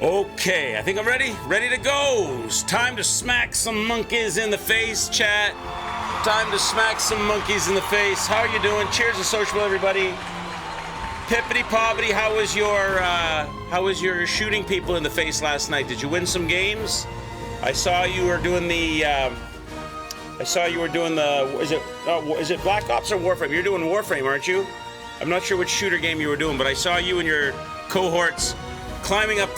Okay, I think I'm ready. Ready to go. It's time to smack some monkeys in the face, chat. Time to smack some monkeys in the face. How are you doing? Cheers to social, everybody. Pippity poppity, how was your shooting people in the face last night? Did you win some games? I saw you were doing the. Is it Black Ops or Warframe? You're doing Warframe, aren't you? I'm not sure which shooter game you were doing, but I saw you and your cohorts climbing up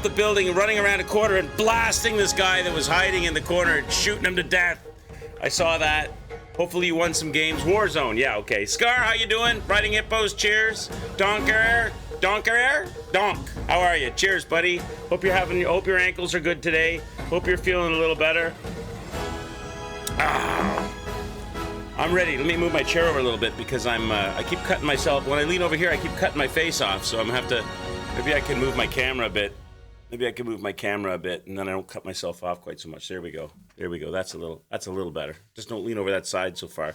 the building and running around a corner and blasting this guy that was hiding in the corner and shooting him to death. I saw that. Hopefully you won some games. Warzone, yeah, okay. Scar, how you doing? Riding Hippos, cheers. Donker, Donk, how are you? Cheers, buddy. Hope your ankles are good today. Hope you're feeling a little better. I'm ready. Let me move my chair over a little bit because I keep cutting myself. When I lean over here, I keep cutting my face off, so I'm gonna have to, maybe I can move my camera a bit. Maybe I can move my camera a bit, and then I don't cut myself off quite so much. There we go. That's a little better. Just don't lean over that side so far.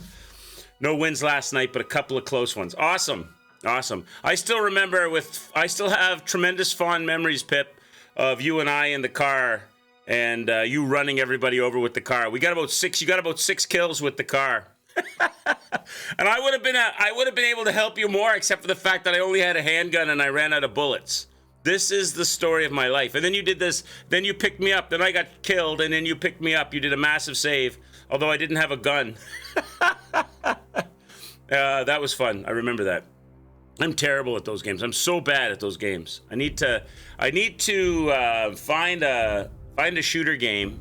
No wins last night, but a couple of close ones. Awesome. I still have tremendous fond memories, Pip, of you and I in the car, and you running everybody over with the car. You got about 6 kills with the car. And I would have been able to help you more, except for the fact that I only had a handgun and I ran out of bullets. This is the story of my life. And then you did this, then you picked me up, then I got killed, and then you picked me up. You did a massive save, although I didn't have a gun. That was fun. I remember that. I'm terrible at those games. I'm so bad at those games. I need to find a shooter game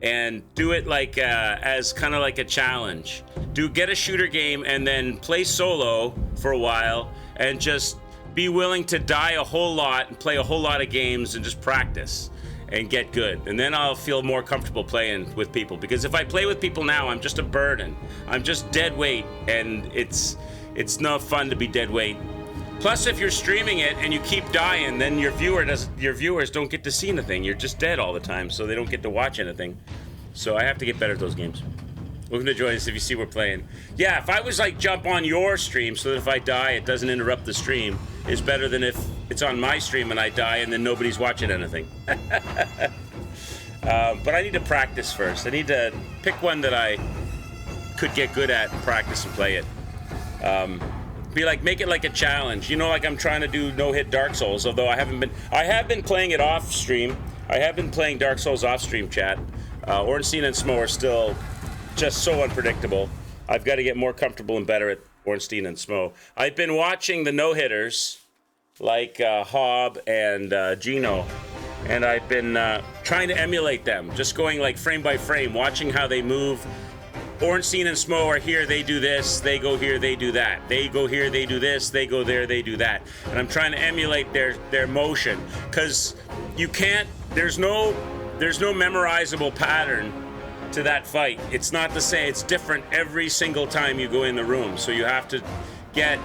and do it like as kind of like a challenge. Get a shooter game and then play solo for a while and just be willing to die a whole lot and play a whole lot of games and just practice and get good. And then I'll feel more comfortable playing with people, because if I play with people now, I'm just a burden. I'm just dead weight, and it's not fun to be dead weight. Plus, if you're streaming it and you keep dying, then your viewers don't get to see anything. You're just dead all the time, so they don't get to watch anything. So I have to get better at those games. Welcome to join us if you see we're playing. Yeah, if I was like jump on your stream so that if I die, it doesn't interrupt the stream, is better than if it's on my stream and I die and then nobody's watching anything. But I need to practice first. I need to pick one that I could get good at and practice and play it. Make it like a challenge. You know, like I'm trying to do no-hit Dark Souls, although I have been playing it off stream. I have been playing Dark Souls off stream, chat. Ornstein and Smo are still just so unpredictable. I've got to get more comfortable and better at Ornstein and Smo. I've been watching the no-hitters like Hob and Gino, and I've been trying to emulate them, just going like frame by frame, watching how they move. Ornstein and Smo are here, they do this, they go here, they do that. They go here, they do this, they go there, they do that. And I'm trying to emulate their motion, because you can't, there's no memorizable pattern to that fight. It's not the same. It's different every single time you go in the room. So you have to get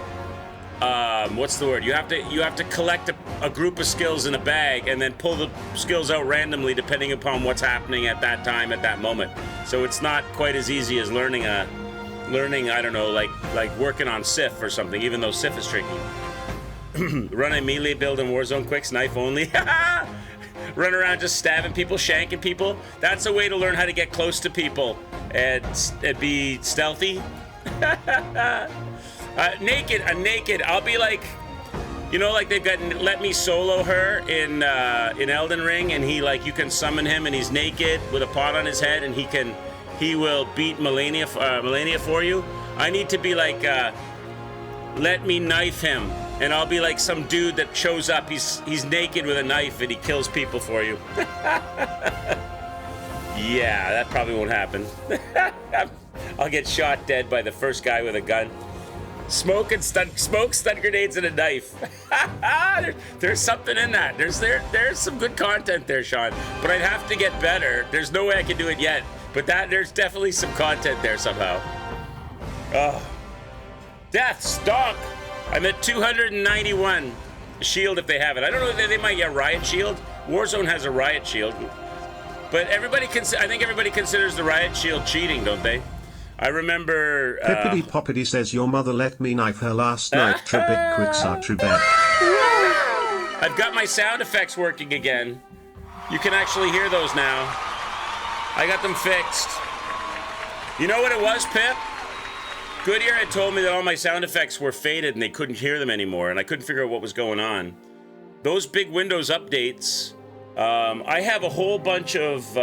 you have to collect a group of skills in a bag and then pull the skills out randomly depending upon what's happening at that time at that moment. So it's not quite as easy as learning I don't know, like working on Sif or something, even though Sif is tricky. Run a melee build in Warzone quicks, knife only. Run around just stabbing people, shanking people. That's a way to learn how to get close to people and be stealthy. Naked. I'll be like, you know, like they've got Let Me Solo Her in Elden Ring, and he like you can summon him and he's naked with a pot on his head, and he will beat Melania for you. I need to be like Let Me Knife Him. And I'll be like some dude that shows up. He's naked with a knife and he kills people for you. Yeah, that probably won't happen. I'll get shot dead by the first guy with a gun. Smoke, stun grenades, and a knife. There's something in that. There's some good content there, Sean. But I'd have to get better. There's no way I can do it yet. But there's definitely some content there somehow. Deaths, donk. I'm at 291 shield if they have it. I don't know if they might get riot shield. Warzone has a riot shield. But I think everybody considers the riot shield cheating, don't they? I remember... Pippity Poppity says your mother let me knife her last night. Trebek quicks are Trebek. I've got my sound effects working again. You can actually hear those now. I got them fixed. You know what it was, Pip? Goodyear had told me that all my sound effects were faded and they couldn't hear them anymore, and I couldn't figure out what was going on. Those big Windows updates, I have a whole bunch of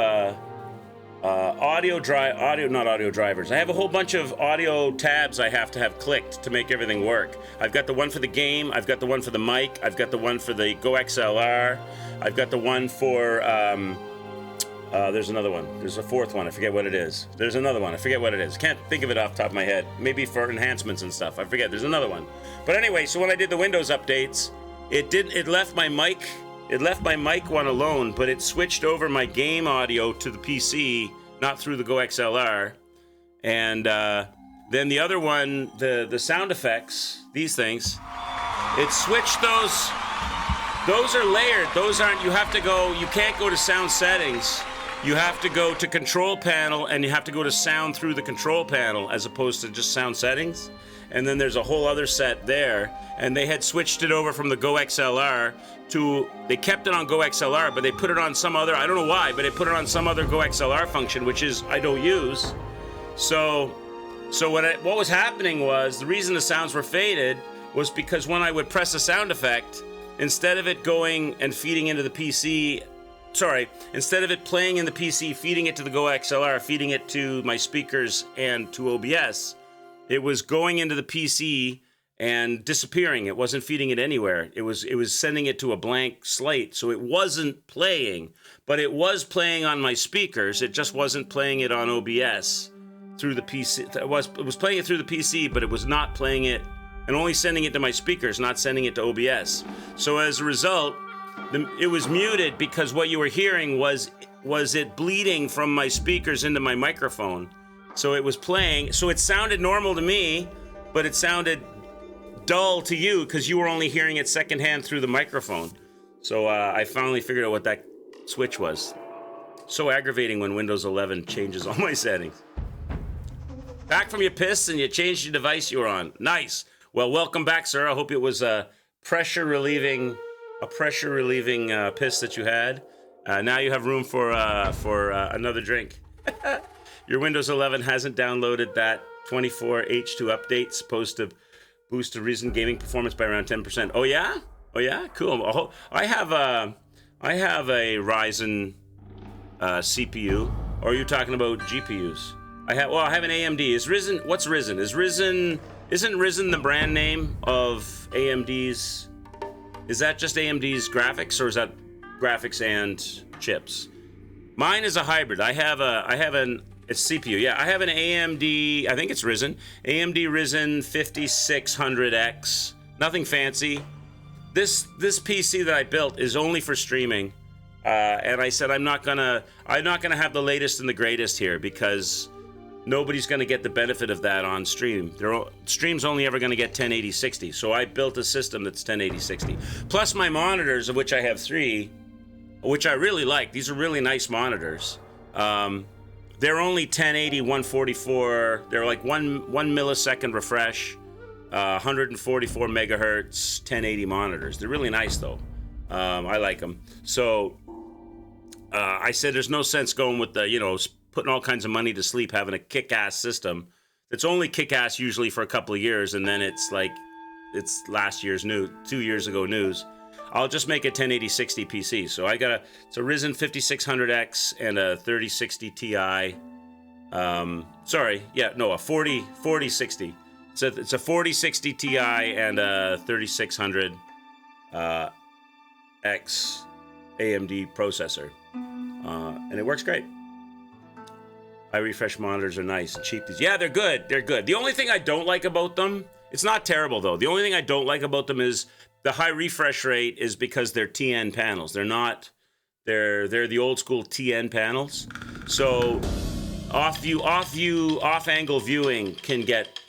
audio drivers. I have a whole bunch of audio tabs I have to have clicked to make everything work. I've got the one for the game, I've got the one for the mic, I've got the one for the Go XLR, I've got the one for, there's another one. There's a fourth one, I forget what it is. There's another one, I forget what it is. Can't think of it off the top of my head. Maybe for enhancements and stuff, I forget, there's another one. But anyway, so when I did the Windows updates, it left my mic one alone, but it switched over my game audio to the PC, not through the Go XLR. And then the other one, the sound effects, these things, it switched those. Those are layered. Those aren't, you can't go to sound settings. You have to go to control panel, and you have to go to sound through the control panel as opposed to just sound settings. And then there's a whole other set there, and they had switched it over from the Go XLR to, they kept it on Go XLR, but they put it on some other, I don't know why, but they put it on some other Go XLR function, which is, I don't use. So what was happening was, the reason the sounds were faded was because when I would press a sound effect, instead of it going and feeding into the PC, instead of it playing in the PC, feeding it to the Go XLR, feeding it to my speakers and to OBS, it was going into the PC and disappearing. It wasn't feeding it anywhere. It was sending it to a blank slate. So it wasn't playing, but it was playing on my speakers. It just wasn't playing it on OBS through the PC. It was playing it through the PC, but it was not playing it and only sending it to my speakers, not sending it to OBS. So as a result, it was muted because what you were hearing was it bleeding from my speakers into my microphone. So it was playing, so it sounded normal to me, but it sounded dull to you because you were only hearing it secondhand through the microphone. So I finally figured out what that switch was. So aggravating when Windows 11 changes all my settings. Back from your piss and you changed your device you were on. Nice. Well, welcome back, sir. I hope it was a pressure relieving piss that you had. Now you have room for another drink. Your Windows 11 hasn't downloaded that 24H2 update supposed to boost the Ryzen gaming performance by around 10%. Oh yeah? Cool. I have a Ryzen CPU. Or are you talking about GPUs? I have an AMD. Isn't Ryzen the brand name of AMD's? Is that just AMD's graphics, or is that graphics and chips? Mine is a hybrid. It's CPU. Yeah, I have an AMD, I think it's Ryzen. AMD Ryzen 5600X. Nothing fancy. This PC that I built is only for streaming. And I said I'm not gonna have the latest and the greatest here because nobody's gonna get the benefit of that on stream. Stream's only ever gonna get 1080-60. So I built a system that's 1080-60. Plus my monitors, of which I have 3, which I really like. These are really nice monitors. They're only 1080, 144. They're like one millisecond refresh, 144 megahertz, 1080 monitors. They're really nice though. I like them. So I said there's no sense going with the, putting all kinds of money to sleep, having a kick-ass system. It's only kick-ass usually for a couple of years, and then it's like, it's last year's news, 2 years ago news. I'll just make a 1080-60 PC. So it's a Ryzen 5600X and a 3060 Ti. A 4060. It's a 4060 Ti and a 3600 X AMD processor. And it works great. iRefresh monitors are nice and cheap. Yeah, they're good. The only thing I don't like about them, it's not terrible though. The only thing I don't like about them is the high refresh rate is because they're TN panels. They're the old school TN panels. So off angle viewing can get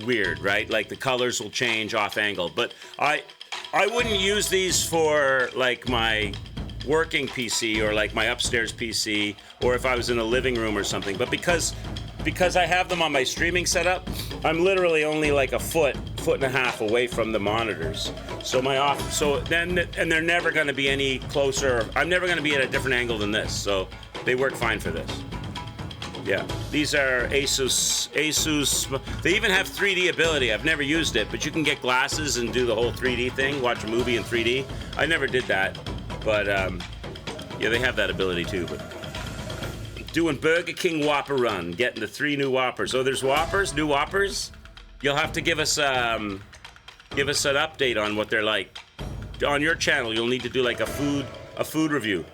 weird, right? Like the colors will change off angle. But I wouldn't use these for like my working PC or like my upstairs PC or if I was in a living room or something. But because because I have them on my streaming setup, I'm literally only like a foot and a half away from the monitors. So and they're never going to be any closer. I'm never going to be at a different angle than this. So they work fine for this. Yeah, these are Asus. They even have 3D ability. I've never used it, but you can get glasses and do the whole 3D thing, watch a movie in 3D. I never did that, but yeah, they have that ability too. But doing Burger King Whopper run, getting the 3 new Whoppers. Oh, there's Whoppers, new Whoppers. You'll have to give us an update on what they're like. On your channel, you'll need to do like a food review.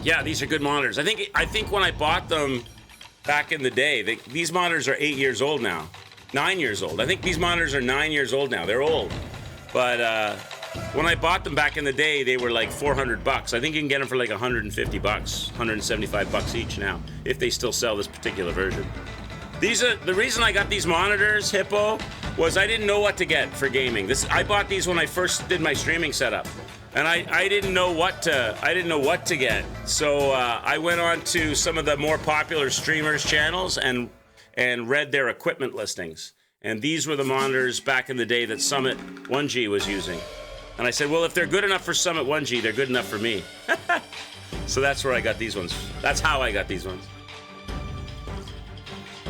Yeah, these are good monitors. I think when I bought them back in the day, these monitors are 8 years old now. 9 years old. I think these monitors are 9 years old now. They're old. But when I bought them back in the day, they were like $400. I think you can get them for like $150, $175 each now, if they still sell this particular version. The reason I got these monitors, Hippo, was I didn't know what to get for gaming. I bought these when I first did my streaming setup. And I didn't know what to get. So I went on to some of the more popular streamers' channels and read their equipment listings. And these were the monitors back in the day that Summit 1G was using. And I said, well, if they're good enough for Summit 1G, they're good enough for me. So that's where I got these ones. That's how I got these ones.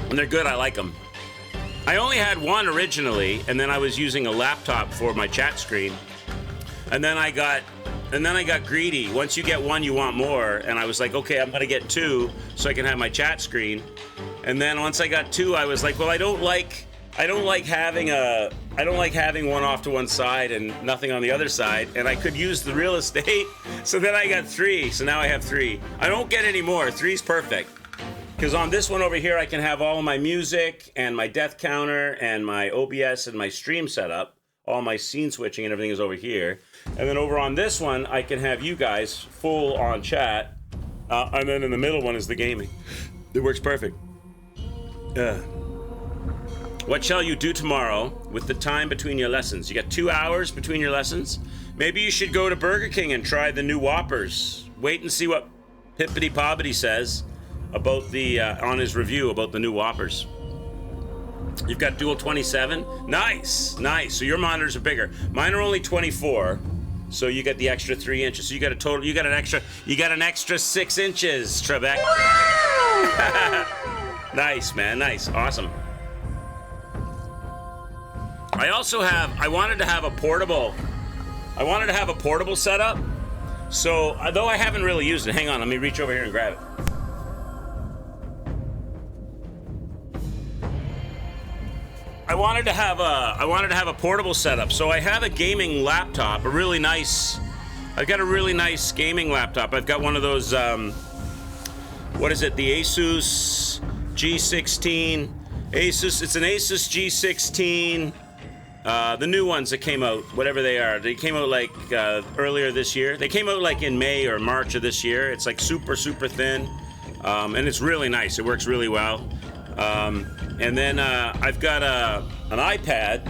And they're good, I like them. I only had one originally, and then I was using a laptop for my chat screen. And then I got greedy. Once you get one, you want more. And I was like, okay, I'm gonna get 2 so I can have my chat screen. And then once I got 2, I was like, well, I don't like having one off to one side and nothing on the other side. And I could use the real estate. So then I got 3. So now I have 3. I don't get any more. 3's perfect. Because on this one over here, I can have all of my music and my death counter and my OBS and my stream setup. All my scene switching and everything is over here. And then over on this one, I can have you guys full on chat. And then in the middle one is the gaming. It works perfect. What shall you do tomorrow with the time between your lessons? You got 2 hours between your lessons? Maybe you should go to Burger King and try the new Whoppers. Wait and see what Pippity Poppity says about on his review about the new Whoppers. You've got dual 27. Nice. So your monitors are bigger. Mine are only 24. So you get the extra 3 inches. So you got an extra 6 inches, Trebek. Nice, man. Nice. Awesome. I wanted to have a portable setup. So, though I haven't really used it, hang on, let me reach over here and grab it. I wanted to have a portable setup. So I have a gaming laptop, I've got a really nice gaming laptop. I've got one of those, what is it? The Asus G16. It's an Asus G16. The new ones that came out, whatever they are, they came out like earlier this year. They came out like in May or March of this year. It's like super thin, and it's really nice. It works really well. And then I've got an iPad,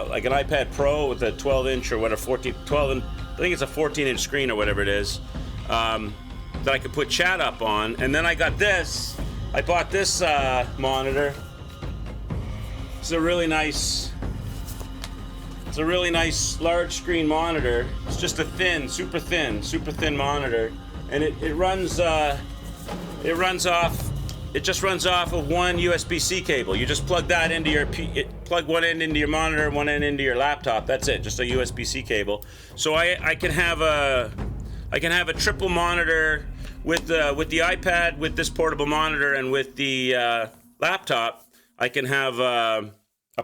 like an iPad Pro with a 12-inch or whatever, 12, I think it's a 14-inch screen or whatever it is, that I could put chat up on. And then I got this. I bought this monitor. It's a really nice large screen monitor. It's just a super thin monitor, and it just runs off of one USB-C cable. You just plug that into plug one end into your monitor and one end into your laptop. That's it, just a USB-C cable. So I can have a triple monitor with the iPad, with this portable monitor, and with the laptop. I can have a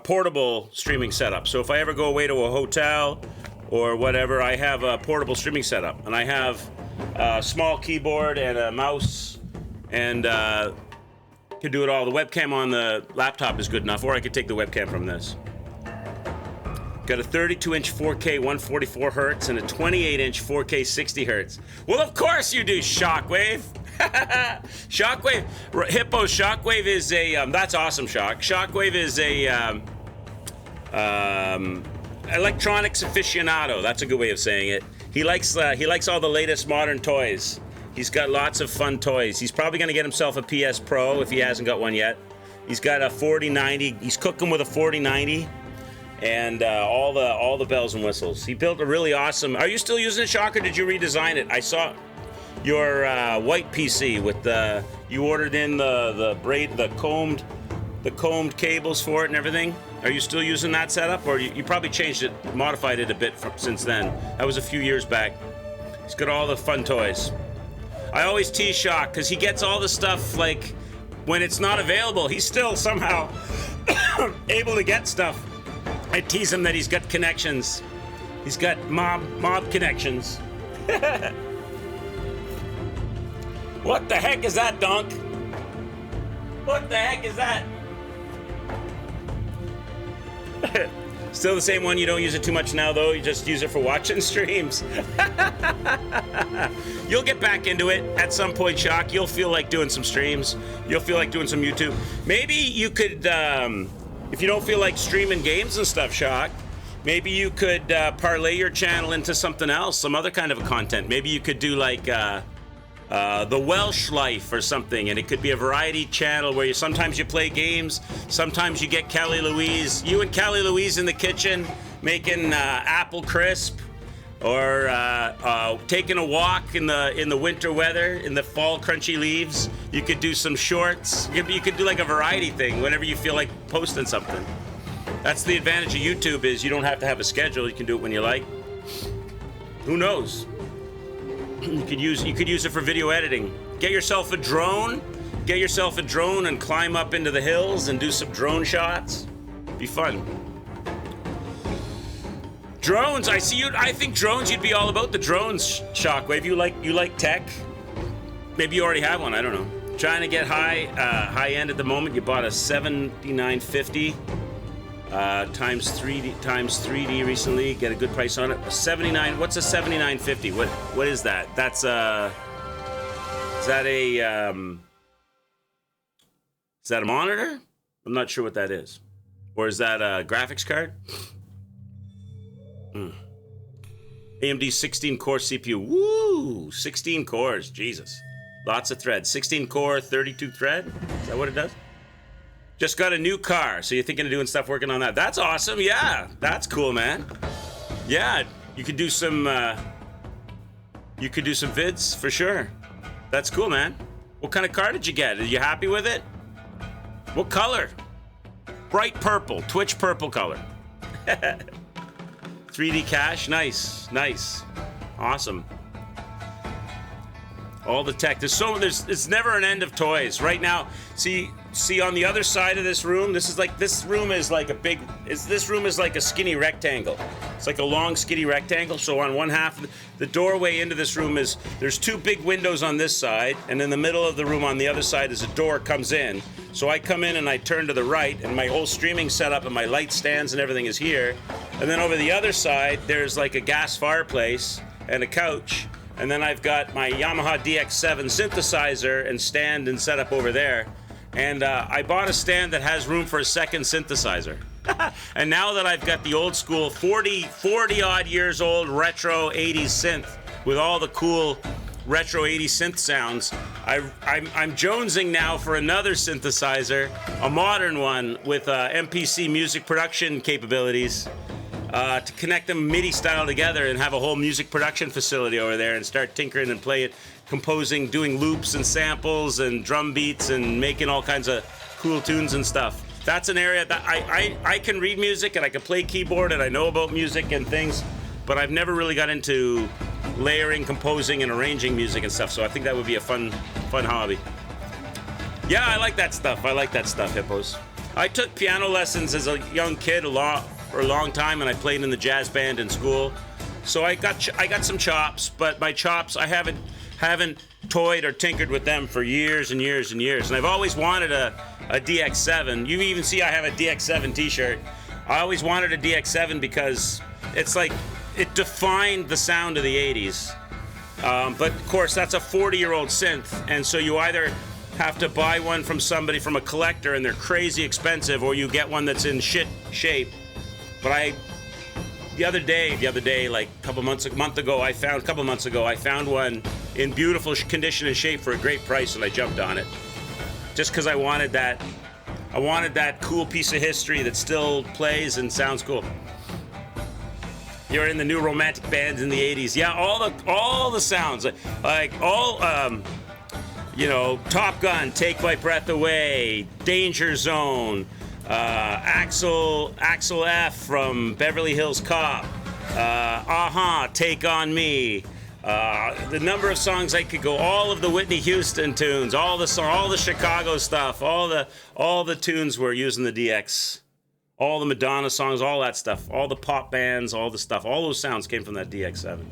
portable streaming setup. So if I ever go away to a hotel or whatever, I have a portable streaming setup, and I have a small keyboard and a mouse, and can do it all. The webcam on the laptop is good enough, or I could take the webcam from this. Got a 32-inch 4K 144 hertz and a 28-inch 4K 60 hertz. Well, of course you do, Shockwave. Shockwave, Hippo. Shockwave is a that's awesome. Shockwave is a electronics aficionado. That's a good way of saying it. He likes all the latest modern toys. He's got lots of fun toys. He's probably going to get himself a PS Pro if he hasn't got one yet. He's got a 4090. He's cooking with a 4090 and all the bells and whistles. He built a really awesome... Are you still using it, Shock, or did you redesign it? I saw your white PC with the... You ordered in the combed cables for it and everything. Are you still using that setup, or you probably changed it, modified it a bit since then? That was a few years back. He's got all the fun toys. I always tease Shock because he gets all the stuff like when it's not available. He's still somehow able to get stuff. I tease him that he's got connections. He's got mob connections. What the heck is that, Donk? What the heck is that? Still the same one. You don't use it too much now, though. You just use it for watching streams. You'll get back into it at some point, Shock. You'll feel like doing some streams. You'll feel like doing some YouTube. Maybe you could, if you don't feel like streaming games and stuff, Shock, maybe you could parlay your channel into something else, some other kind of a content. Maybe you could do like the Welsh Life or something, and it could be a variety channel where sometimes you play games, sometimes you get Kelly Louise, you and Kelly Louise in the kitchen making apple crisp, or taking a walk in the winter weather, in the fall crunchy leaves. You could do some shorts. You could do like a variety thing whenever you feel like posting something. That's the advantage of YouTube, is you don't have to have a schedule. You can do it when you like. Who knows? You could use it for video editing. Get yourself a drone. Get yourself a drone and climb up into the hills and do some drone shots. Be fun. Drones. I see you. I think drones. You'd be all about the drones, Shockwave. You like tech. Maybe you already have one. I don't know. Trying to get high end at the moment. You bought a 7950. Times 3D recently. Get a good price on it. A 79. What's a 7950? What is that? That's is that a monitor? I'm not sure what that is. Or is that a graphics card? AMD 16 core CPU. Woo! 16 cores. Jesus. Lots of threads. 16 core, 32 thread. Is that what it does? Just got a new car, so you're thinking of doing stuff working on that. That's awesome. Yeah, that's cool, man. Yeah, you could do some vids for sure. That's cool, man. What kind of car did you get? Are you happy with it? What color? Bright purple, Twitch purple color. 3D cache, nice. Awesome. All the tech. It's never an end of toys. Right now, see on the other side of this room, this room is like a skinny rectangle. It's like a long skinny rectangle. So on one half, the doorway into this room there's two big windows on this side, and in the middle of the room on the other side is a door comes in. So I come in and I turn to the right, and my whole streaming setup and my light stands and everything is here. And then over the other side, there's like a gas fireplace and a couch. And then I've got my Yamaha DX7 synthesizer and stand and setup over there. And I bought a stand that has room for a second synthesizer. And now that I've got the old school 40 odd years old retro 80s synth with all the cool retro 80s synth sounds, I'm jonesing now for another synthesizer, a modern one with MPC music production capabilities. To connect them MIDI style together and have a whole music production facility over there and start tinkering and play it, composing, doing loops and samples and drum beats and making all kinds of cool tunes and stuff. That's an area that I can read music and I can play keyboard and I know about music and things, but I've never really got into layering, composing, and arranging music and stuff, so I think that would be a fun hobby. Yeah, I like that stuff, Hippos. I took piano lessons as a young kid for a long time, and I played in the jazz band in school. So I got some chops, but my chops, I haven't toyed or tinkered with them for years and years and years. And I've always wanted a DX7. You even see I have a DX7 t-shirt. I always wanted a DX7 because it's like, it defined the sound of the 80s. But of course, that's a 40-year-old synth, and so you either have to buy one from somebody, from a collector, and they're crazy expensive, or you get one that's in shit shape. But the other day, like a month ago, I found one in beautiful condition and shape for a great price, and I jumped on it. Just because I wanted that cool piece of history that still plays and sounds cool. You're in the new romantic bands in the 80s. Yeah, all the sounds, like all, Top Gun, Take My Breath Away, Danger Zone, Axel F from Beverly Hills Cop, Take On Me, the number of songs I could go, all of the Whitney Houston tunes, all the Chicago stuff, all the tunes were using the DX. All the Madonna songs, all that stuff, all the pop bands, all the stuff, all those sounds came from that DX7.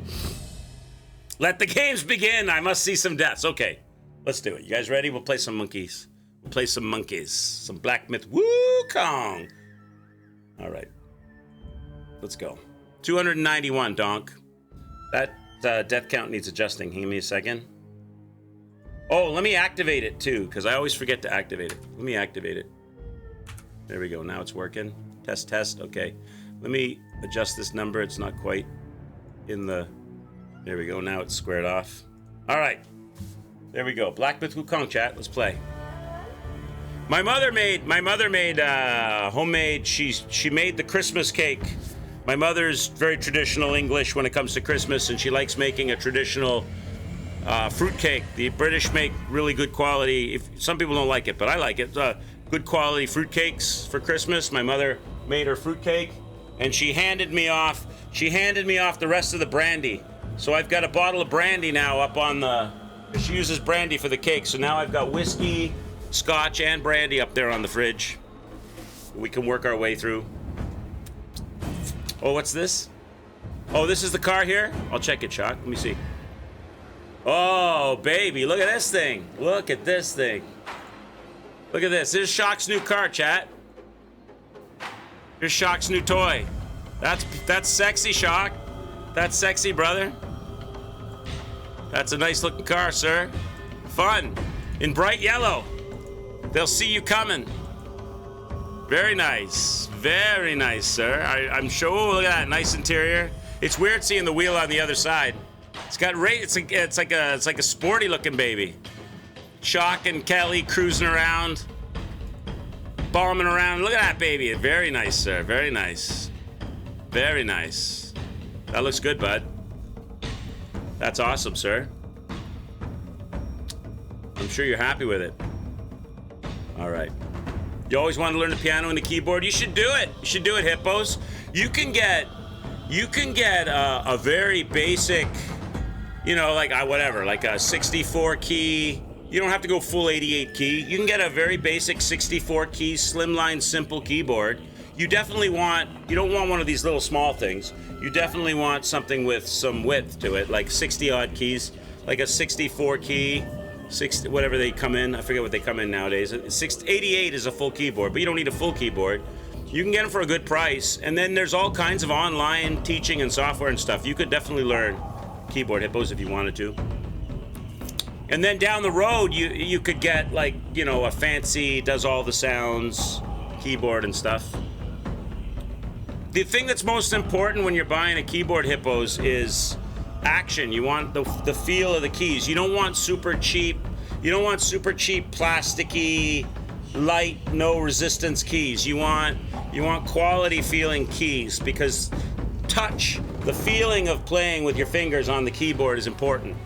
Let the games begin. I must see some deaths. Okay, let's do it. You guys ready? We'll play some monkeys. Some Black Myth Wukong. All right, let's go. 291, donk. That death count needs adjusting. Give me a second. Oh, let me activate it too, because I always forget to activate it. Let me activate it. There we go. Now it's working. Test. Okay. Let me adjust this number. It's not quite in the... There we go. Now it's squared off. All right. There we go. Black Myth Wukong, chat. Let's play. My mother made homemade... She made the Christmas cake. My mother's very traditional English when it comes to Christmas, and she likes making a traditional fruit cake. The British make really good quality. Some people don't like it, but I like it. Good quality fruit cakes for Christmas. My mother made her fruit cake, and she handed me off the rest of the brandy. So I've got a bottle of brandy now up on the... She uses brandy for the cake, so now I've got whiskey, scotch, and brandy up there on the fridge. We can work our way through. Oh, what's this? Oh, this is the car here? I'll check it, Shock. Let me see. Oh, baby, look at this thing. Look at this thing. Look at this. Here's Shock's new car, chat. Here's Shock's new toy. That's sexy, Shock. That's sexy, brother. That's a nice looking car, sir. Fun. In bright yellow. They'll see you coming. Very nice. Very nice, sir. I'm sure. Oh, look at that. Nice interior. It's weird seeing the wheel on the other side. It's got it's like a sporty looking baby. Shock and Kelly cruising around, bombing around. Look at that baby. Very nice, sir. Very nice. Very nice. That looks good, bud. That's awesome, sir. I'm sure you're happy with it. All right. You always want to learn the piano and the keyboard? You should do it. You should do it, hippos. You can get a very basic, like a 64 key. You don't have to go full 88 key. You can get a very basic 64 key, slimline, simple keyboard. You don't want one of these little small things. You definitely want something with some width to it, like 60 odd keys, like a 64 key, 60, whatever they come in. I forget what they come in nowadays. 88 is a full keyboard, but you don't need a full keyboard. You can get them for a good price. And then there's all kinds of online teaching and software and stuff. You could definitely learn keyboard, hippos, if you wanted to. And then down the road, you could get a fancy, does all the sounds, keyboard and stuff. The thing that's most important when you're buying a keyboard, hippos, is action. You want the feel of the keys. You don't want super cheap. You don't want super cheap, plasticky, light, no resistance keys. You want quality feeling keys, because touch, the feeling of playing with your fingers on the keyboard is important.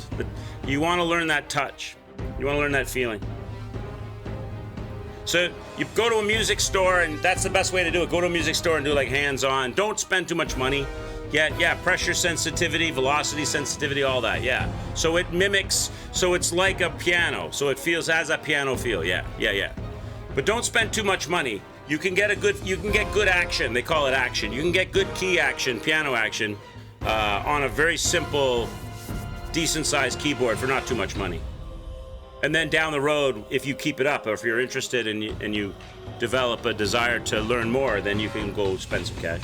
You want to learn that touch. You want to learn that feeling. So you go to a music store, and that's the best way to do it. Go to a music store and do hands-on. Don't spend too much money. Yeah, pressure sensitivity, velocity sensitivity, all that, yeah. So it mimics, so it's like a piano. So it has a piano feel, yeah. But don't spend too much money. You can get good action. They call it action. You can get good key action, piano action, on a very simple, decent-sized keyboard for not too much money. And then down the road, if you keep it up, or if you're interested and you develop a desire to learn more, then you can go spend some cash.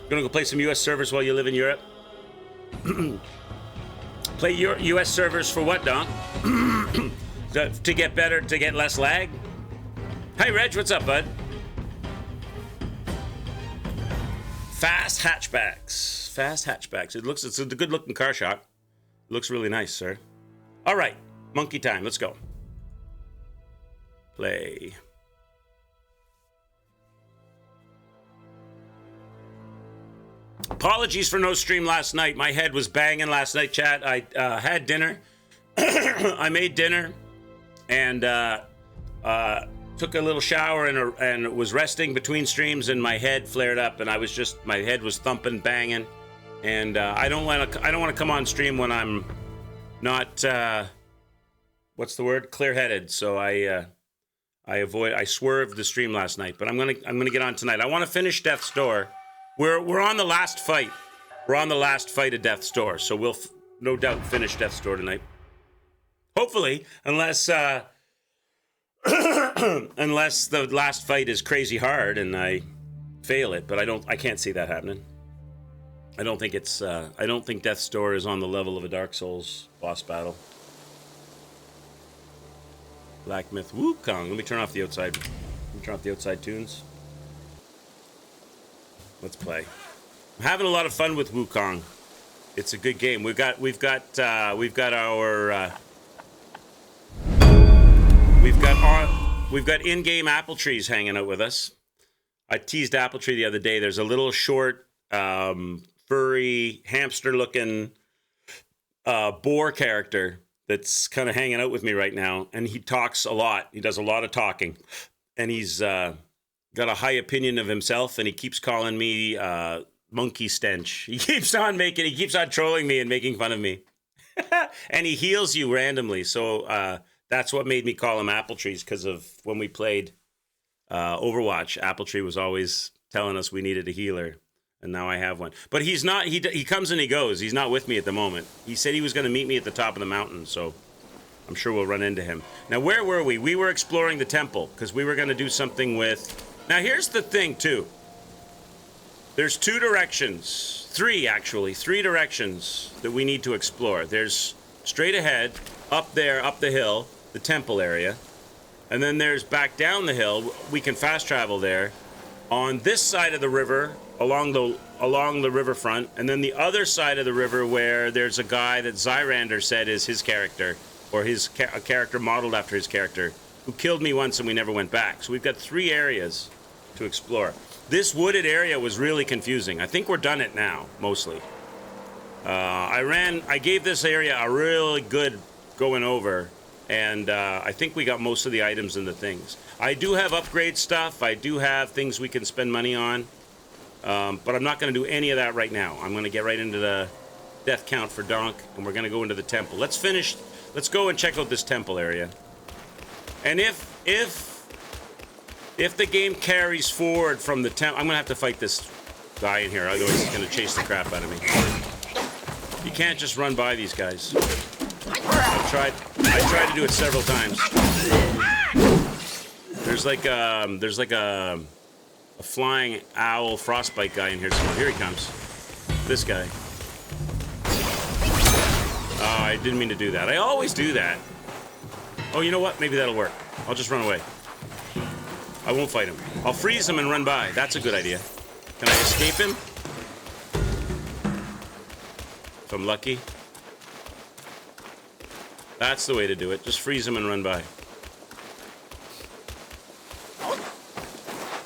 Gonna go play some U.S. servers while you live in Europe? Play your U.S. servers for what, Don? To get better, to get less lag? Hi, Reg, what's up, bud? Fast hatchbacks. Fast hatchbacks. It's a good looking car shop. It looks really nice, sir. All right, monkey time. Let's go. Play. Apologies for no stream last night. My head was banging last night, chat. I had dinner. I made dinner and took a little shower and was resting between streams, and my head flared up, and my head was thumping, banging, and I don't want to come on stream when I'm not what's the word, clear-headed. So I swerved the stream last night, but I'm gonna get on tonight. I want to finish Death's Door. We're on the last fight. We're on the last fight of Death's Door, so we'll no doubt finish Death's Door tonight. Hopefully, unless unless the last fight is crazy hard and I fail it, but I can't see that happening. I don't think Death's Door is on the level of a Dark Souls boss battle. Black Myth Wukong. Let me turn off the outside. Let me turn off the outside tunes. Let's play. I'm having a lot of fun with Wukong. It's a good game. We've got in-game apple trees hanging out with us. I teased Apple Tree the other day. There's a little short, furry, hamster-looking boar character that's kind of hanging out with me right now, and he talks a lot. He does a lot of talking, and he's got a high opinion of himself, and he keeps calling me monkey stench. He keeps on trolling me and making fun of me, and he heals you randomly. So that's what made me call him Apple Trees, because of when we played Overwatch. Apple Tree was always telling us we needed a healer, and now I have one. But he's not. He comes and he goes. He's not with me at the moment. He said he was going to meet me at the top of the mountain, so I'm sure we'll run into him. Now, where were we? We were exploring the temple, because we were going to do something with... Now, here's the thing, too. There's three directions that we need to explore. There's straight ahead, up there, up the hill, the temple area. And then there's back down the hill. We can fast travel there. On this side of the river, along the riverfront, and then the other side of the river where there's a guy that Zyrander said is his character, or a character modeled after his character, who killed me once and we never went back. So we've got 3 areas to explore. This wooded area was really confusing. I think we're done it now, mostly. I gave this area a really good going over, and I think we got most of the items and the things. I do have upgrade stuff. I do have things we can spend money on, but I'm not going to do any of that right now. I'm going to get right into the death count for Donk, and we're going to go into the temple. Let's go and check out this temple area. And if the game carries forward from the temple, I'm gonna have to fight this guy in here, otherwise he's gonna chase the crap out of me. You can't just run by these guys. I tried to do it several times. There's like a flying owl frostbite guy in here somewhere. Here he comes. This guy. Oh, I didn't mean to do that. I always do that. Oh, you know what? Maybe that'll work. I'll just run away. I won't fight him. I'll freeze him and run by. That's a good idea. Can I escape him? If I'm lucky. That's the way to do it. Just freeze him and run by.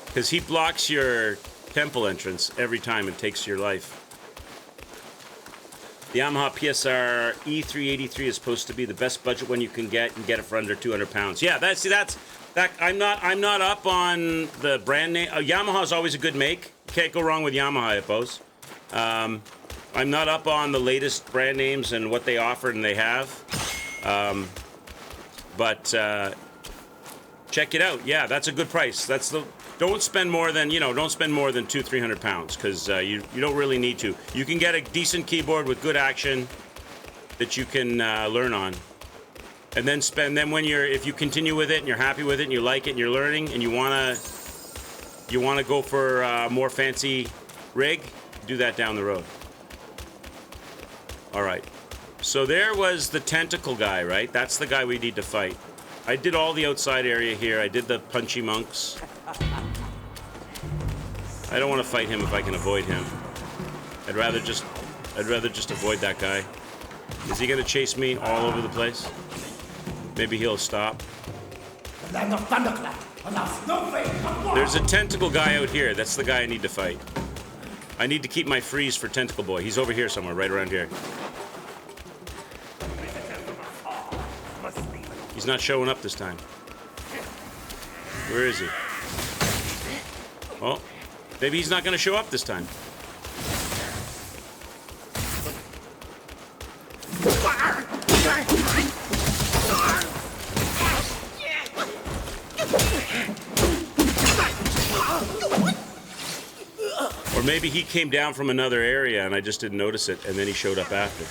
Because he blocks your temple entrance every time and takes your life. The Yamaha PSR E383 is supposed to be the best budget one you can get, and get it for under 200 pounds. Yeah, I'm not up on the brand name. Yamaha's always a good make. Can't go wrong with Yamaha, I suppose. I'm not up on the latest brand names and what they offer and they have. But check it out. Yeah, that's a good price. Don't spend more than 200-300 pounds, because you don't really need to. You can get a decent keyboard with good action that you can learn on, and then if you continue with it and you're happy with it and you like it and you're learning and you wanna go for a more fancy rig, do that down the road. All right. So there was the tentacle guy, right? That's the guy we need to fight. I did all the outside area here. I did the punchy monks. I don't want to fight him if I can avoid him. I'd rather just avoid that guy. Is he gonna chase me all over the place? Maybe he'll stop. The land of thunderclap allows no faith of war. There's a tentacle guy out here. That's the guy I need to fight. I need to keep my freeze for Tentacle Boy. He's over here somewhere, right around here. He's not showing up this time. Where is he? Oh, maybe he's not going to show up this time. Or maybe he came down from another area and I just didn't notice it, and then he showed up after.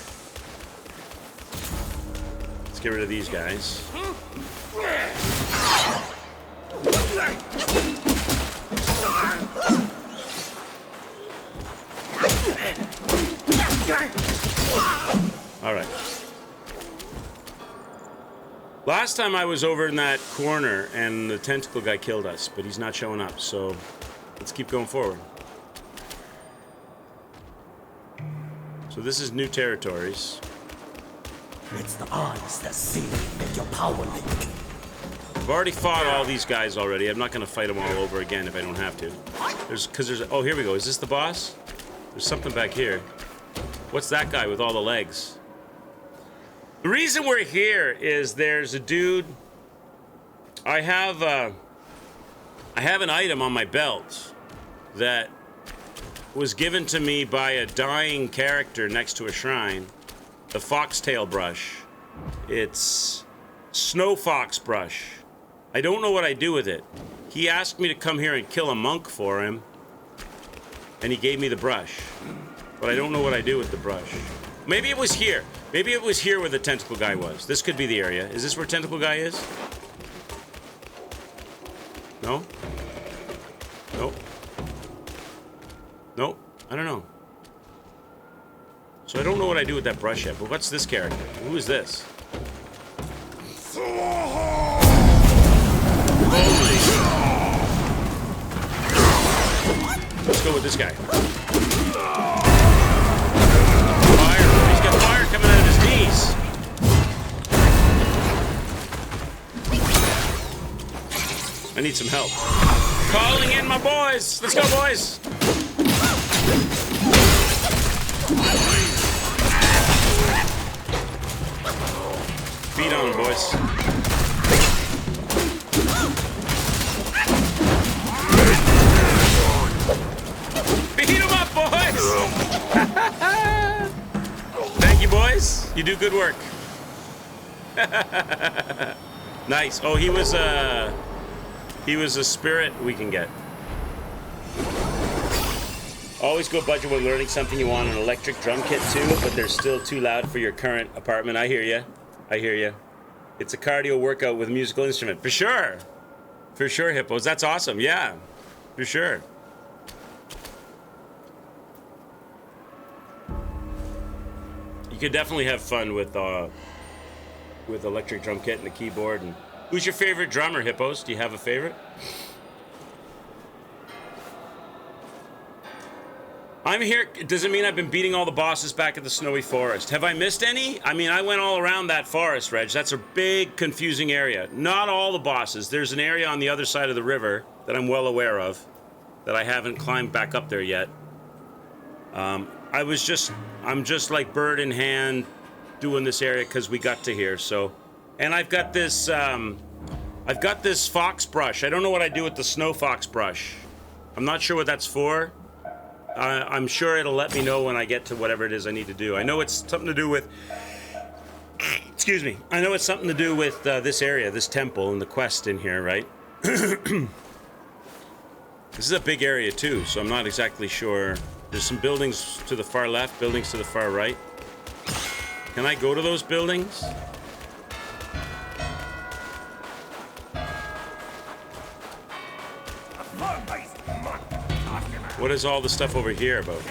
Let's get rid of these guys. All right. Last time I was over in that corner and the tentacle guy killed us, but he's not showing up, so let's keep going forward. So this is new territories. It's the eyes that see make your power leak. I've already fought all these guys already. I'm not going to fight them all over again if I don't have to. Oh, here we go. Is this the boss? There's something back here. What's that guy with all the legs? The reason we're here is there's a dude. I have an item on my belt that was given to me by a dying character next to a shrine. The foxtail brush. It's snow fox brush. I don't know what I do with it. He asked me to come here and kill a monk for him, and he gave me the brush. But I don't know what I do with the brush. Maybe it was here. Maybe it was here where the tentacle guy was. This could be the area. Is this where tentacle guy is? No? Nope. Nope. I don't know. So I don't know what I do with that brush yet, but what's this character? Who is this? Holy. Let's go with this guy. Fire. He's got fire coming out of his knees. I need some help. Calling in my boys. Let's go, boys. Beat on him, boys. Beat him up, boys! Thank you, boys. You do good work. Nice. Oh, he was a spirit we can get. Always go budget when learning something. You want an electric drum kit too, but they're still too loud for your current apartment. I hear you. I hear you. It's a cardio workout with a musical instrument. For sure. For sure, hippos. That's awesome. Yeah. For sure. You could definitely have fun with electric drum kit and the keyboard. And who's your favorite drummer, hippos? Do you have a favorite? I'm here. Does it mean I've been beating all the bosses back at the snowy forest? Have I missed any? I mean, I went all around that forest, Reg. That's a big, confusing area. Not all the bosses. There's an area on the other side of the river that I'm well aware of that I haven't climbed back up there yet. I'm just like bird in hand doing this area because we got to here. So, and I've got this fox brush. I don't know what I do with the snow fox brush. I'm not sure what that's for. I'm sure it'll let me know when I get to whatever it is I need to do. I know it's something to do with... Excuse me. I know it's something to do with this area, this temple, and the quest in here, right? This is a big area, too, so I'm not exactly sure. There's some buildings to the far left, buildings to the far right. Can I go to those buildings? What is all the stuff over here about?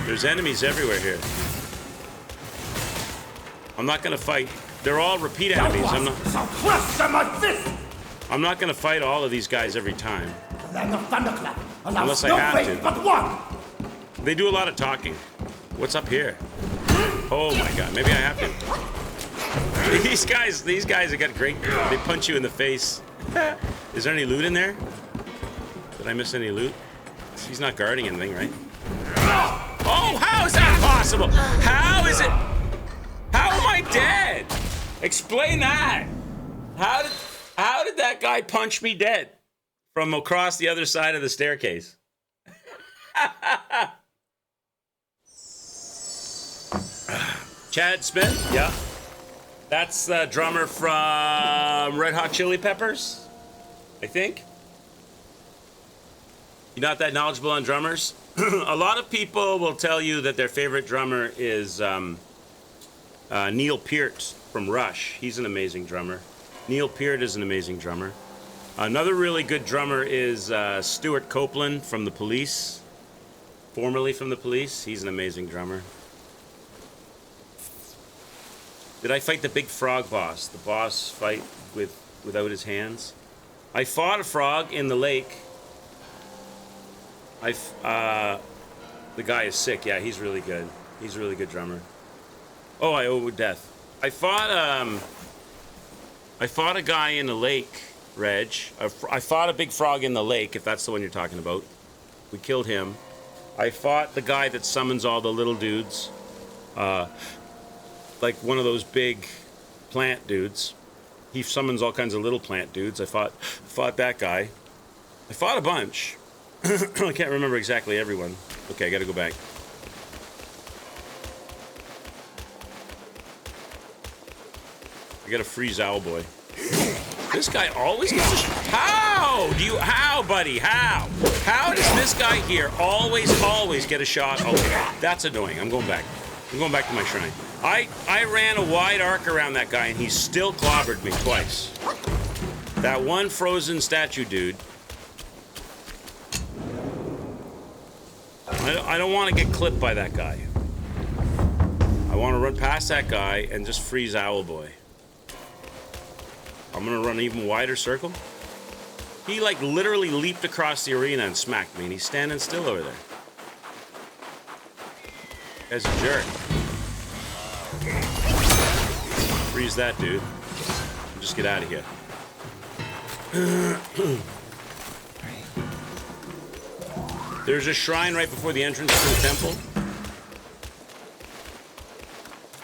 There's enemies everywhere here. I'm not gonna fight. They're all repeat enemies. I'm not gonna fight all of these guys every time. The land of thunderclap allows Unless I no have fate to. but one. They do a lot of talking. What's up here? Oh my god, maybe I have to. These guys have got great. They punch you in the face. Is there any loot in there? Did I miss any loot? He's not guarding anything, right? Oh, how is that possible? How is it? How am I dead? Explain that. How did that guy punch me dead from across the other side of the staircase? Chad Smith, yeah. That's the drummer from Red Hot Chili Peppers, I think. You're not that knowledgeable on drummers? A lot of people will tell you that their favorite drummer is Neil Peart from Rush. He's an amazing drummer. Neil Peart is an amazing drummer. Another really good drummer is Stuart Copeland from The Police, formerly from The Police. He's an amazing drummer. Did I fight the big frog boss? The boss fight without his hands? I fought a frog in the lake. The guy is sick. Yeah, he's really good. He's a really good drummer. Oh, I owe death. I fought a guy in the lake, Reg. I fought a big frog in the lake, if that's the one you're talking about. We killed him. I fought the guy that summons all the little dudes. Like one of those big plant dudes. He summons all kinds of little plant dudes. I fought that guy. I fought a bunch. I can't remember exactly everyone. Okay, I gotta go back. I gotta freeze Owlboy. This guy always gets a How, buddy? How does this guy here always get a shot? Okay, that's annoying. I'm going back. I'm going back to my shrine. I ran a wide arc around that guy and he still clobbered me twice. That one frozen statue dude. I don't want to get clipped by that guy. I want to run past that guy and just freeze Owlboy. I'm gonna run an even wider circle. He like literally leaped across the arena and smacked me, and he's standing still over there. Guy's a jerk. Freeze that dude. Just get out of here. There's a shrine right before the entrance to the temple.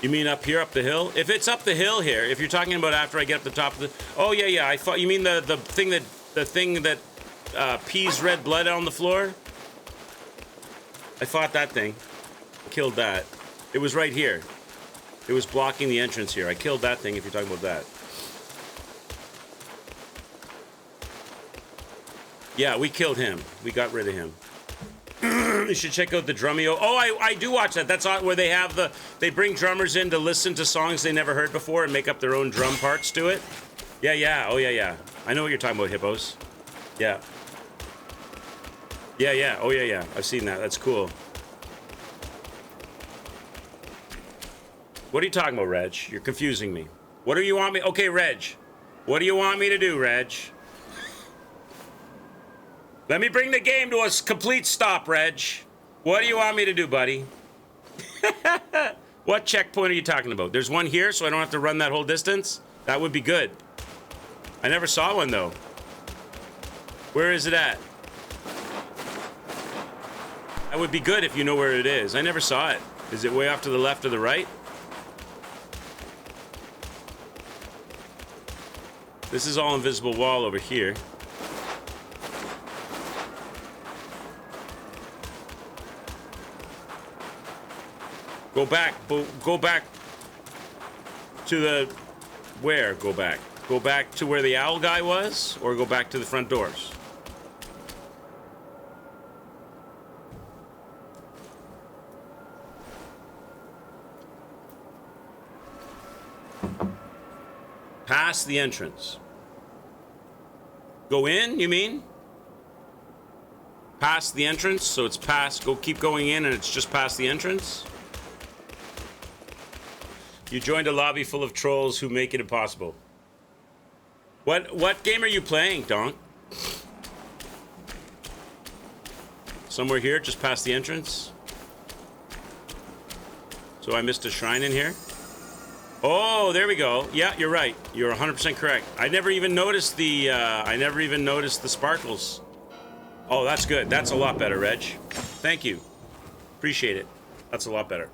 You mean up here, up the hill? If it's up the hill here, if you're talking about after I get up the top of the... Oh, yeah, I thought... You mean the thing that pees red blood on the floor? I fought that thing. Killed that. It was right here. It was blocking the entrance here. I killed that thing if you're talking about that. Yeah, we killed him. We got rid of him. You should check out the Drummio. Oh, I do watch that. That's where they have they bring drummers in to listen to songs they never heard before and make up their own drum parts to it. Yeah. Oh, yeah. I know what you're talking about, Hippos. Yeah. Yeah. Oh, yeah. I've seen that. That's cool. What are you talking about, Reg? You're confusing me. What do you want me... Okay, Reg. What do you want me to do, Reg? Let me bring the game to a complete stop, Reg. What do you want me to do, buddy? What checkpoint are you talking about? There's one here, so I don't have to run that whole distance? That would be good. I never saw one, though. Where is it at? That would be good if you know where it is. I never saw it. Is it way off to the left or the right? This is all invisible wall over here. Go back to the... Where? Go back. Go back to where the owl guy was, or go back to the front doors? Past the entrance. Go in, you mean? Past the entrance, so it's past... Keep going in and it's just past the entrance? You joined a lobby full of trolls who make it impossible. What game are you playing, Donk? Somewhere here, just past the entrance. So I missed a shrine in here. Oh, there we go. Yeah, you're right. You're 100% correct. I never even noticed the sparkles. Oh, that's good. That's a lot better, Reg. Thank you. Appreciate it. That's a lot better.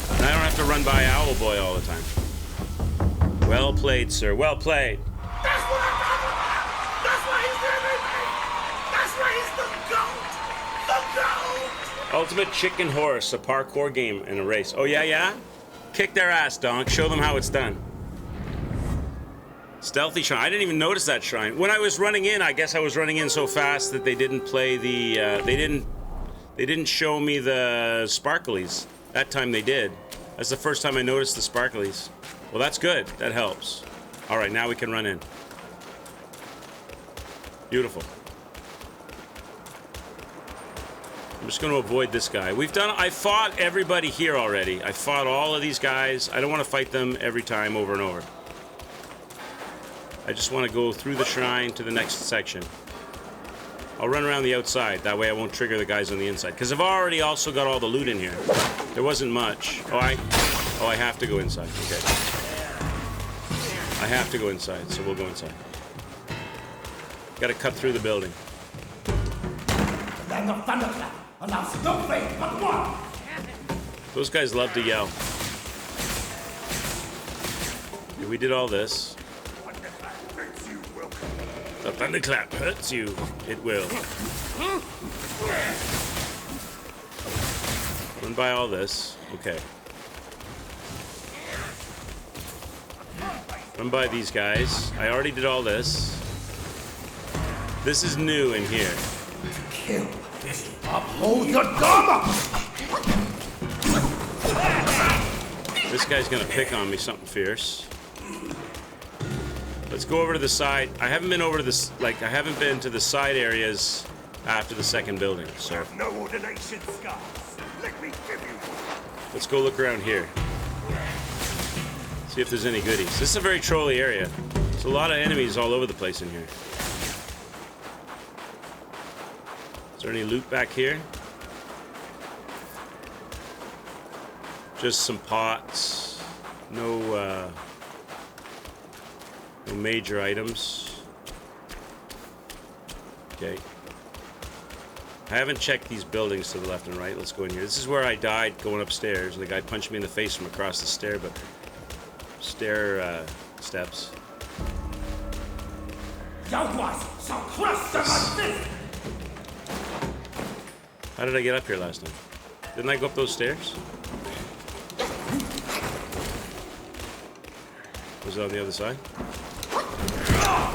And I don't have to run by Owlboy all the time. Well played, sir. Well played. That's what I'm talking about! That's why he's everything! That's why he's the GOAT! The GOAT! Ultimate Chicken Horse, a parkour game in a race. Oh, yeah? Kick their ass, Donk. Show them how it's done. Stealthy shrine. I didn't even notice that shrine. When I was running in, I guess I was running in so fast that they didn't play the... They didn't show me the sparklies. That time they did. That's the first time I noticed the sparklies. Well, that's good. That helps. All right, now we can run in. Beautiful. I'm just going to avoid this guy. I fought everybody here already. I fought all of these guys. I don't want to fight them every time over and over. I just want to go through the shrine to the next section. I'll run around the outside. That way I won't trigger the guys on the inside. Because I've already also got all the loot in here. There wasn't much. Oh, I have to go inside. Okay. I have to go inside, so we'll go inside. Got to cut through the building. Land of thunderclap allows no fate but one. Those guys love to yell. Okay, we did all this. The thunderclap hurts you. It will. Run by all this. Okay. Run by these guys. I already did all this. This is new in here. Kill this. Uphold your dharma. This guy's gonna pick on me something fierce. Let's go over to the side. I haven't been over to this, like, I haven't been to the side areas after the second building, so. No ordination scars. Let me give you one. Let's go look around here. See if there's any goodies. This is a very trolly area. There's a lot of enemies all over the place in here. Is there any loot back here? Just some pots. No major items. Okay. I haven't checked these buildings to the left and right. Let's go in here. This is where I died going upstairs. The guy punched me in the face from across the steps. Jaguars shall crush them like this. How did I get up here last time? Didn't I go up those stairs? Was it on the other side?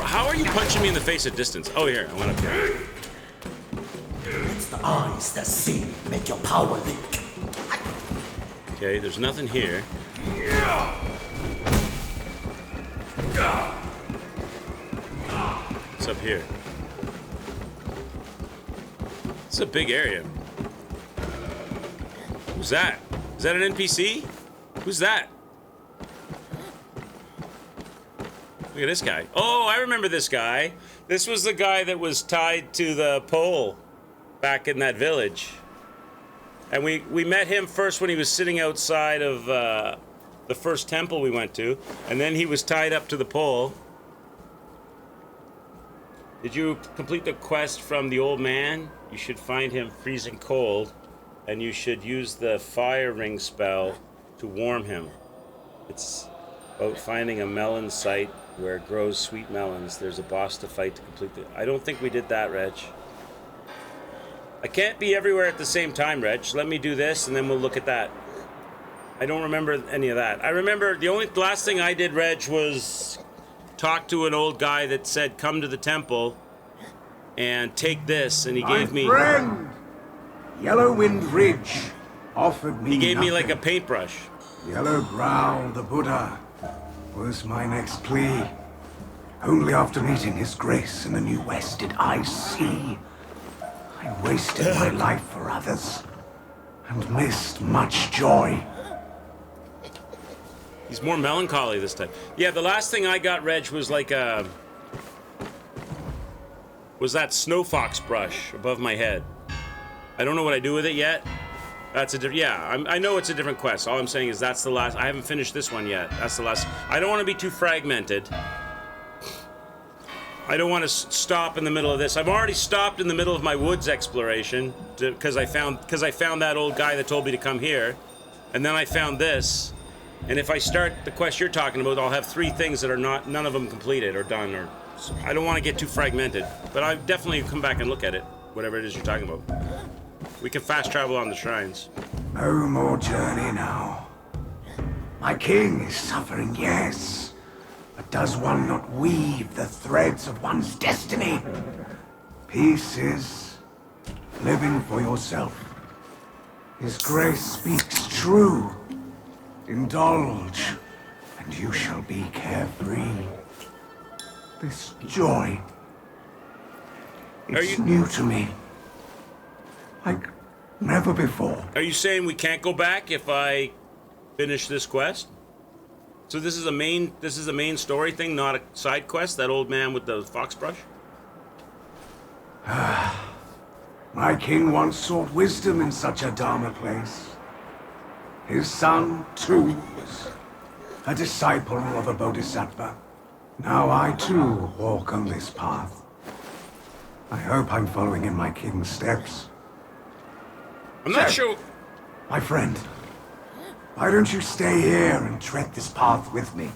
How are you punching me in the face at distance? Oh, here. I went up here. It's the eyes that see make your power leak. Okay, there's nothing here. What's up here? It's a big area. Who's that? Is that an NPC? Who's that? Look at this guy. Oh, I remember this guy. This was the guy that was tied to the pole back in that village. And we met him first when he was sitting outside of the first temple we went to. And then he was tied up to the pole. Did you complete the quest from the old man? You should find him freezing cold. And you should use the fire ring spell to warm him. It's about finding a melon site where it grows sweet melons. There's a boss to fight to complete it. I don't think we did that, Reg. I can't be everywhere at the same time, Reg. Let me do this, and then we'll look at that. I don't remember any of that. I remember the last thing I did, Reg, was talk to an old guy that said, come to the temple and take this, and he gave me... friend! Yellowwind Ridge offered me He gave me nothing. like a paintbrush. Yellow Brow, the Buddha, was my next plea. Only after meeting His Grace in the New West did I see. I wasted my life for others and missed much joy. He's more melancholy this time. Yeah, the last thing I got, Reg, was like a... was that snow fox brush above my head. I don't know what I do with it yet. That's a different. Yeah, I know it's a different quest. All I'm saying is that's the last. I haven't finished this one yet. That's the last. I don't want to be too fragmented. I don't want to stop in the middle of this. I've already stopped in the middle of my woods exploration because I found that old guy that told me to come here, and then I found this. And if I start the quest you're talking about, I'll have 3 things that are none of them completed or done. Or I don't want to get too fragmented, but I definitely come back and look at it, whatever it is you're talking about. We can fast travel on the shrines. No more journey now. My king is suffering, yes. But does one not weave the threads of one's destiny? Peace is living for yourself. His grace speaks true. Indulge, and you shall be carefree. This joy, it's new to me. Like never before. Are you saying we can't go back if I finish this quest? So this is a main story thing, not a side quest, that old man with the fox brush? My king once sought wisdom in such a Dharma place. His son, too, was a disciple of a bodhisattva. Now I, too, walk on this path. I hope I'm following in my king's steps. I'm not sure. My friend, why don't you stay here and tread this path with me?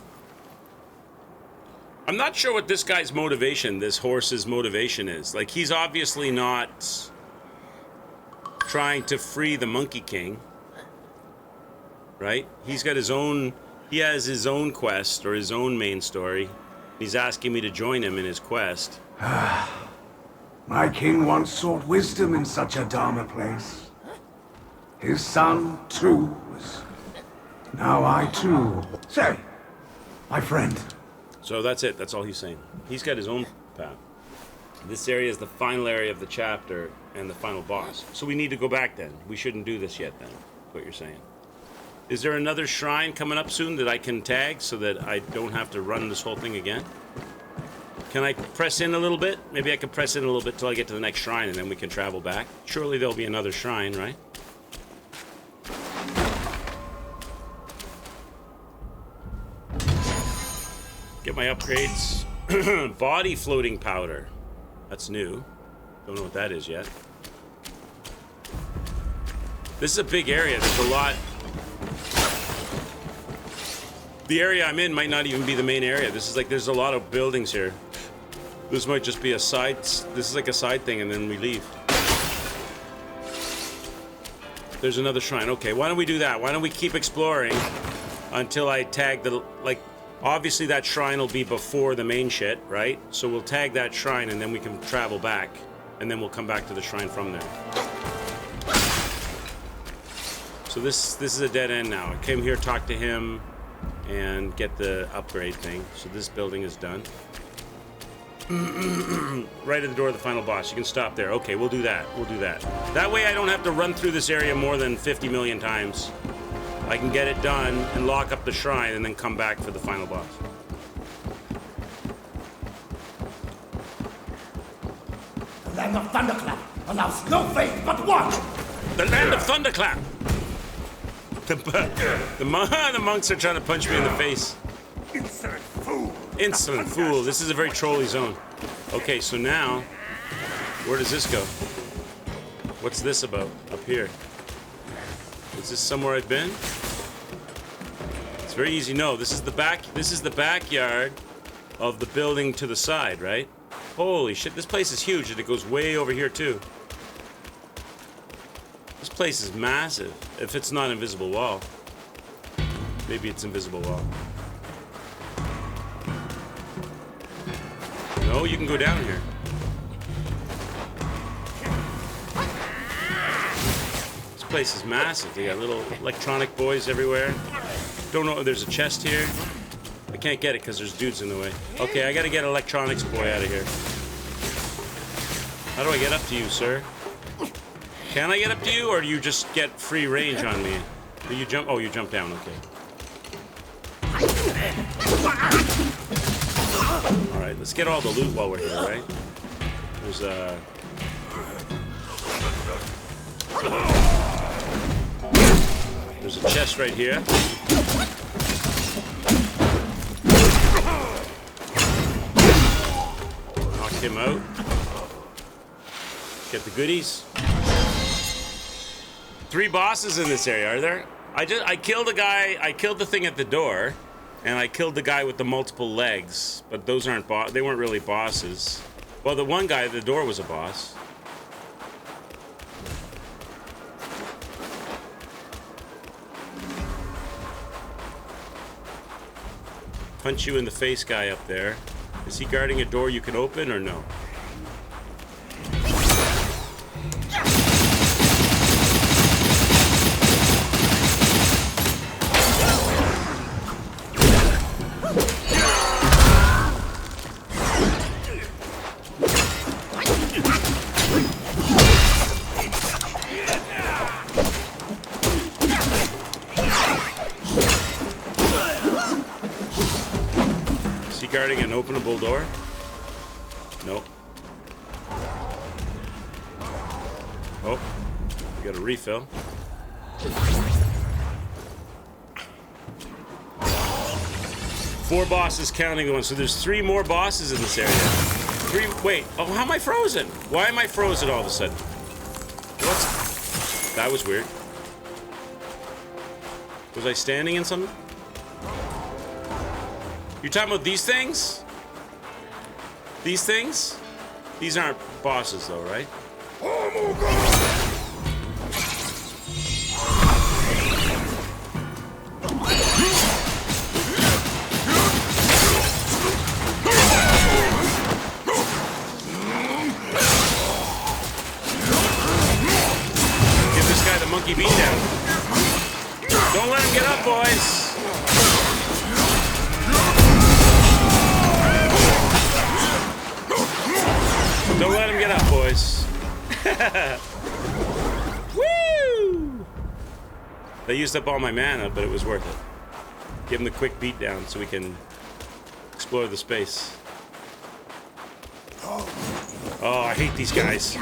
I'm not sure what this guy's motivation, this horse's motivation is. Like, he's obviously not trying to free the Monkey King. Right? He has his own quest, or his own main story. He's asking me to join him in his quest. My king once sought wisdom in such a Dharma place. His son, too, was... Now I, too... Say, my friend. So that's it. That's all he's saying. He's got his own path. This area is the final area of the chapter and the final boss. So we need to go back then. We shouldn't do this yet then, what you're saying. Is there another shrine coming up soon that I can tag so that I don't have to run this whole thing again? Can I press in a little bit? Maybe I can press in a little bit till I get to the next shrine and then we can travel back. Surely there'll be another shrine, right? Get my upgrades. Body floating powder. That's new. Don't know what that is yet. This is a big area. There's a lot. The area I'm in might not even be the main area. This is like, there's a lot of buildings here. This might just be a side, this is like a side thing and then we leave. There's another shrine. Okay, why don't we do that? Why don't we keep exploring until I tag the, like, obviously that shrine will be before the main shit, right? So we'll tag that shrine and then we can travel back and then we'll come back to the shrine from there. So this is a dead end now. I came here, talked to him, and get the upgrade thing. So this building is done. Right at the door of the final boss. You can stop there. Okay, we'll do that. We'll do that. That way I don't have to run through this area more than 50 million times. I can get it done and lock up the shrine and then come back for the final boss. The land of Thunderclap allows no faith but one! The land of Thunderclap! The monks are trying to punch me in the face. Insolent fool! Insolent fool. This is a very trolly zone. Okay, so now, where does this go? What's this about up here? Is this somewhere I've been? It's very easy. No, this is the backyard of the building to the side, right? Holy shit, this place is huge and it goes way over here too. This place is massive. If it's not invisible wall. Maybe it's invisible wall. No, you can go down here. This place is massive. They got little electronic boys everywhere. Don't know if there's a chest here. I can't get it because there's dudes in the way. Okay, I gotta get electronics boy out of here. How do I get up to you, sir? Can I get up to you, or do you just get free range on me? Do you jump? Oh, you jump down, okay. Alright, let's get all the loot while we're here, right? There's There's a chest right here. Knock him out. Get the goodies. 3 bosses in this area, are there? I killed a guy. I killed the thing at the door, and I killed the guy with the multiple legs. But those aren't they weren't really bosses. Well, the one guy at the door was a boss. Punch you in the face guy up there. Is he guarding a door you can open or no? Guarding an openable door? Nope. Oh, we got a refill. Four bosses counting the one, so there's 3 more bosses in this area. 3, wait, oh, how am I frozen? Why am I frozen all of a sudden? What's, that was weird. Was I standing in something? You're talking about these things? These things? These aren't bosses though, right? Give this guy the monkey beat down. Don't let him get up, boys. Don't let him get up, boys. Woo! They used up all my mana, but it was worth it. Give him the quick beat down so we can explore the space. Oh, I hate these guys. I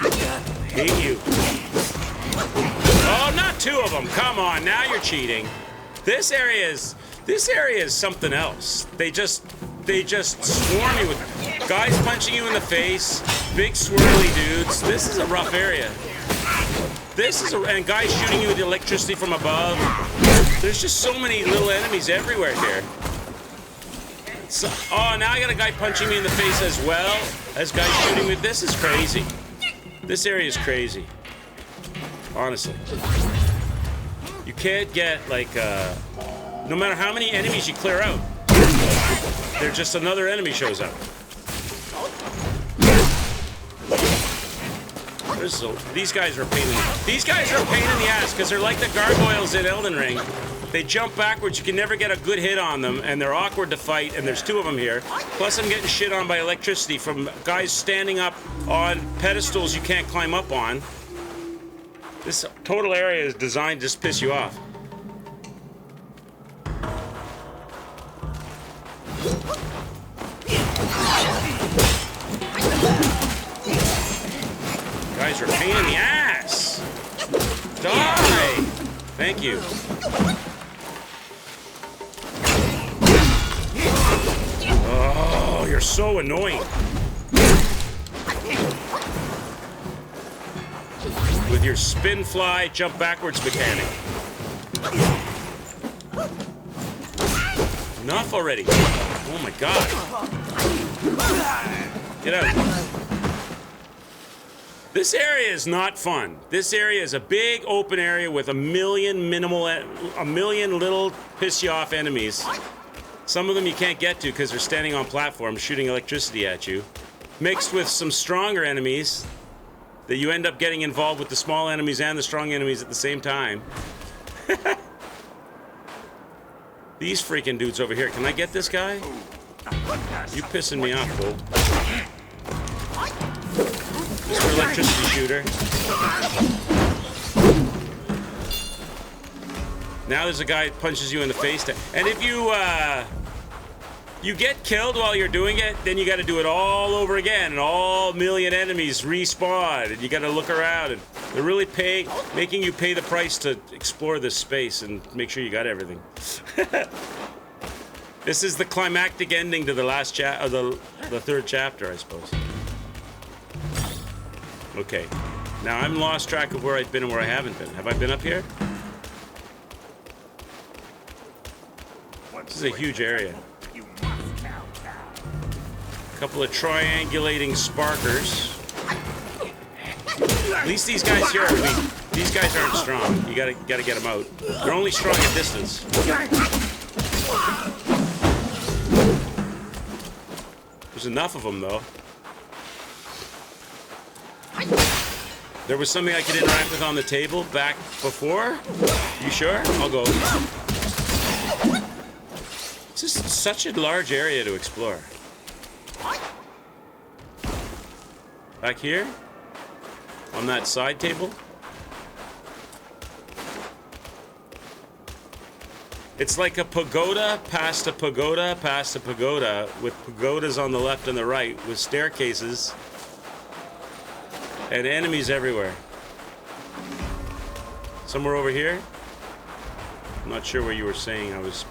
hate you. Oh, not 2 of them. Come on, now you're cheating. This area is something else. They just swarm you with guys punching you in the face, big swirly dudes. This is a rough area. And guys shooting you with electricity from above. There's just so many little enemies everywhere here. So, oh, now I got a guy punching me in the face as well as guys shooting me. This is crazy. This area is crazy. Honestly. You can't get, like, no matter how many enemies you clear out, there's just another enemy shows up. These guys are a pain in the ass because they're like the gargoyles in Elden Ring. They jump backwards, you can never get a good hit on them, and they're awkward to fight, and there's 2 of them here. Plus I'm getting shit on by electricity from guys standing up on pedestals you can't climb up on. This total area is designed to just piss you off. Guys are a pain in the ass. Die! Thank you. Oh, you're so annoying. With your spin fly, jump backwards mechanic. Enough already. Oh my god. Get out. This area is not fun. This area is a big open area with a million little piss you off enemies. Some of them you can't get to because they're standing on platforms shooting electricity at you. Mixed with some stronger enemies that you end up getting involved with the small enemies and the strong enemies at the same time. These freaking dudes over here. Can I get this guy? You pissing me off, Bull. Mr. Electricity Shooter. Now there's a guy that punches you in the face. And if you get killed while you're doing it, then you got to do it all over again, and all million enemies respawn, and you got to look around. And They're really making you pay the price to explore this space and make sure you got everything. This is the climactic ending to the last the third chapter, I suppose. Okay. Now I'm lost track of where I've been and where I haven't been. Have I been up here? This is a huge area. A couple of triangulating sparkers. At least these guys here are weak. These guys aren't strong. You gotta get them out. They're only strong at distance. There's enough of them, though. There was something I could interact with on the table back before? You sure? I'll go. This is such a large area to explore. Back here? On that side table? It's like a pagoda past a pagoda past a pagoda, with pagodas on the left and the right, with staircases and enemies everywhere. Somewhere over here? I'm not sure where you were saying I was.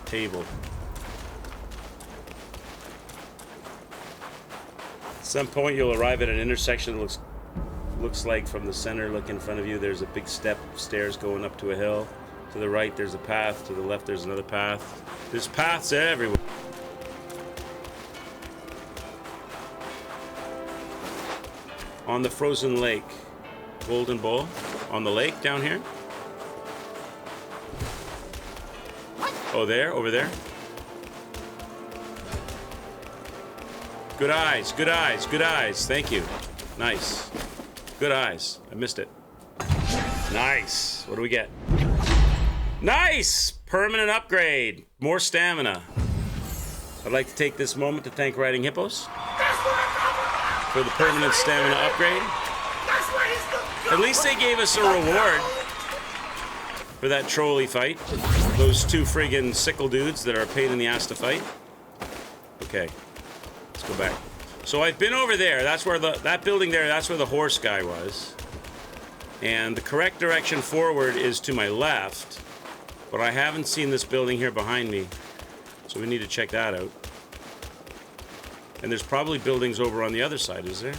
Table. At some point you'll arrive at an intersection that looks like from the center, look in front of you, there's a big stairs going up to a hill. To the right there's a path, to the left there's another path. There's paths everywhere. On the frozen lake. Golden Bowl. On the lake down here. Oh, there? Over there? Good eyes, good eyes, good eyes. Thank you. Nice. Good eyes. I missed it. Nice. What do we get? Nice! Permanent upgrade. More stamina. I'd like to take this moment to thank Riding Hippos for the permanent stamina upgrade. At least they gave us a reward for that trolley fight. Those two friggin' sickle dudes that are a pain in the ass to fight. Okay, let's go back. So I've been over there. That's where that building there, that's where the horse guy was. And the correct direction forward is to my left. But I haven't seen this building here behind me. So we need to check that out. And there's probably buildings over on the other side, is there?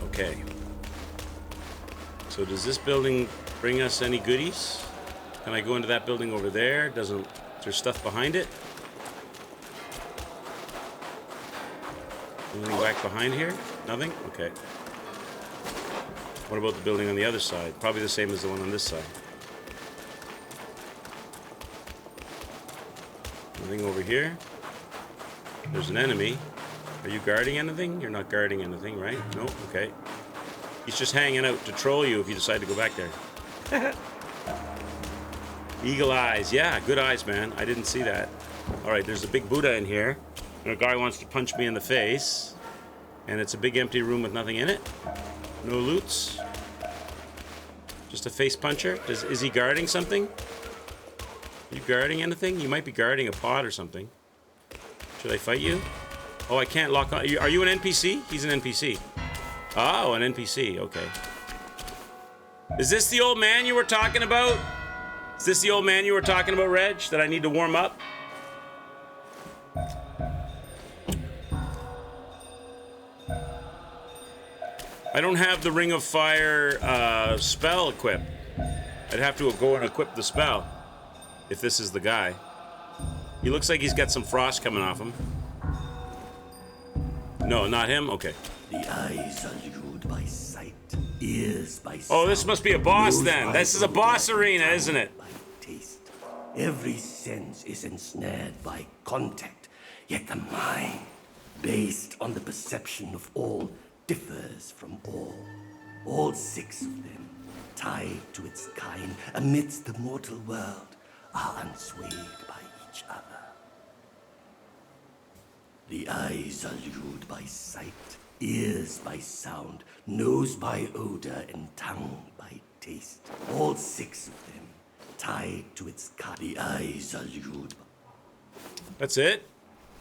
Okay. So does this building bring us any goodies? Can I go into that building over there? Is there stuff behind it? Anything back behind here? Nothing? Okay. What about the building on the other side? Probably the same as the one on this side. Nothing over here. There's an enemy. Are you guarding anything? You're not guarding anything, right? No? Okay. He's just hanging out to troll you if you decide to go back there. Eagle eyes. Yeah, good eyes, man. I didn't see that. Alright, there's a big Buddha in here. And a guy wants to punch me in the face. And it's a big empty room with nothing in it. No loots. Just a face puncher. Is he guarding something? Are you guarding anything? You might be guarding a pot or something. Should I fight you? Oh, I can't lock on. Are you an NPC? He's an NPC. Oh, an NPC. Okay. Is this the old man you were talking about? Is this the old man you were talking about, Reg? That I need to warm up? I don't have the Ring of Fire spell equipped. I'd have to go and equip the spell. If this is the guy. He looks like he's got some frost coming off him. No, not him? Okay. The eyes are lured by sight, ears by sound. Oh, this must be a boss then. This is a boss arena, isn't it? By taste. Every sense is ensnared by contact, yet the mind, based on the perception of all, differs from all. All six of them, tied to its kind amidst the mortal world, are unswayed by each other. The eyes are lured by sight, ears by sound, nose by odor, and tongue by taste. All six of them, tied to its kind. The eyes are lured by... That's it?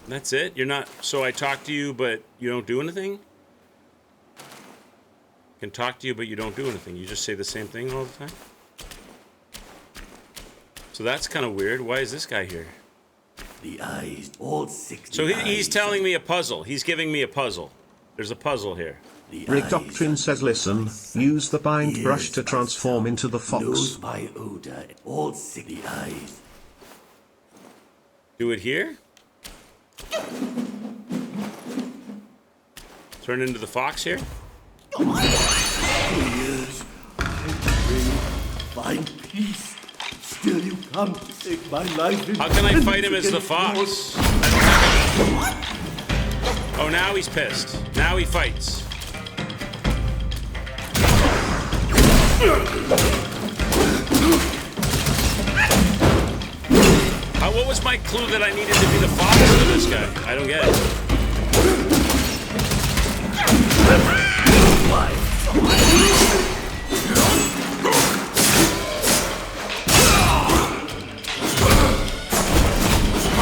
That's it? You're not... So I talk to you, but you don't do anything? I can talk to you, but you don't do anything. You just say the same thing all the time? So that's kind of weird. Why is this guy here? The eyes, all 60 So he's eyes telling me a puzzle. He's giving me a puzzle. There's a puzzle here. The Rick eyes Doctrine says, listen, use the bind brush to transform into the fox. Nose by odor, all 60 eyes. Do it here? Turn into the fox here? Years, find peace. Still you come to take my life. How can I fight him as the fox? Oh, now he's pissed. Now he fights. What was my clue that I needed to be the fox for this guy? I don't get it.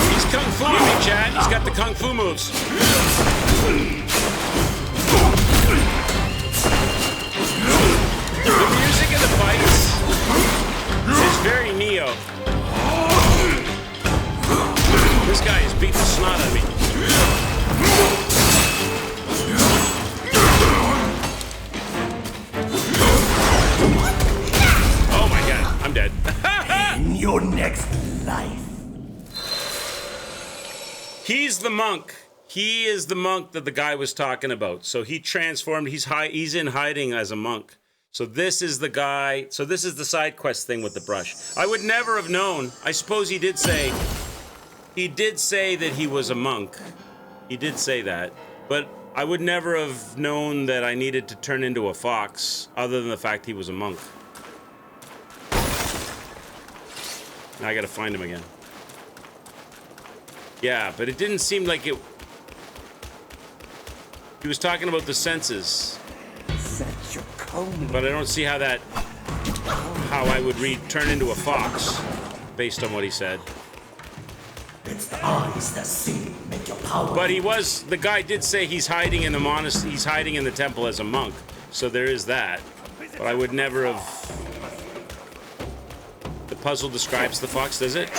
He's kung fu me, Chad. He's got the kung fu moves. The music in the fights is very Neo. This guy is beating the snot out of me. Oh my god, I'm dead. In your next life. He's the monk. He is the monk that the guy was talking about. So he transformed. He's in hiding as a monk. So this is the guy. So this is the side quest thing with the brush. I would never have known. I suppose he did say that he was a monk. He did say that. But I would never have known that I needed to turn into a fox other than the fact he was a monk. Now I gotta find him again. Yeah, but it didn't seem like it... He was talking about the senses. Set your cone. But I don't see how I would turn into a fox based on what he said. It's the eyes that see make your power. But the guy did say he's hiding in the monastery, he's hiding in the temple as a monk. So there is that. But I would never have... The puzzle describes the fox, does it?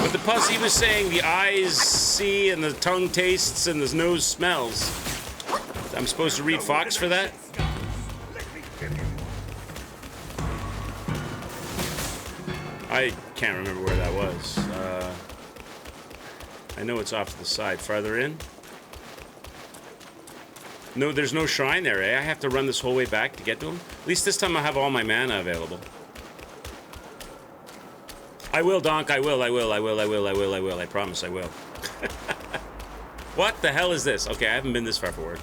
But the puzzle, he was saying the eyes see and the tongue tastes and the nose smells. I'm supposed to read fox for that? I can't remember where that was. I know it's off to the side. Farther in? No, there's no shrine there, eh? I have to run this whole way back to get to him? At least this time I have all my mana available. I will, Donk. I will. I promise I will. What the hell is this? Okay, I haven't been this far forward.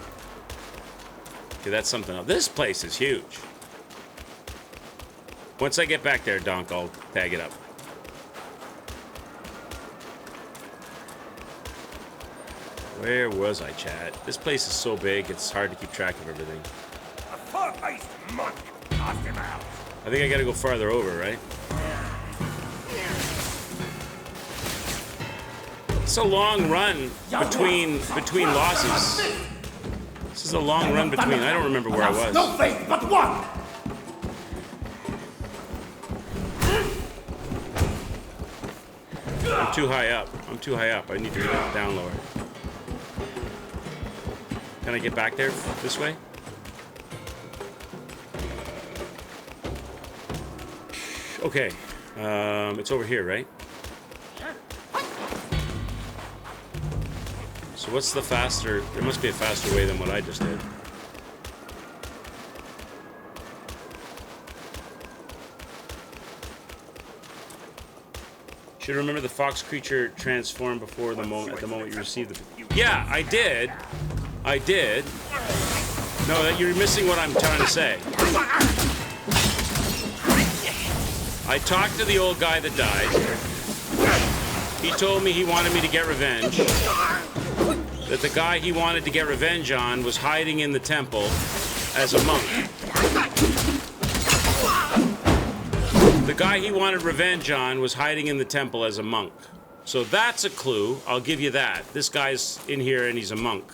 Okay, that's something else. This place is huge. Once I get back there, Donk, I'll tag it up. Where was I, chat? This place is so big, it's hard to keep track of everything. A fur-faced monk. Cast him out. I think I gotta go farther over, right? It's a long run between losses. This is a long run between. I don't remember where I was. No faith but one. I'm too high up. I'm too high up. I need to get down lower. Can I get back there this way? Okay. It's over here, right? So what's the faster... There must be a faster way than what I just did. Should remember the fox creature transformed before the moment, at the moment you received the... Yeah, I did. I did. No, you're missing what I'm trying to say. I talked to the old guy that died. He told me he wanted me to get revenge. That the guy he wanted to get revenge on was hiding in the temple as a monk. The guy he wanted revenge on was hiding in the temple as a monk. So that's a clue. I'll give you that. This guy's in here and he's a monk.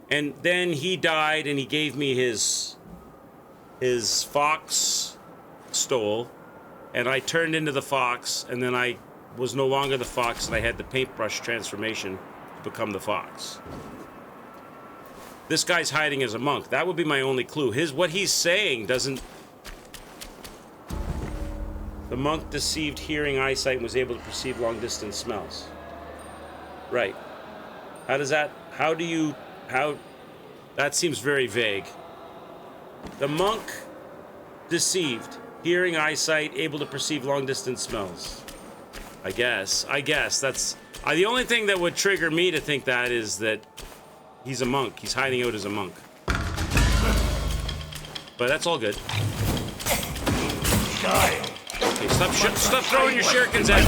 And then he died and he gave me his fox stole. And I turned into the fox, and then I was no longer the fox, and I had the paintbrush transformation to become the fox. This guy's hiding as a monk. That would be my only clue. What he's saying doesn't... The monk deceived hearing, eyesight, and was able to perceive long-distance smells. Right. How does that... That seems very vague. The monk deceived hearing, eyesight, able to perceive long-distance smells. I guess. That's... the only thing that would trigger me to think that is that he's a monk. He's hiding out as a monk. But that's all good. Okay, stop throwing your shurikens at me.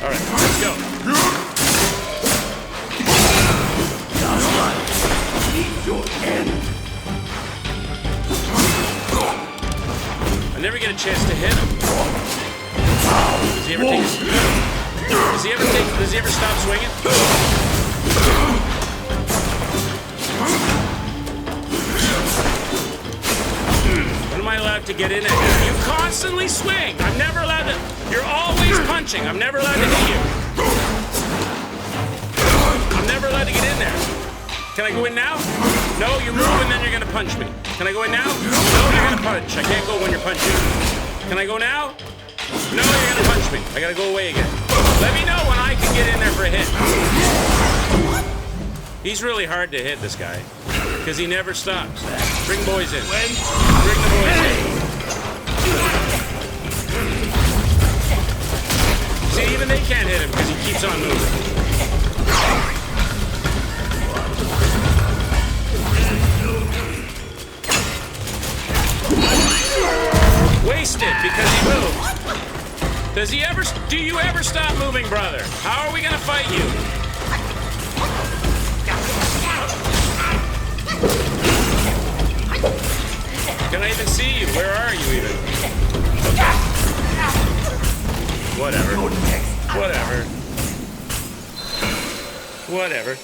Alright, let's go. I never get a chance to hit him. Does he ever stop swinging? When am I allowed to get in it? You constantly swing. I'm never allowed to. You're always punching. I'm never allowed to hit you. I'm never allowed to get in there. Can I go in now? No, you move and then you're gonna punch me. Can I go in now? No, you're gonna punch. I can't go when you're punching. Can I go now? No, you're gonna punch me. I gotta go away again. Let me know when I can get in there for a hit. He's really hard to hit, this guy, because he never stops. Bring boys in. Bring the boys in. See, even they can't hit him because he keeps on moving. Wasted because he moved. Do you ever stop moving, brother? How are we gonna fight you? Can I even see you? Where are you even? Whatever.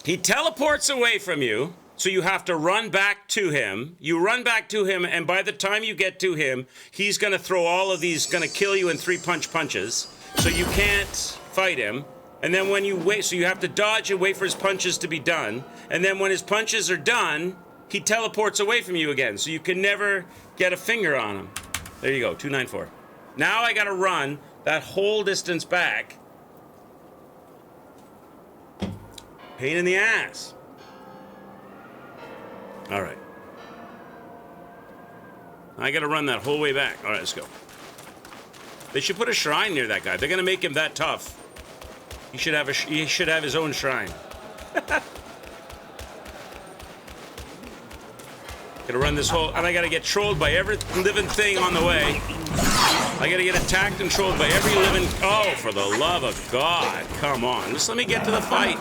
He teleports away from you. So you have to run back to him. You run back to him, and by the time you get to him, he's going to throw all of these, going to kill you in 3 punches. So you can't fight him. And then when you wait, so you have to dodge and wait for his punches to be done. And then when his punches are done, he teleports away from you again. So you can never get a finger on him. There you go, 294. Now I got to run that whole distance back. Pain in the ass. All right. I got to run that whole way back. All right, let's go. They should put a shrine near that guy. They're going to make him that tough. He should have his own shrine. Gotta run this whole, and I gotta get trolled by every living thing on the way. I gotta get attacked and trolled by every living. Oh, for the love of God! Come on, just let me get to the fight.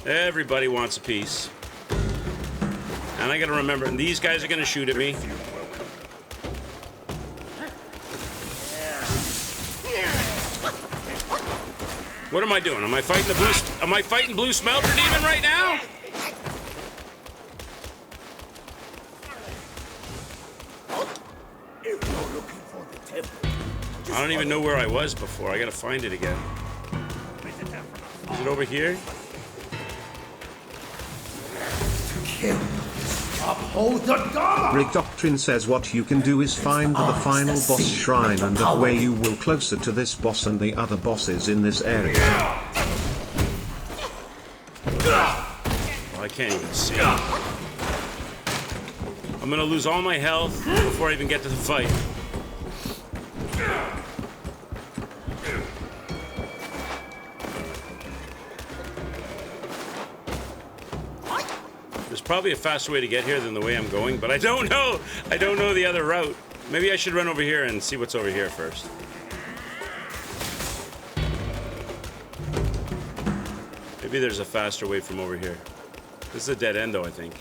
Everybody wants a piece, and I gotta remember. And these guys are gonna shoot at me. What am I doing? Am I fighting the blue? Am I fighting Blue Smelter Demon right now? I don't even know where I was before. I gotta find it again. Is it over here? Uphold the Dharma! Rick Doctrine says what you can do is find the final boss shrine, and that way you will closer to this boss and the other bosses in this area. Oh, I can't even see. I'm gonna lose all my health before I even get to the fight. There's probably a faster way to get here than the way I'm going, but I don't know. I don't know the other route. Maybe I should run over here and see what's over here first. Maybe there's a faster way from over here. This is a dead end, though, I think.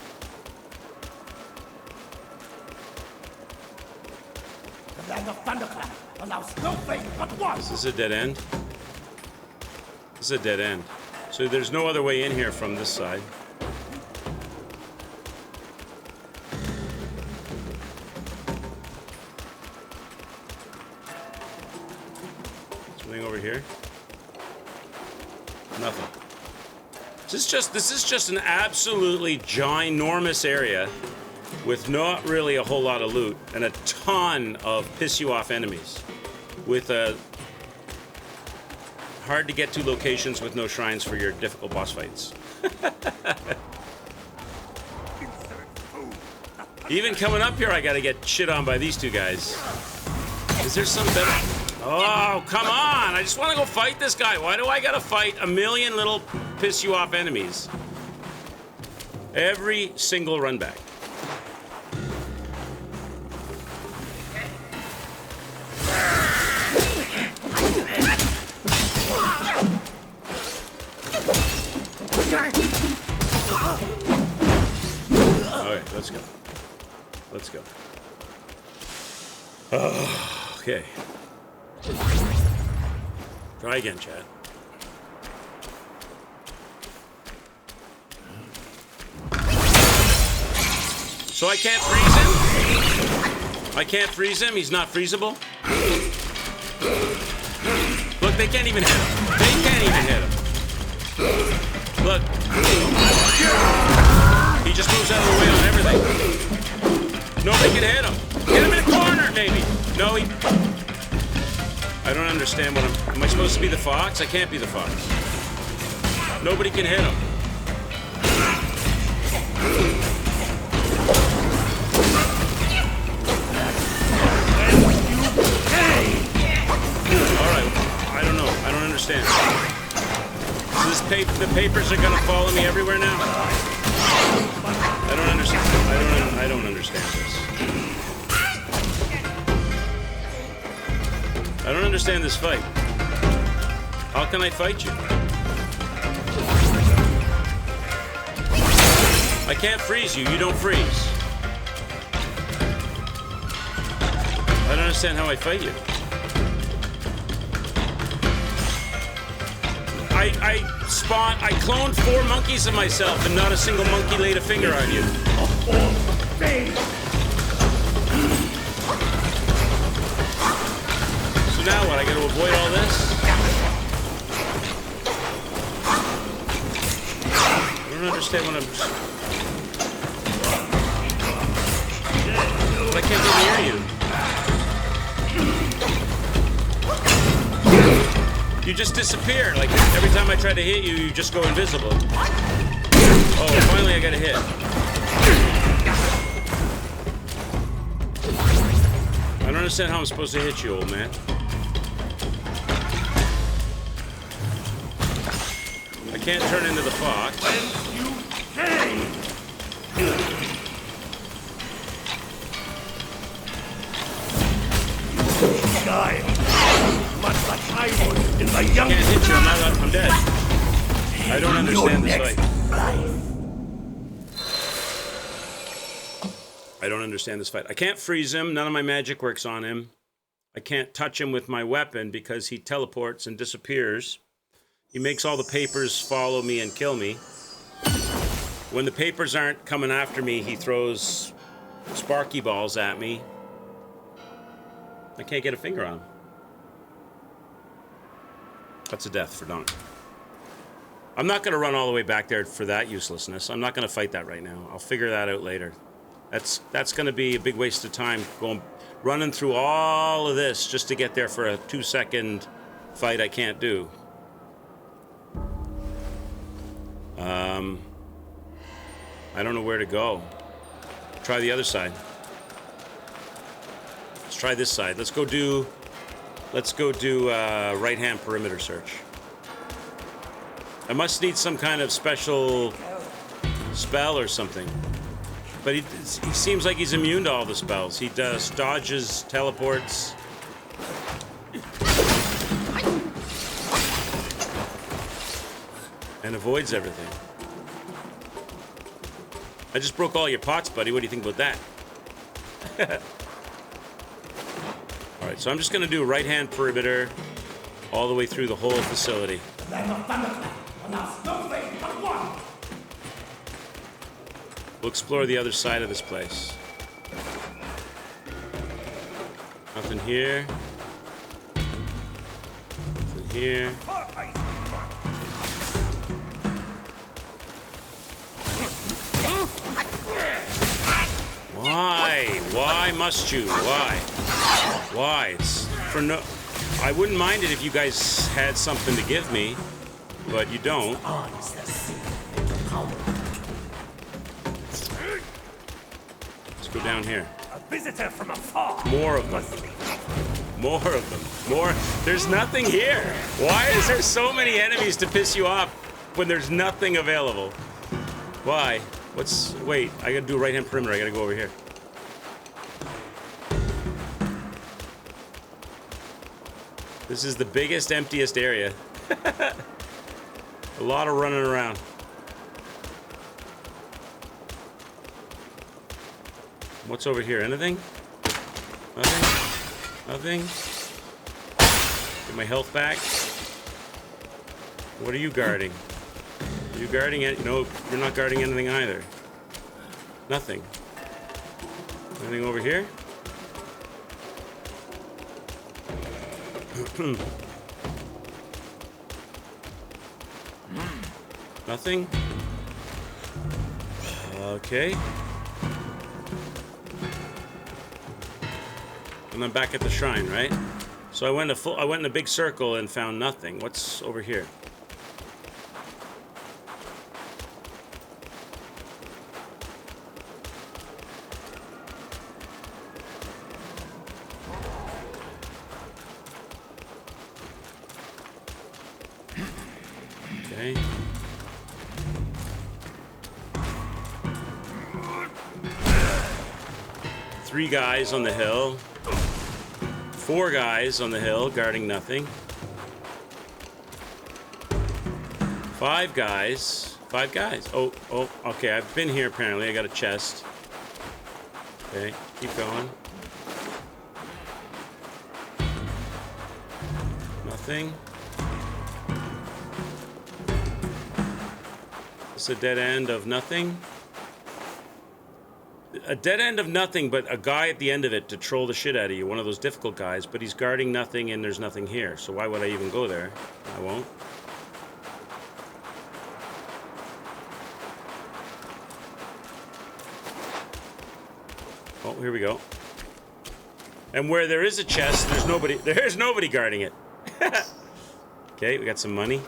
The land of thunderclap allows no faith but one. Is this a dead end? This is a dead end. So there's no other way in here from this side. Something over here? Nothing. This is just an absolutely ginormous area with not really a whole lot of loot and a ton of piss you off enemies with hard to get to locations with no shrines for your difficult boss fights. Even coming up here, I gotta get shit on by these two guys. Is there some better? Oh, come on! I just want to go fight this guy. Why do I gotta fight a million little piss you off enemies? Every single run back. Alright, let's go. Let's go. Okay. Try again, Chad. So I can't freeze him? I can't freeze him? He's not freezable? Look, they can't even hit him. They can't even hit him. Look. He just moves out of the way on everything. Nobody can hit him. Get him in a corner, maybe. No, he... I don't understand what am I supposed to be the fox? I can't be the fox. Nobody can hit him. Alright, I don't know. I don't understand. So the papers are gonna follow me everywhere now? I don't understand. I don't understand this. I don't understand this fight. How can I fight you? I can't freeze you. You don't freeze. I don't understand how I fight you. I cloned 4 monkeys of myself and not a single monkey laid a finger on you. So now what? I gotta avoid all this? I don't understand what I'm... But I can't get near you. You just disappear. Like, every time I try to hit you, you just go invisible. Oh, finally I got a hit. I don't understand how I'm supposed to hit you, old man. I can't turn into the fox. Die. Much like I was in my young... I can't hit you. I'm dead. I don't understand this fight. I don't understand this fight. I can't freeze him. None of my magic works on him. I can't touch him with my weapon because he teleports and disappears. He makes all the papers follow me and kill me. When the papers aren't coming after me, he throws sparky balls at me. I can't get a finger on him. That's a death for Don. I'm not going to run all the way back there for that uselessness. I'm not going to fight that right now. I'll figure that out later. That's going to be a big waste of time running through all of this just to get there for a 2-second fight I can't do. I don't know where to go. Try the other side. Let's try this side. Let's go do right-hand perimeter search. I must need some kind of special spell or something. But he seems like he's immune to all the spells. He does dodges, teleports. And avoids everything. I just broke all your pots, buddy. What do you think about that? Alright, so I'm just gonna do right-hand perimeter all the way through the whole facility. We'll explore the other side of this place. Nothing here. Nothing here. Why? Why must you? Why? Why? It's for no... I wouldn't mind it if you guys had something to give me, but you don't. Let's go down here. A visitor from afar. More of them. More of them. More. There's nothing here. Why is there so many enemies to piss you off when there's nothing available? Why? What's... Wait, I gotta do right-hand perimeter. I gotta go over here. This is the biggest, emptiest area. A lot of running around. What's over here? Anything? Nothing? Nothing? Get my health back. What are you guarding? Are you guarding it? No, you're not guarding anything either. Nothing. Anything over here? Nothing? Okay. And I'm back at the shrine, right? So I went in a big circle and found nothing. What's over here? Okay. Three guys on the hill. 4 guys on the hill guarding nothing. 5 guys. 5 guys. Oh, okay. I've been here apparently. I got a chest. Okay, keep going. Nothing. It's a dead end of nothing. A dead end of nothing, but a guy at the end of it to troll the shit out of you. One of those difficult guys, but he's guarding nothing and there's nothing here. So why would I even go there? I won't. Oh, here we go. And where there is a chest, there's nobody guarding it. Okay, we got some money.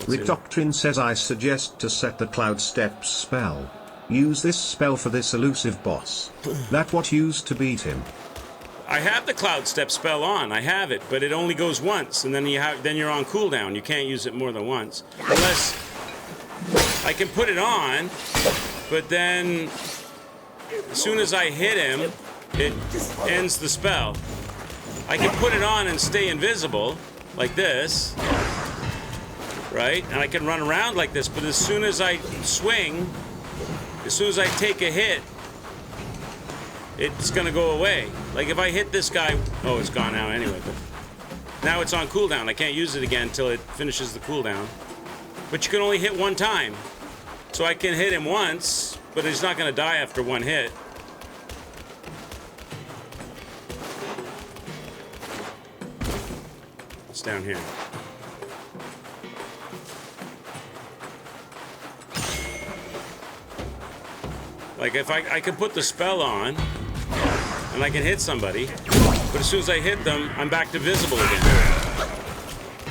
Rick Doctrine says I suggest to set the Cloud Steps spell. Use this spell for this elusive boss. That what used to beat him. I have the Cloud Step spell on. I have it, but it only goes once, and then you're on cooldown. You can't use it more than once, unless I can put it on. But then, as soon as I hit him, it ends the spell. I can put it on and stay invisible, like this. Right? And I can run around like this, but as soon as I swing, as soon as I take a hit, it's gonna go away. Like if I hit this guy, oh, it's gone now anyway, but now it's on cooldown. I can't use it again until it finishes the cooldown. But you can only hit one time. So I can hit him once, but he's not gonna die after one hit. It's down here. Like if I can put the spell on and I can hit somebody, but as soon as I hit them, I'm back to visible again.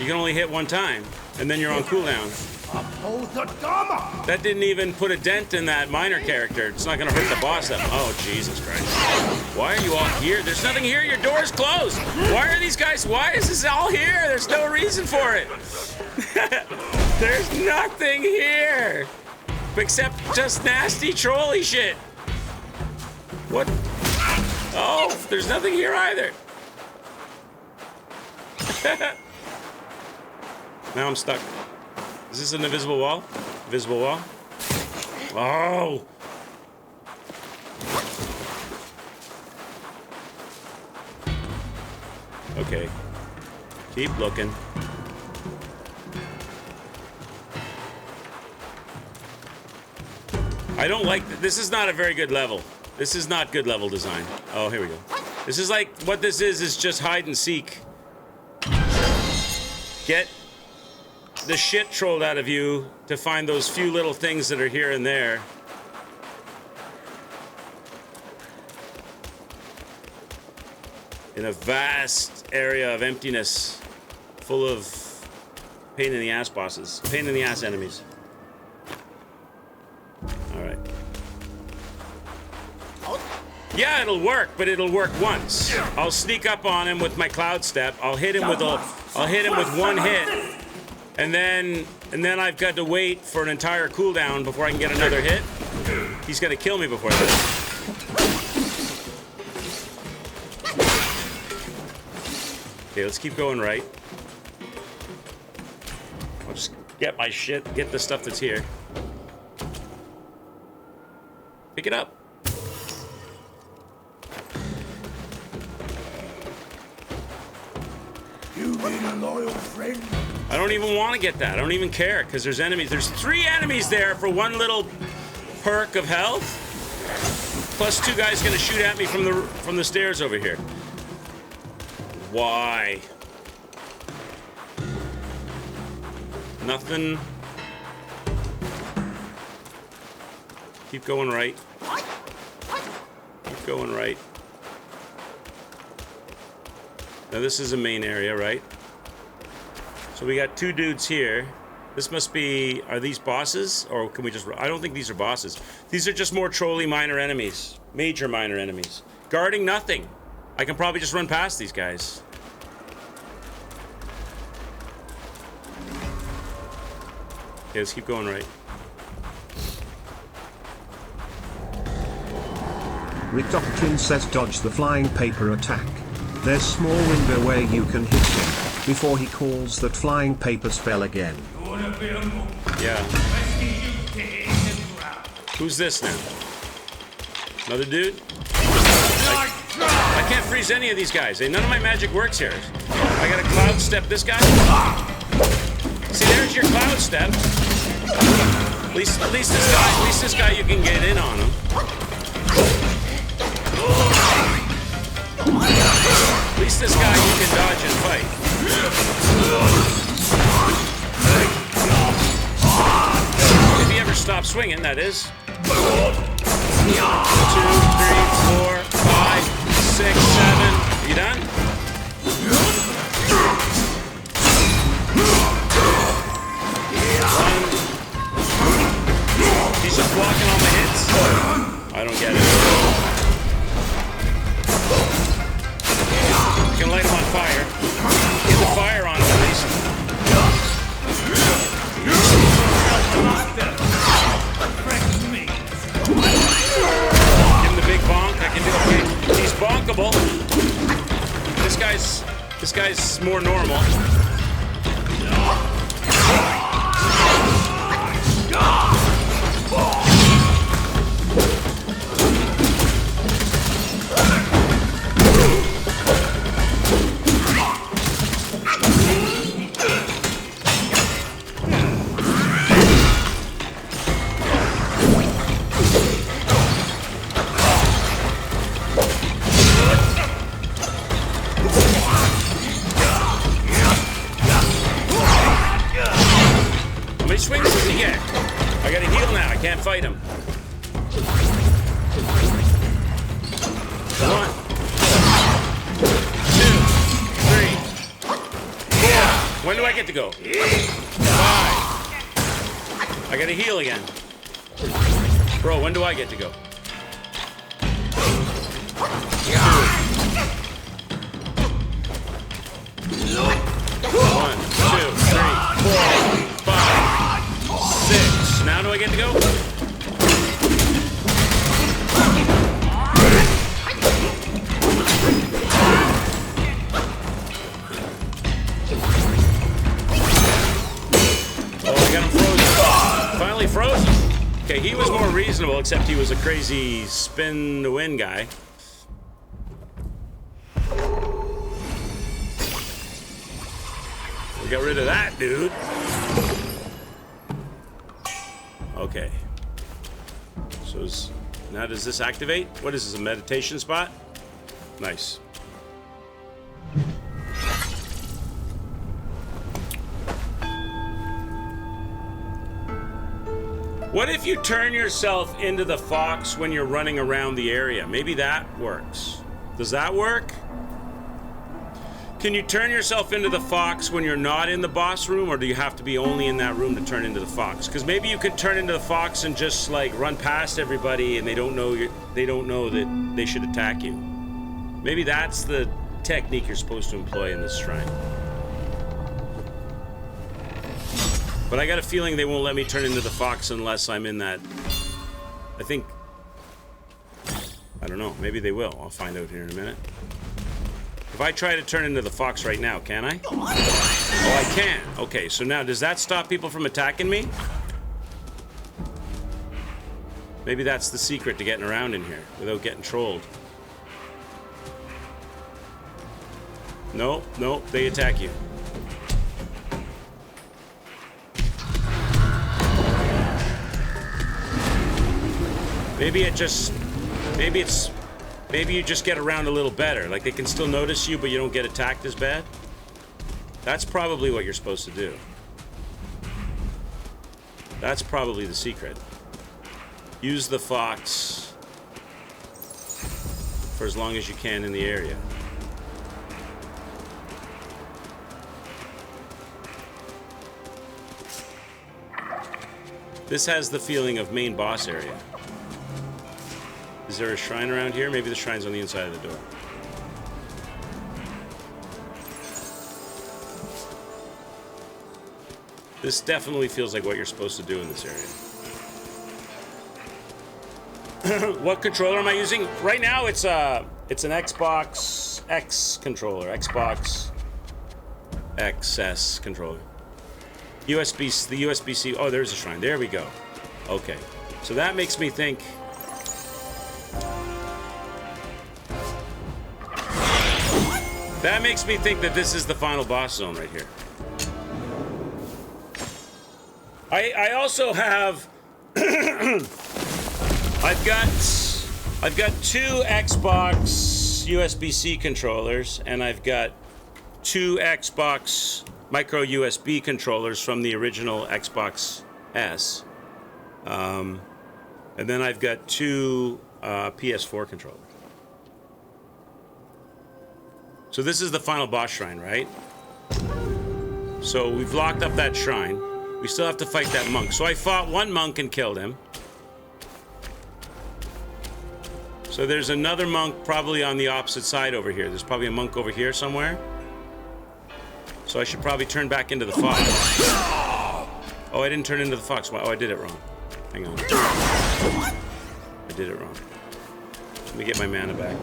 You can only hit one time, and then you're on cooldown. That didn't even put a dent in that minor character. It's not gonna hurt the boss that much. Oh, Jesus Christ. Why are you all here? There's nothing here, your door's closed. Why are these guys, why is this all here? There's no reason for it. There's nothing here. Except just nasty trolly shit. What? Oh, there's nothing here either. Now I'm stuck. Is this an invisible wall? Invisible wall? Oh! Okay. Keep looking. I don't like... This is not a very good level. This is not good level design. Oh, here we go. This is like... What this is just hide and seek. Get the shit trolled out of you to find those few little things that are here and there. In a vast area of emptiness, full of pain in the ass bosses, pain in the ass enemies. All right. Yeah, it'll work, but it'll work once. I'll sneak up on him with my cloud step. I'll hit him with one hit, and then I've got to wait for an entire cooldown before I can get another hit. He's gonna kill me before that. Okay, let's keep going right. I'll just get my shit, get the stuff that's here. Pick it up. You been a loyal friend? I don't even want to get that. I don't even care, because there's enemies. There's 3 enemies there for one little perk of health. Plus 2 guys gonna shoot at me from the stairs over here. Why? Nothing. Keep going right. Keep going right. Now this is a main area, right? So we got 2 dudes here. This must be... Are these bosses? Or can we just... I don't think these are bosses. These are just more trolly minor enemies. Major minor enemies. Guarding nothing. I can probably just run past these guys. Okay, let's keep going right. Rick Dockin says dodge the flying paper attack. There's small window where you can hit him before he calls that flying paper spell again. Yeah. Who's this now? Another dude? I can't freeze any of these guys. None of my magic works here. I gotta cloud step this guy. See, there's your cloud step. At least this guy you can get in on him. At least this guy you can dodge and fight. If he ever stops swinging, that is. 2, 3, 4, 5, 6, 7. You done? He's just blocking all my hits. I don't get it. You can light him on fire. Get the fire on him at least. Give him the big bonk. I can do okay. He's bonkable. This guy's more normal. Swings does he get? I gotta heal now. I can't fight him. 1, 2, 3, 4. When do I get to go? 5. I gotta heal again. Bro, when do I get to go? 1, 2, 3, 4. 6. Now do I get to go? reasonable, except he was a crazy spin to win guy. We got rid of that, dude. Okay. So now does this activate? What is this, a meditation spot? Nice. What if you turn yourself into the fox when you're running around the area? Maybe that works. Does that work? Can you turn yourself into the fox when you're not in the boss room, or do you have to be only in that room to turn into the fox? Because maybe you can turn into the fox and just like run past everybody, and they don't know that they should attack you. Maybe that's the technique you're supposed to employ in this shrine. But I got a feeling they won't let me turn into the fox unless I'm in that. I don't know. Maybe they will. I'll find out here in a minute. If I try to turn into the fox right now, can I? Oh, I can. Okay, so now does that stop people from attacking me? Maybe that's the secret to getting around in here without getting trolled. No, they attack you. Maybe you just get around a little better. Like they can still notice you, but you don't get attacked as bad. That's probably what you're supposed to do. That's probably the secret. Use the fox for as long as you can in the area. This has the feeling of main boss area. Is there a shrine around here? Maybe the shrine's on the inside of the door. This definitely feels like what you're supposed to do in this area. What controller am I using? Right now it's an Xbox X controller. Xbox XS controller. The USB-C. Oh, there's a shrine. There we go. Okay. So that makes me think... That makes me think that this is the final boss zone right here. I also have I've got two Xbox USB-C controllers, and I've got two Xbox micro USB controllers from the original Xbox S. And then I've got two PS4 controllers. So this is the final boss shrine, right? So we've locked up that shrine. We still have to fight that monk. So I fought one monk and killed him. So there's another monk probably on the opposite side over here. There's probably a monk over here somewhere. So I should probably turn back into the fox. Oh, I didn't turn into the fox. Oh, I did it wrong. Hang on. I did it wrong. Let me get my mana back.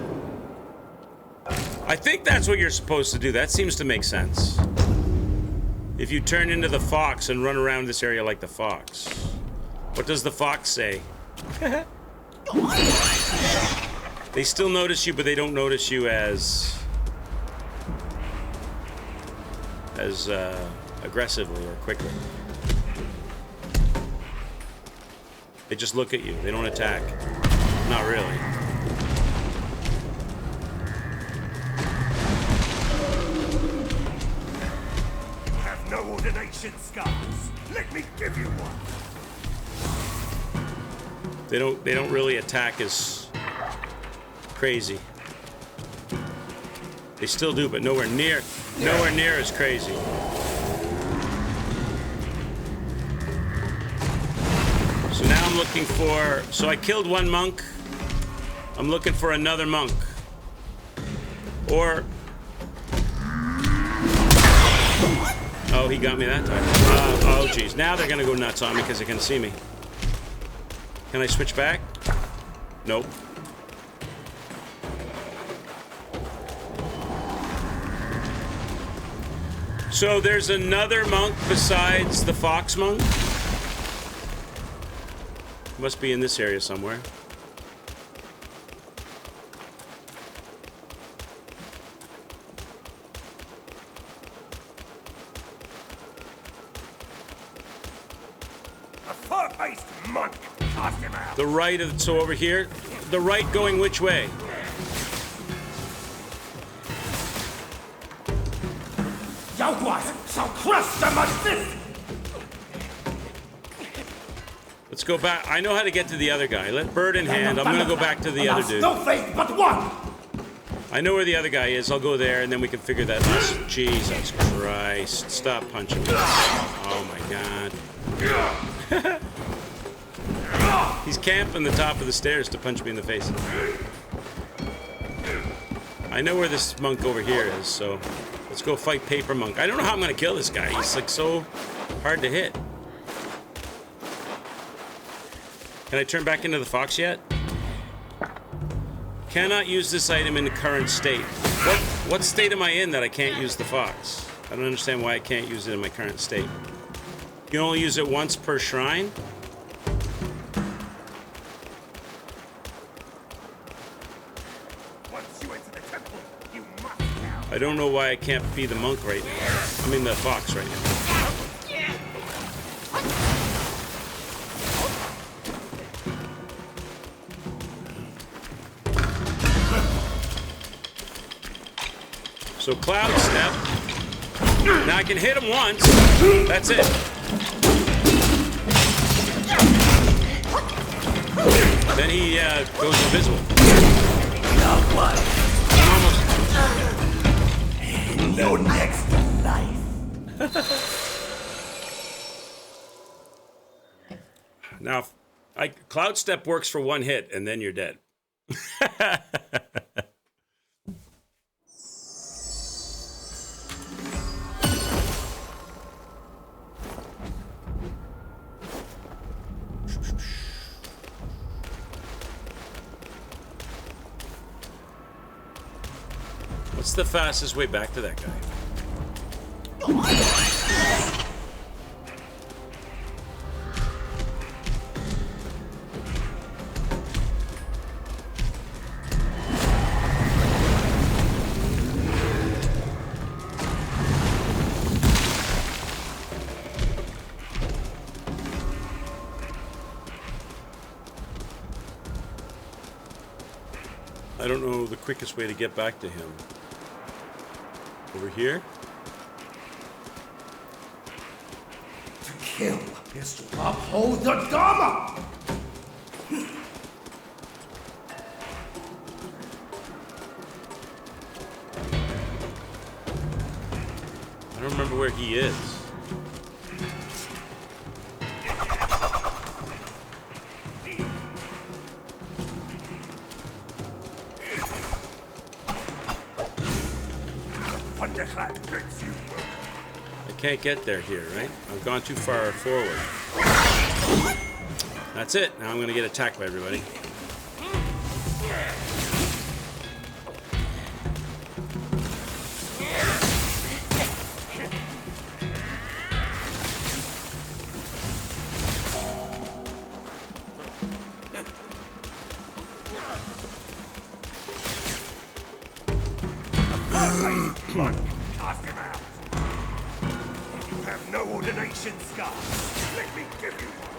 I think that's what you're supposed to do. That seems to make sense. If you turn into the fox and run around this area like the fox. What does the fox say? They still notice you, but they don't notice you as aggressively or quickly. They just look at you. They don't attack. Not really. No ordination scars. Let me give you one. They don't really attack as crazy. They still do, but nowhere near as crazy. So now I'm looking for. So I killed one monk. I'm looking for another monk. Or. Oh, he got me that time. Oh, geez. Now they're gonna go nuts on me because they can see me. Can I switch back? Nope. So there's another monk besides the fox monk? Must be in this area somewhere. A fur-faced monk! Cast him out! The right of so over here. The right going which way? Yaoguais shall crush them as this! Let's go back. I know how to get to the other guy. Let bird in hand. I'm gonna go back to the other dude. No faith but one! I know where the other guy is. I'll go there and then we can figure that out. Jesus Christ. Stop punching me. Oh my god. He's camping the top of the stairs to punch me in the face. I know where this monk over here is, so let's go fight Paper Monk. I don't know how I'm gonna kill this guy. He's like so hard to hit. Can I turn back into the fox yet? Cannot use this item in the current state. What state am I in that I can't use the fox? I don't understand why I can't use it in my current state. You can only use it once per shrine? Once you enter the temple, you must now. I don't know why I can't be the monk right now. I mean the fox right now. So cloud step. Now I can hit him once. That's it. Then he goes invisible. Now what? I'm almost. Your next life. Now, cloud step works for one hit, and then you're dead. What's the fastest way back to that guy? I don't know the quickest way to get back to him. Over here? To kill is to uphold the Dharma! I don't remember where he is. I can't get there here, right? I've gone too far forward. That's it. Now I'm going to get attacked by everybody. Cast him out. You have no ordination scars. Let me give you one.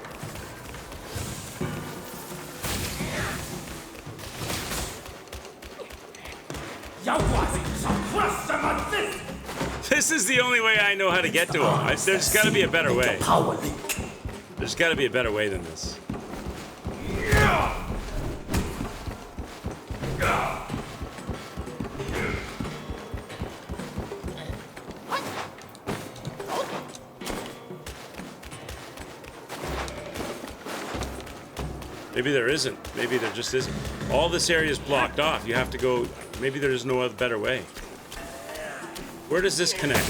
Yaoguais shall crush them on this! This is the only way I know how to get to him. There's got to be a better way. Power link. There's got to be a better way than this. Maybe there isn't. Maybe there just isn't. All this area is blocked off. You have to go. Maybe there's no other better way. Where does this connect?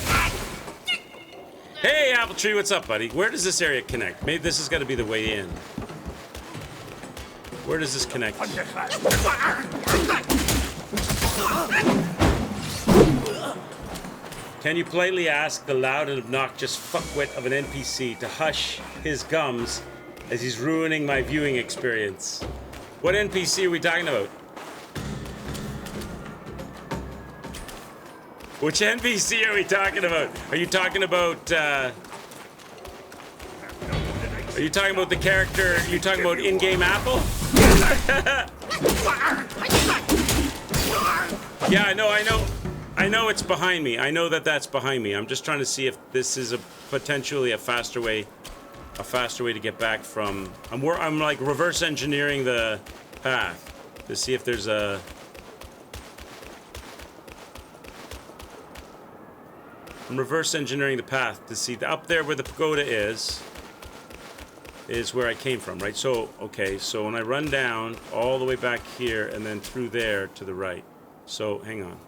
Hey, Apple Tree, what's up, buddy? Where does this area connect? Maybe this has got to be the way in. Where does this connect? Can you politely ask the loud and obnoxious fuckwit of an NPC to hush his gums as he's ruining my viewing experience. What NPC are we talking about? Which NPC are we talking about? Are you talking about, Are you talking about the character? Are you talking about in-game Apple? Yeah, I know it's behind me. I know that that's behind me. I'm just trying to see if this is potentially a faster way to get back from. I'm like reverse engineering the path to see if there's a. I'm reverse engineering the path to see up there where the pagoda is where I came from, right? So, okay, so when I run down all the way back here and then through there to the right. So, hang on.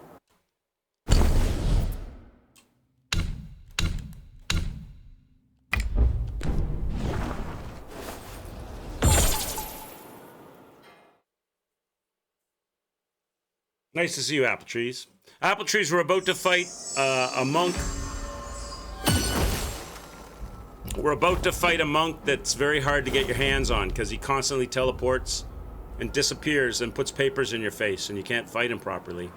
Nice to see you, Apple Trees. Apple Trees, we're about to fight a monk. We're about to fight a monk that's very hard to get your hands on because he constantly teleports and disappears and puts papers in your face and you can't fight him properly.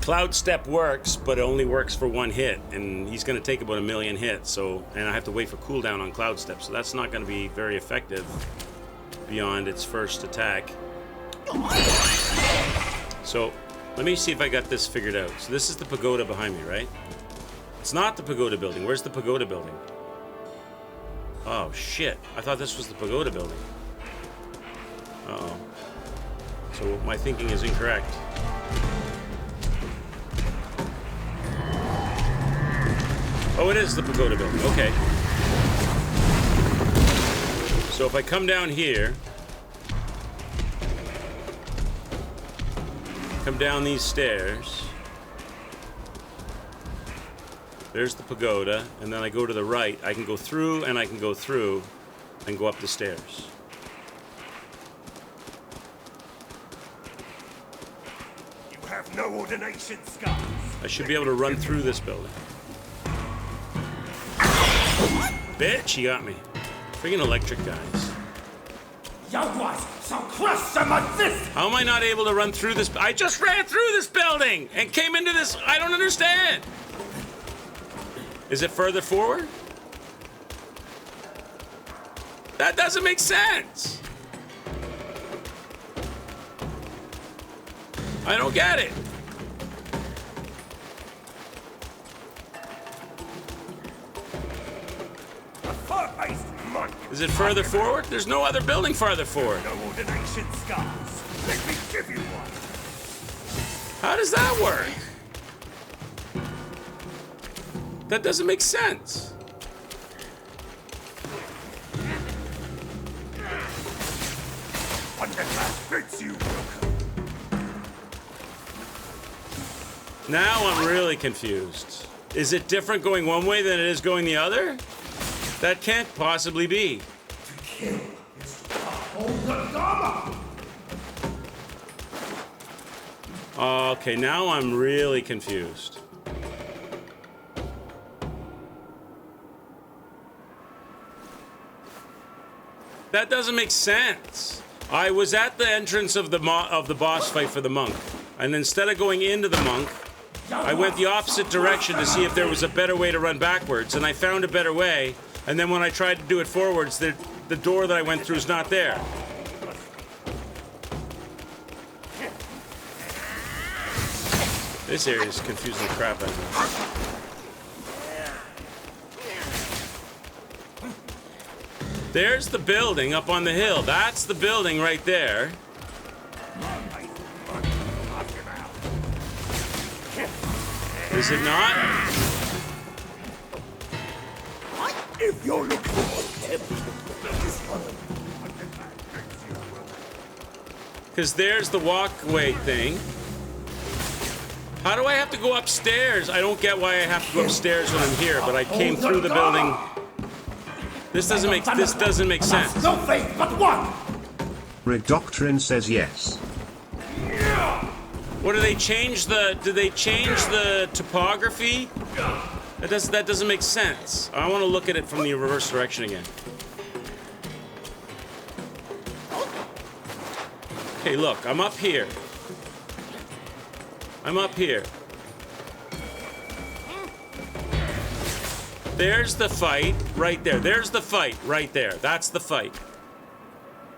Cloud Step works, but it only works for one hit, and he's going to take about 1,000,000 hits, and I have to wait for cooldown on Cloud Step, so that's not going to be very effective beyond its first attack. So, let me see if I got this figured out. So this is the pagoda behind me, right? It's not the pagoda building. Where's the pagoda building? Oh, shit. I thought this was the pagoda building. Uh-oh. So my thinking is incorrect. Oh, it is the pagoda building. Okay. So if I come down here, come down these stairs, there's the pagoda, and then I go to the right. I can go through, and I can go through, and go up the stairs. You have no ordination, scars. I should be able to run through this building. Bitch, he got me. Friggin' electric guys. How am I not able to run through this? I just ran through this building and came into this. I don't understand. Is it further forward? That doesn't make sense. I don't get it. Is it further forward? There's no other building farther forward. No ordination scars. Let me give you one. How does that work? That doesn't make sense. What the last fits you, Now I'm really confused. Is it different going one way than it is going the other? That can't possibly be. Okay, now I'm really confused. That doesn't make sense. I was at the entrance of the boss fight for the monk, and instead of going into the monk, I went the opposite direction to see if there was a better way to run backwards, and I found a better way. And then when I tried to do it forwards, the door that I went through is not there. This area is confusing the crap out of me. There's the building up on the hill. That's the building right there. Is it not? If you're looking for him, Because there's the walkway thing. How do I have to go upstairs? I don't get why I have to go upstairs when I'm here, but I came through the building. This doesn't make sense. no faith but one. Rick Doctrine says yes. What do they change the? Did they change the topography? That doesn't make sense. I want to look at it from the reverse direction again. Okay, look, I'm up here. I'm up here. There's the fight right there. There's the fight right there. That's the fight.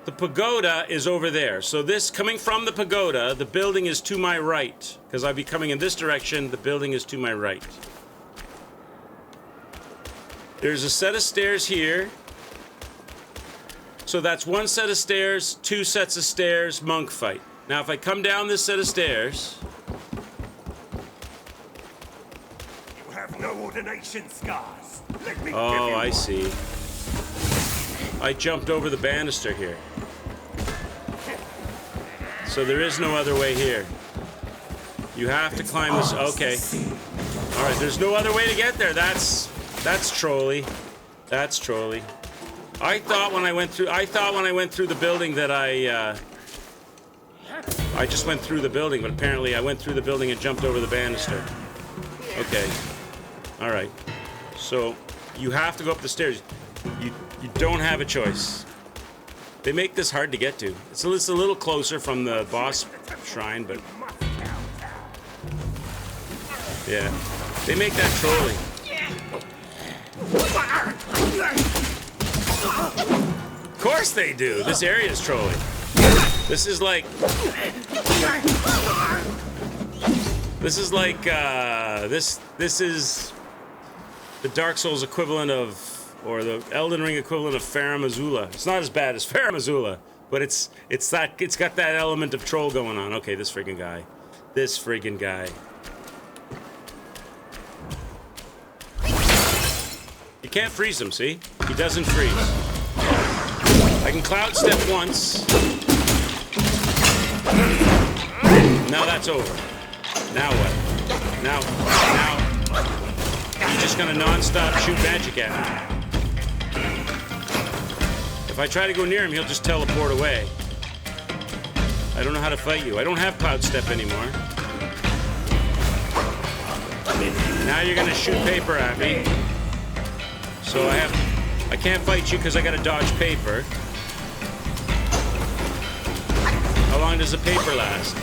The pagoda is over there. So this, coming from the pagoda, the building is to my right. Because I'll be coming in this direction, the building is to my right. There's a set of stairs here. So that's one set of stairs, two sets of stairs, monk fight. Now if I come down this set of stairs... You have no ordination scars. Let me Oh, I see. I jumped over the banister here. So there is no other way here. You have to climb this. Okay. All right. There's no other way to get there. That's trolly. That's trolly. I thought when I went through the building that I just went through the building, but apparently I went through the building and jumped over the banister. Okay. All right. So you have to go up the stairs. You don't have a choice. They make this hard to get to. It's a little closer from the boss shrine, but yeah, they make that trolling. Of course they do. This area is trolling. This is like this is the Dark Souls equivalent of, or the Elden Ring equivalent of Farum Azula. It's not as bad as Farum Azula, but it's got that element of troll going on. Okay, this friggin' guy. This friggin' guy. You can't freeze him, see? He doesn't freeze. I can cloud step once. Now that's over. Now what? Now. He's just gonna non-stop shoot magic at me. If I try to go near him, he'll just teleport away. I don't know how to fight you. I don't have cloud step anymore. Now you're gonna shoot paper at me. So I can't fight you because I gotta dodge paper. How long does the paper last?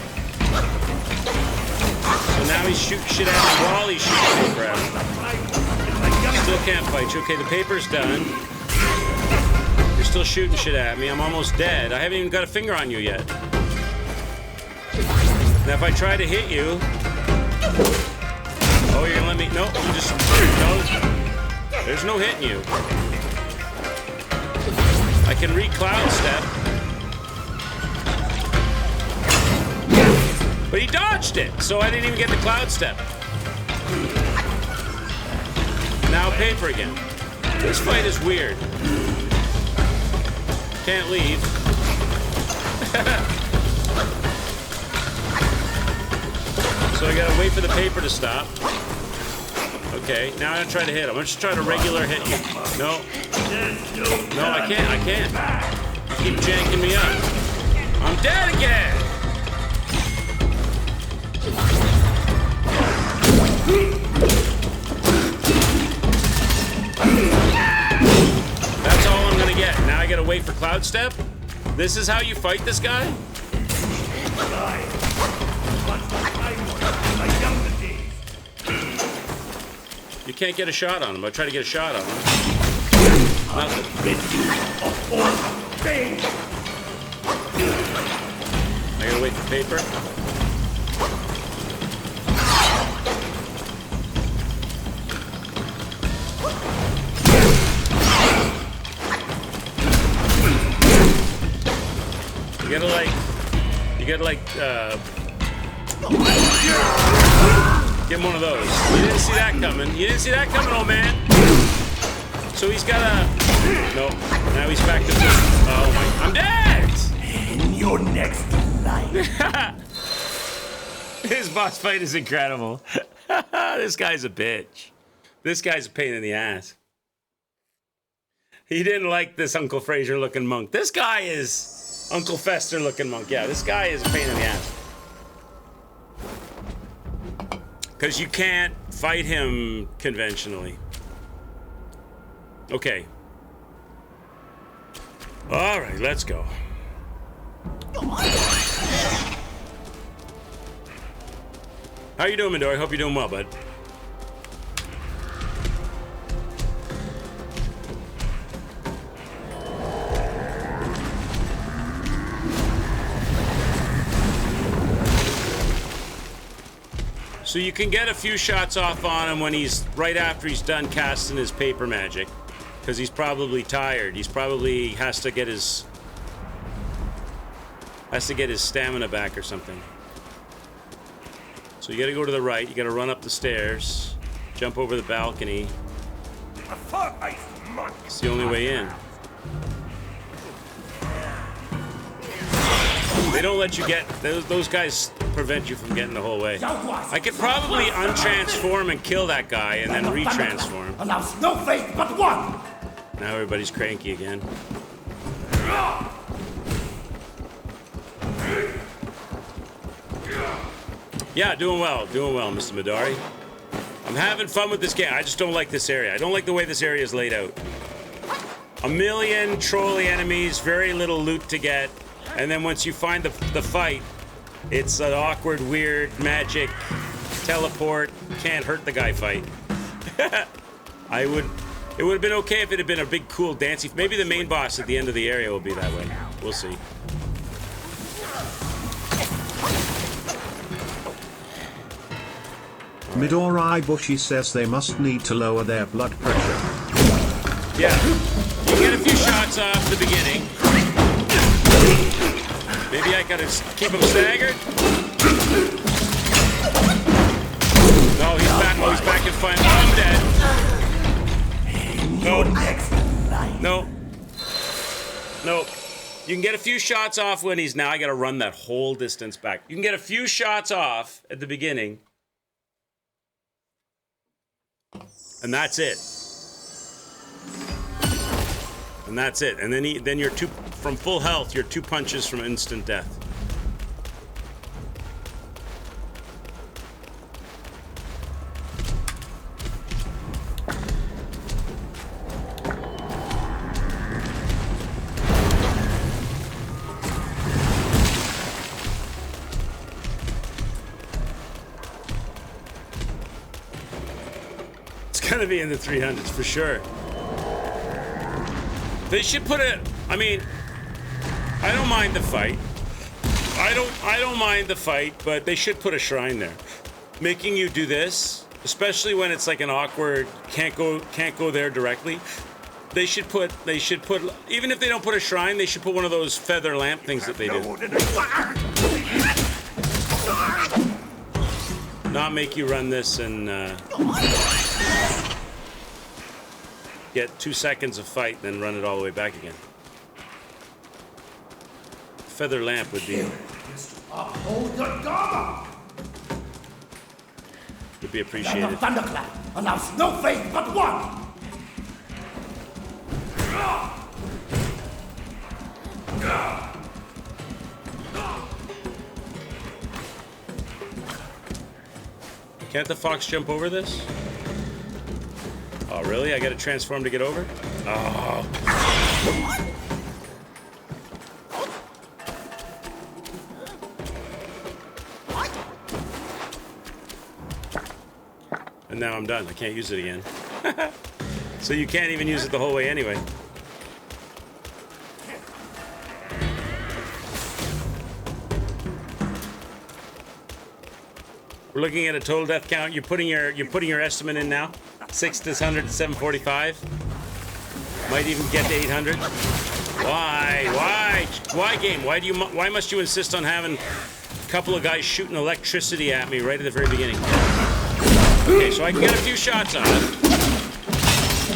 So now he's shooting shit at me while he's shooting paper at me. Still can't fight you. Okay, the paper's done. You're still shooting shit at me. I'm almost dead. I haven't even got a finger on you yet. Now if I try to hit you... Oh, you're gonna let me... No, you just... No. There's no hitting you. I can re-cloud step. But he dodged it, so I didn't even get the cloud step. Now paper again. This fight is weird. Can't leave. So I gotta wait for the paper to stop. Okay, now I'm gonna try to hit him. I'm just trying to regular hit you. No. No, I can't. You keep janking me up. I'm dead again! That's all I'm gonna get. Now I gotta wait for cloud step? This is how you fight this guy? You can't get a shot on him. I try to get a shot on him. Nothing. I gotta wait for paper. You gotta like, give him one of those. You didn't see that coming. You didn't see that coming, old man. So he's got a... No. Now he's back to... Oh my... I'm dead! In your next life. His boss fight is incredible. This guy's a bitch. This guy's a pain in the ass. He didn't like this Uncle Fraser looking monk. This guy is Uncle Fester looking monk. Yeah, this guy is a pain in the ass. Because you can't fight him conventionally. Okay. All right, let's go. How you doing, Midori? Hope you're doing well, bud. So you can get a few shots off on him when he's right after he's done casting his paper magic, because he's probably tired. He's probably has to get his stamina back or something. So you got to go to the right. You got to run up the stairs, jump over the balcony. It's the only way in. They don't let you get those guys. Prevent you from getting the whole way. I could probably untransform and kill that guy and then retransform. Allows no faith but one. Now everybody's cranky again. Yeah, doing well, Mr. Midori. I'm having fun with this game. I just don't like this area. I don't like the way this area is laid out. A million trolley enemies, very little loot to get, and then once you find the fight, it's an awkward, weird, magic, teleport, can't hurt the guy fight. It would have been okay if it had been a big, cool, dancey... Maybe the main boss at the end of the area will be that way. We'll see. Midori Bushi says they must need to lower their blood pressure. Yeah. You get a few shots off the beginning. Maybe I gotta keep him staggered? No, he's back. Oh, he's back in fight. Oh, I'm dead. No. No. You can get a few shots off when he's... Now I gotta run that whole distance back. You can get a few shots off at the beginning. And that's it. And that's it. And then you're from full health, you're 2 punches from instant death. It's gonna be in the 300s for sure. They should put it. I mean, I don't mind the fight. I don't mind the fight, but they should put a shrine there, making you do this, especially when it's like an awkward can't go there directly. They should put even if they don't put a shrine, they should put one of those feather lamp things that they do. Not make you run this and get 2 seconds of fight, then run it all the way back again. Feather lamp would be appreciated. The thunderclap allows no faith but one. Can't the fox jump over this? Oh, really? I gotta transform to get over? Oh. And now I'm done. I can't use it again. So you can't even use it the whole way anyway. We're looking at a total death count. You're putting your estimate in now. 6 to 100 to 745. Might even get to 800. Why game? Why must you insist on having a couple of guys shooting electricity at me right at the very beginning? Okay, so I can get a few shots on him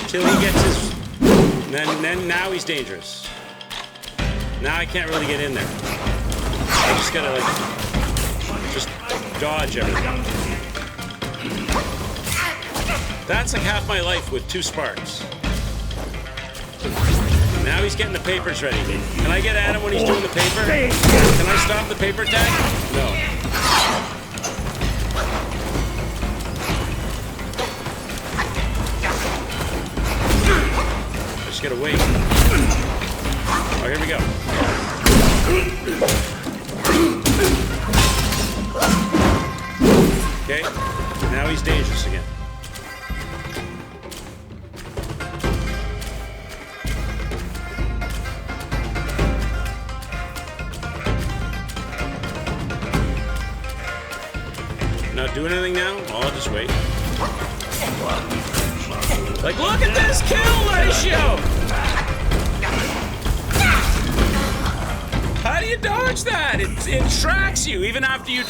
till he gets his. Then now he's dangerous. Now I can't really get in there. I just gotta just dodge everything. That's like half my life with 2 sparks. Now he's getting the papers ready. Can I get at him when he's doing the paper? Can I stop the paper tag? No. I just gotta wait. Oh, here we go. Okay, Okay, now he's dangerous again. Not doing anything now? I'll just wait. Like, look at this kill ratio! How do you dodge that? It tracks you even after you...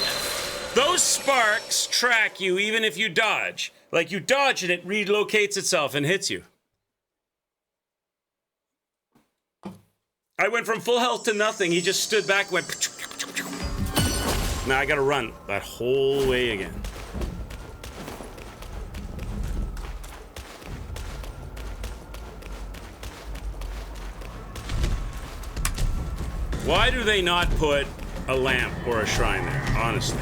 Those sparks track you even if you dodge. Like, you dodge and it relocates itself and hits you. I went from full health to nothing. He just stood back and went... Now I gotta run that whole way again. Why do they not put a lamp or a shrine there, honestly?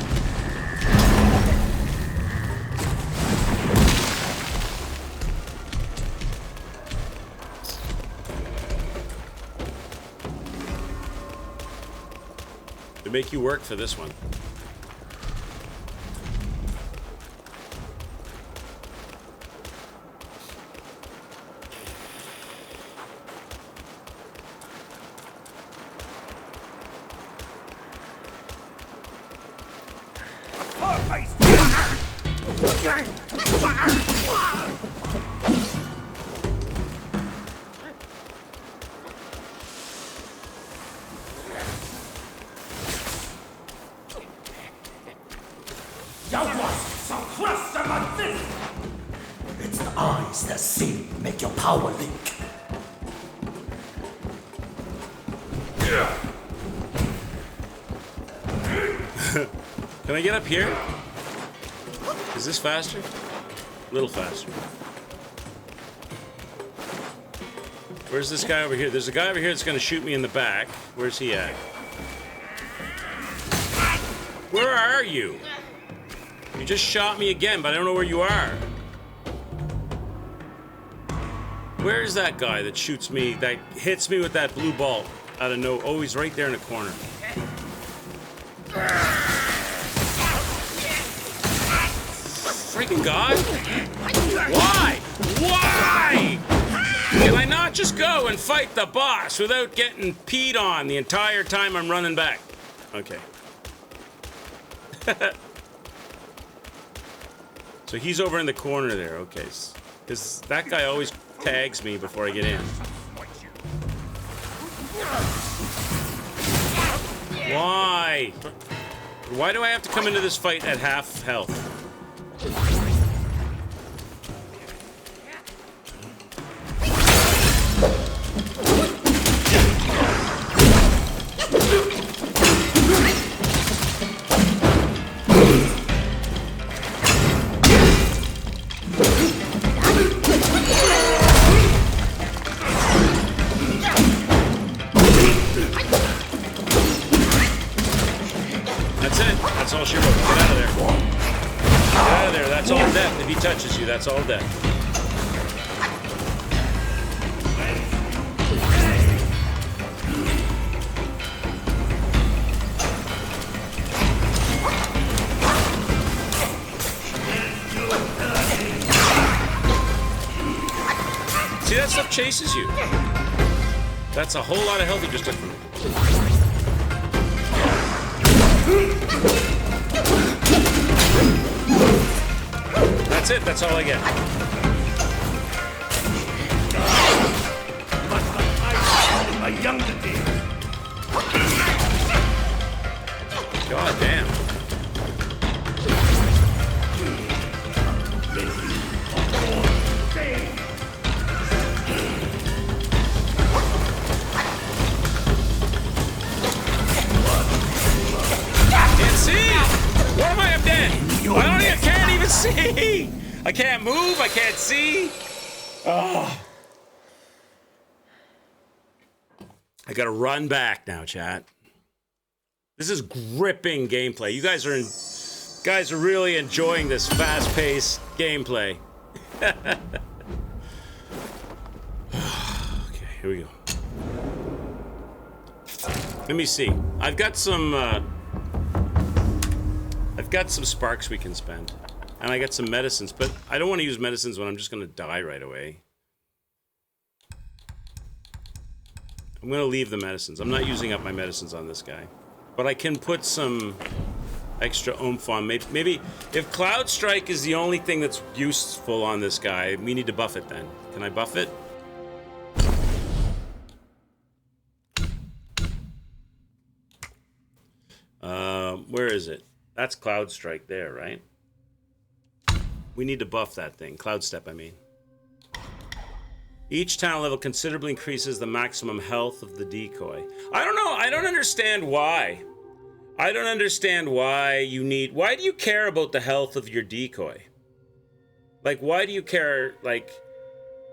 To make you work for this one. It's the eyes that see make your power link. Can I get up here? Is this faster? A little faster. Where's this guy over here? There's a guy over here that's gonna shoot me in the back. Where's he at? Where are you? You just shot me again, but I don't know where you are. Where's that guy that shoots me, that hits me with that blue ball out of no... Oh, he's right there in the corner. Freaking God! Why? Why? Can I not just go and fight the boss without getting peed on the entire time I'm running back? Okay. So he's over in the corner there, okay. Because that guy always tags me before I get in. Why? Why do I have to come into this fight at half health? Touches you, that's all death. See, that stuff chases you. That's a whole lot of health you just took from me. That's it, that's all I get. A younger deer. God damn. Can't see! What am I? I'm dead! I can't even see! I can't move, I can't see! Oh. I gotta run back now, chat. This is gripping gameplay. You guys are really enjoying this fast-paced gameplay. Okay, here we go. Let me see. I've got some I've got some sparks we can spend. And I got some medicines, but I don't want to use medicines when I'm just going to die right away. I'm going to leave the medicines. I'm not using up my medicines on this guy. But I can put some extra oomph on. Maybe if Cloud Strike is the only thing that's useful on this guy, we need to buff it then. Can I buff it? Where is it? That's Cloud Strike there, right? We need to buff that thing. Cloud Step, I mean. Each talent level considerably increases the maximum health of the decoy. I don't know. I don't understand why. I don't understand why you need... Why do you care about the health of your decoy? Like, why do you care, like...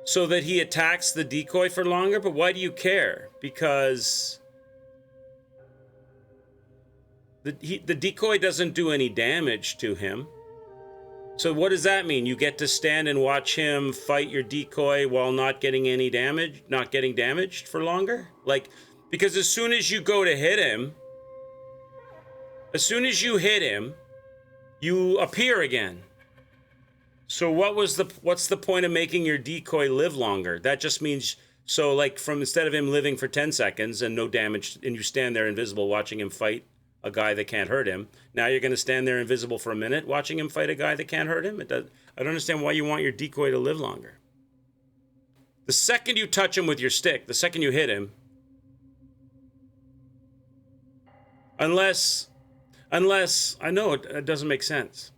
So that he attacks the decoy for longer? But why do you care? Because... The decoy doesn't do any damage to him. So what does that mean? You get to stand and watch him fight your decoy while not getting any damage, not getting damaged for longer? Like, because as soon as you go to hit him, you appear again. So what's the point of making your decoy live longer? That just means, so like from instead of him living for 10 seconds and no damage, and you stand there invisible watching him fight a guy that can't hurt him. Now you're going to stand there invisible for a minute watching him fight a guy that can't hurt him? I don't understand why you want your decoy to live longer. The second you touch him with your stick, the second you hit him, unless I know it doesn't make sense.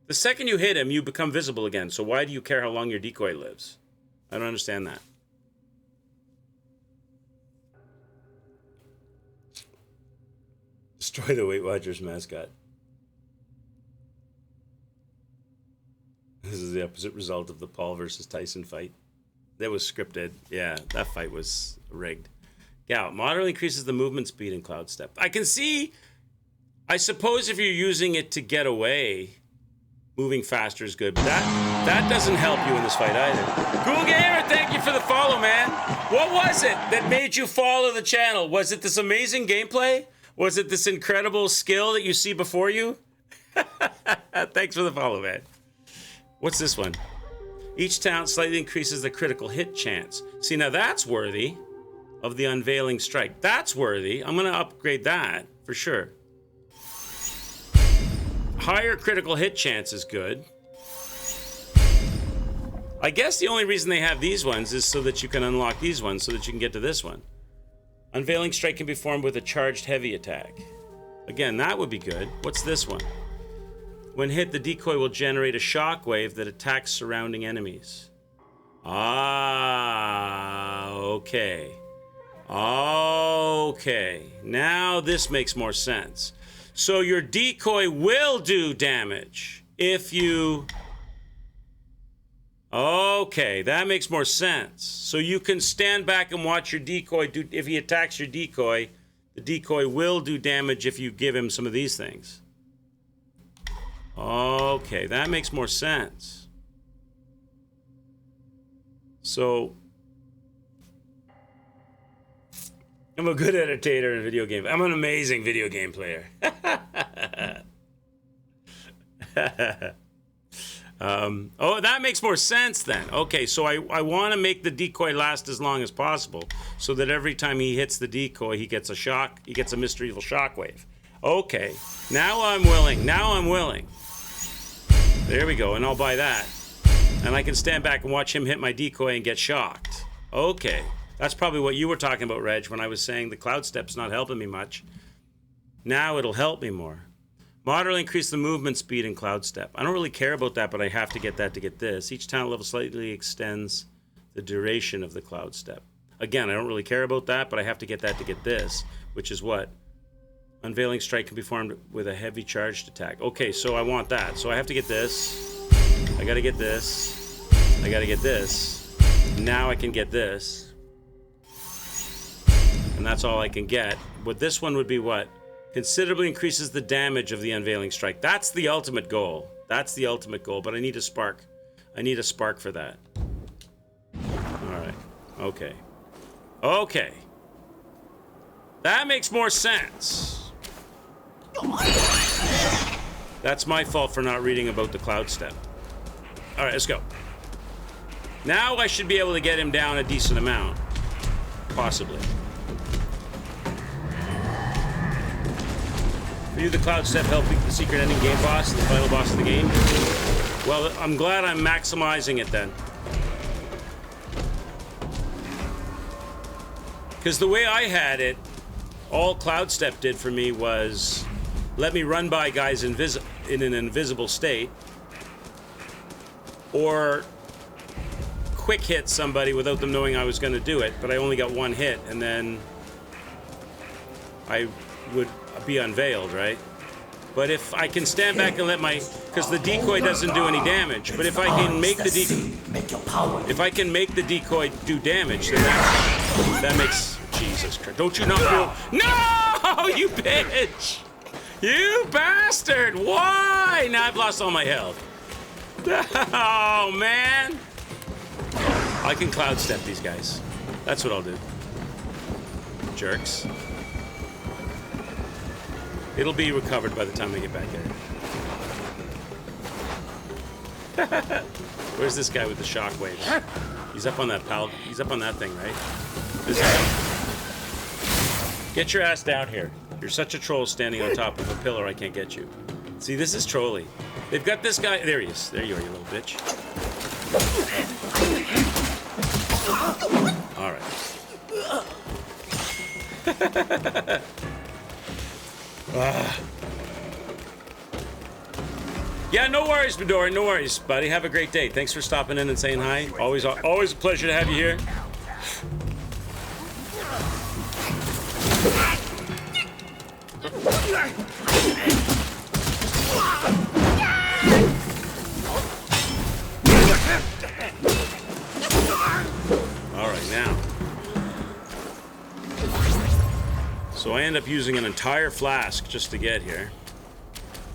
The second you hit him, you become visible again. So why do you care how long your decoy lives? I don't understand that. Destroy the Weight Watchers mascot. This is the opposite result of the Paul versus Tyson fight. That was scripted. Yeah, that fight was rigged. Yeah, moderately increases the movement speed in Cloud Step. I can see, I suppose if you're using it to get away, moving faster is good, but that doesn't help you in this fight either. Cool Gamer, thank you for the follow, man. What was it that made you follow the channel? Was it this amazing gameplay? Was it this incredible skill that you see before you? Thanks for the follow, man. What's this one? Each talent slightly increases the critical hit chance. See, now that's worthy of the Unveiling Strike. That's worthy. I'm going to upgrade that for sure. Higher critical hit chance is good. I guess the only reason they have these ones is so that you can unlock these ones so that you can get to this one. Unveiling Strike can be formed with a charged heavy attack. Again, that would be good. What's this one? When hit, the decoy will generate a shockwave that attacks surrounding enemies. Ah, okay. Okay. Now this makes more sense. So your decoy will do damage if you... Okay, that makes more sense. So you can stand back and watch your decoy do... If he attacks your decoy, the decoy will do damage if you give him some of these things. Okay, that makes more sense. So... I'm a good entertainer in video games. I'm an amazing video game player. Oh, that makes more sense then. Okay, so I want to make the decoy last as long as possible so that every time he hits the decoy, he gets a shock. He gets a mystical shockwave. Okay, now I'm willing. Now I'm willing. There we go, and I'll buy that. And I can stand back and watch him hit my decoy and get shocked. Okay, that's probably what you were talking about, Reg, when I was saying the Cloud Step's not helping me much. Now it'll help me more. Moderately increase the movement speed in Cloud Step. I don't really care about that, but I have to get that to get this. Each talent level slightly extends the duration of the Cloud Step. Again, I don't really care about that, but I have to get that to get this, which is what? Unveiling Strike can be formed with a heavy charged attack. Okay, so I want that. So I have to get this. I gotta get this. I gotta get this. Now I can get this. And that's all I can get. But this one would be what? Considerably increases the damage of the Unveiling Strike. That's the ultimate goal. That's the ultimate goal, but I need a spark. I need a spark for that. Alright. Okay. Okay. That makes more sense. That's my fault for not reading about the cloud step. All right, let's go. Now I should be able to get him down a decent amount. Possibly. For you, the cloud step helped beat the secret ending game boss, the final boss of the game. Well, I'm glad I'm maximizing it then. Because the way I had it, all cloud step did for me was let me run by guys in an invisible state, or quick hit somebody without them knowing I was going to do it, but I only got one hit, and then I would be unveiled, right? But if I can stand back and let my, because the decoy doesn't do any damage, but if I can make the decoy do damage, then that makes, Jesus Christ, don't you not feel, no, you bitch, you bastard, why? Now I've lost all my health. Oh man, I can cloud step these guys. That's what I'll do. Jerks. It'll be recovered by the time I get back there. Where's this guy with the shockwaves? He's up on that he's up on that thing, right? This guy. Get your ass down here. You're such a troll standing on top of a pillar I can't get you. See, this is trolly. They've got this guy. There he is. There you are, you little bitch. All right. Yeah, no worries, Midori. No worries, buddy. Have a great day. Thanks for stopping in and saying hi. Always a pleasure to have you here. All right, now. So I end up using an entire flask just to get here.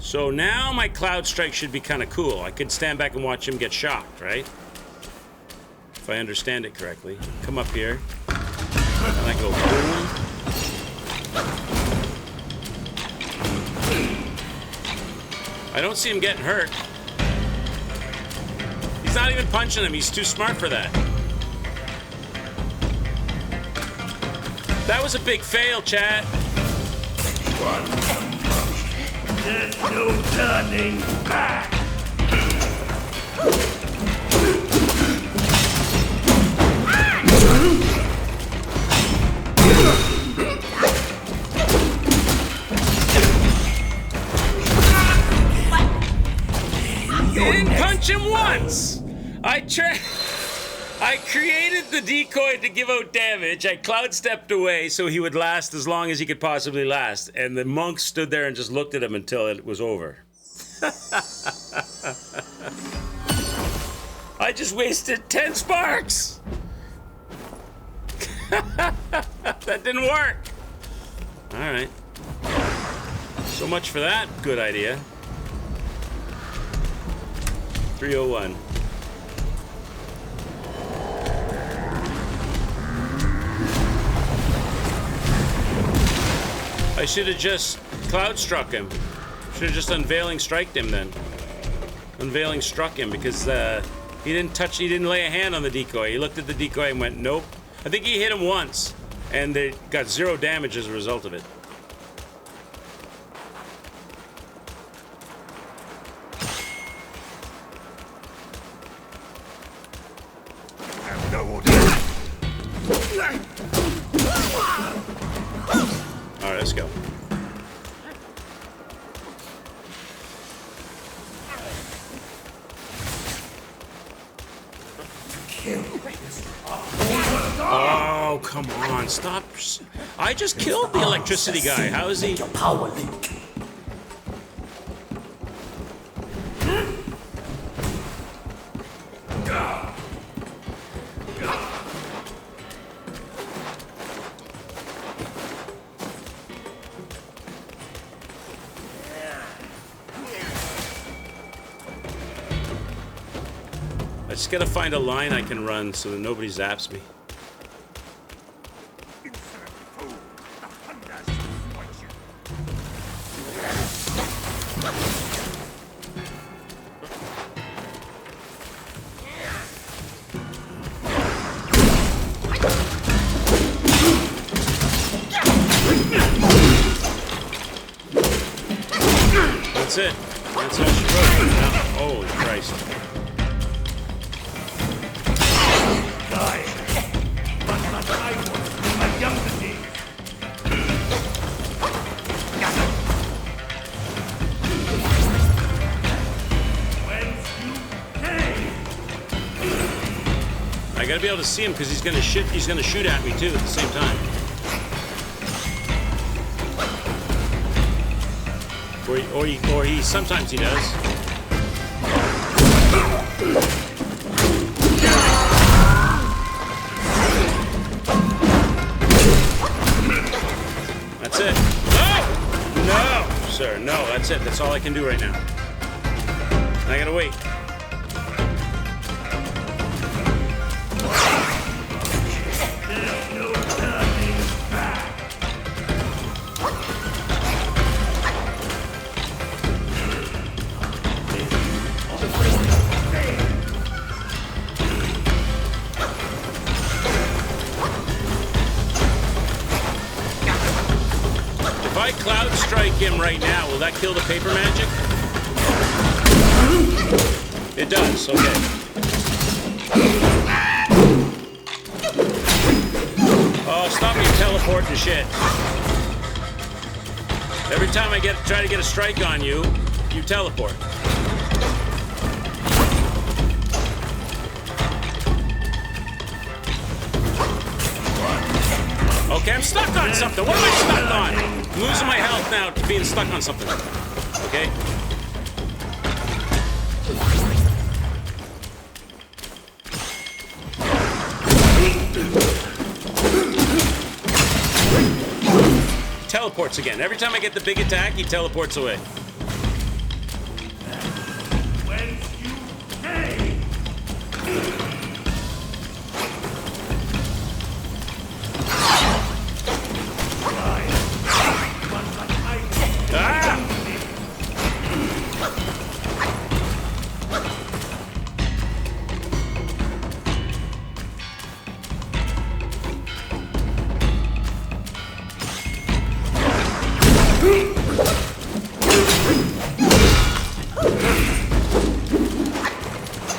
So now my Cloud Strike should be kind of cool. I could stand back and watch him get shocked, right? If I understand it correctly. Come up here. And I go boom. I don't see him getting hurt. He's not even punching him. He's too smart for that. That was a big fail, chat. There's no turning back. He didn't punch him once. I created the decoy to give out damage. I cloud stepped away so he would last as long as he could possibly last. And the monk stood there and just looked at him until it was over. I just wasted 10 sparks. That didn't work. All right. So much for that good idea. 301. I should have just cloud struck him. Should have just unveiling striked him then. Unveiling struck him because he didn't lay a hand on the decoy. He looked at the decoy and went, nope. I think he hit him once and they got 0 damage as a result of it. All right, let's go. Oh, come on, stop. I just killed the electricity guy. How is he? Power link. I just gotta find a line I can run so that nobody zaps me. That's it. That's all she wrote. Now, holy Christ. Die. But not I was in my younger days. Whence you came? I gotta be able to see him because he's gonna shoot at me too at the same time. Or he sometimes he does. That's it. No! No, sir, no, that's it. That's all I can do right now. I gotta wait. If I cloud strike him right now, will that kill the paper magic? It does, okay. Oh, stop your teleporting shit. Every time I try to get a strike on you, you teleport. Okay, I'm stuck on something. What am I stuck on? I'm losing my health now to being stuck on something. Okay? Teleports again. Every time I get the big attack, he teleports away. Whence you came? Ah!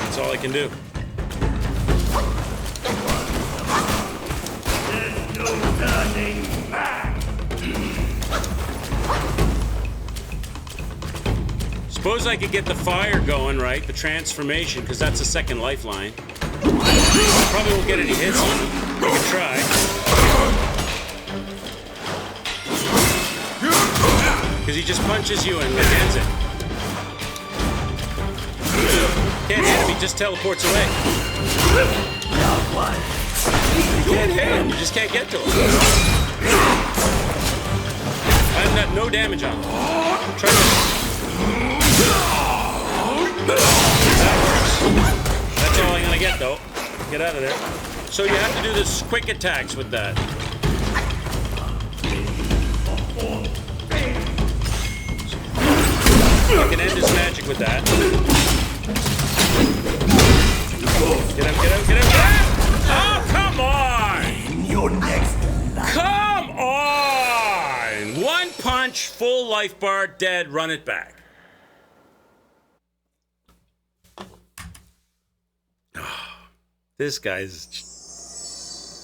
That's all I can do. There's no turning back. Suppose I could get the fire going, right? The transformation, because that's a second lifeline. Probably won't get any hits on me. I can try. Because he just punches you and ends it. Can't hit him, he just teleports away. You can't hit him, you just can't get to him. I've got no damage on him. Try to... That works. That's all I'm gonna get, though. Get out of there. So you have to do this quick attacks with that. I can end his magic with that. Get him, get him, get him, get him! Oh, come on! In your next life. Come on! One punch, full life bar, dead, run it back. This guy's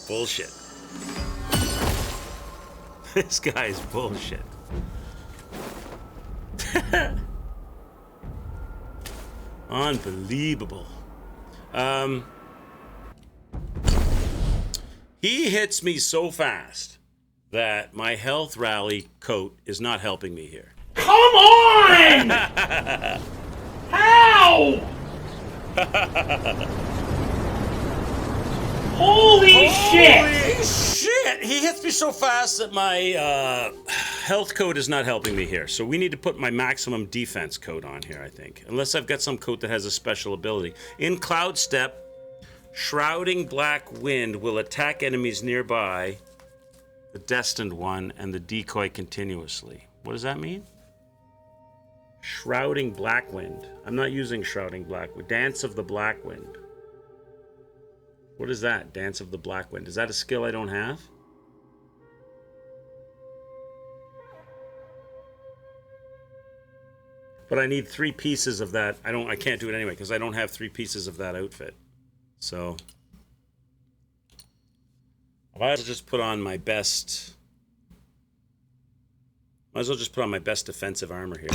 bullshit. This guy's bullshit. Unbelievable. He hits me so fast that my health rally coat is not helping me here. Come on! How? Holy shit! Holy shit! He hits me so fast that my health code is not helping me here. So we need to put my maximum defense code on here, I think. Unless I've got some code that has a special ability. In Cloud Step, Shrouding Black Wind will attack enemies nearby, the Destined One, and the Decoy continuously. What does that mean? Shrouding Black Wind. I'm not using Shrouding Black Wind. Dance of the Black Wind. What is that? Dance of the Black Wind. Is that a skill I don't have? But I need 3 pieces of that. I can't do it anyway because I don't have 3 pieces of that outfit. So I might as well just put on my best. Might as well just put on my best defensive armor here.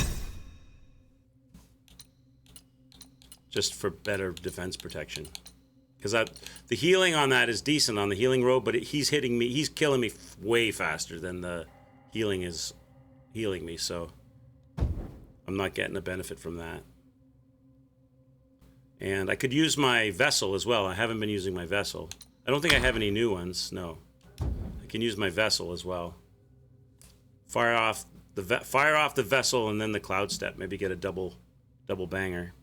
Just for better defense protection. Because the healing on that is decent on the healing robe, but he's hitting me. He's killing me way faster than the healing is healing me, so I'm not getting a benefit from that. And I could use my vessel as well. I haven't been using my vessel. I don't think I have any new ones. No, I can use my vessel as well. Fire off the vessel and then the cloud step. Maybe get a double banger.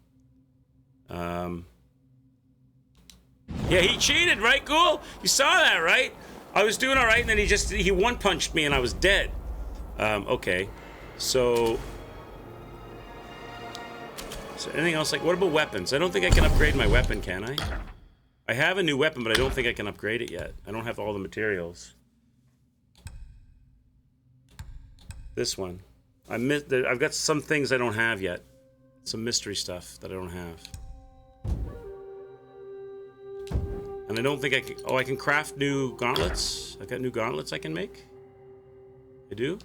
Yeah, he cheated, right, Ghoul? You saw that, right? I was doing all right, and then he one-punched me, and I was dead. Okay. So anything else? Like, what about weapons? I don't think I can upgrade my weapon, can I? I have a new weapon, but I don't think I can upgrade it yet. I don't have all the materials. This one. I've got some things I don't have yet. Some mystery stuff that I don't have. And I don't think I can... Oh, I can craft new gauntlets? I've got new gauntlets I can make? I do?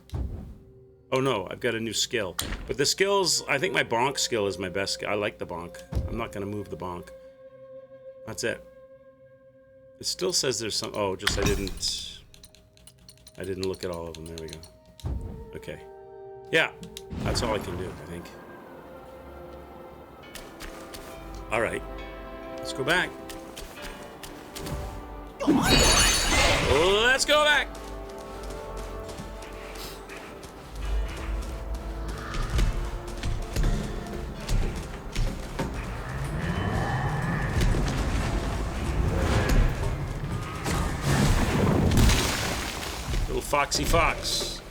Oh no, I've got a new skill. But the skills... I think my bonk skill is my best skill. I like the bonk. I'm not going to move the bonk. That's it. It still says there's some... Oh, just I didn't look at all of them. There we go. Okay. Yeah, that's all I can do, I think. Alright. Let's go back. Let's go back. Little foxy fox.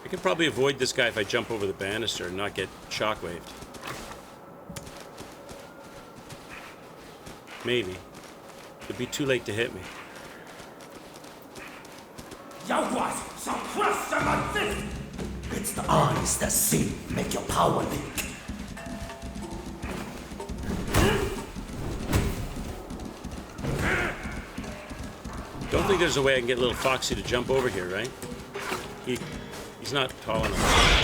I can probably avoid this guy if I jump over the banister and not get shockwaved. Maybe. It'd be too late to hit me. It's the eyes that see make your power leak. Don't think there's a way I can get little Foxy to jump over here, right? He's not tall enough.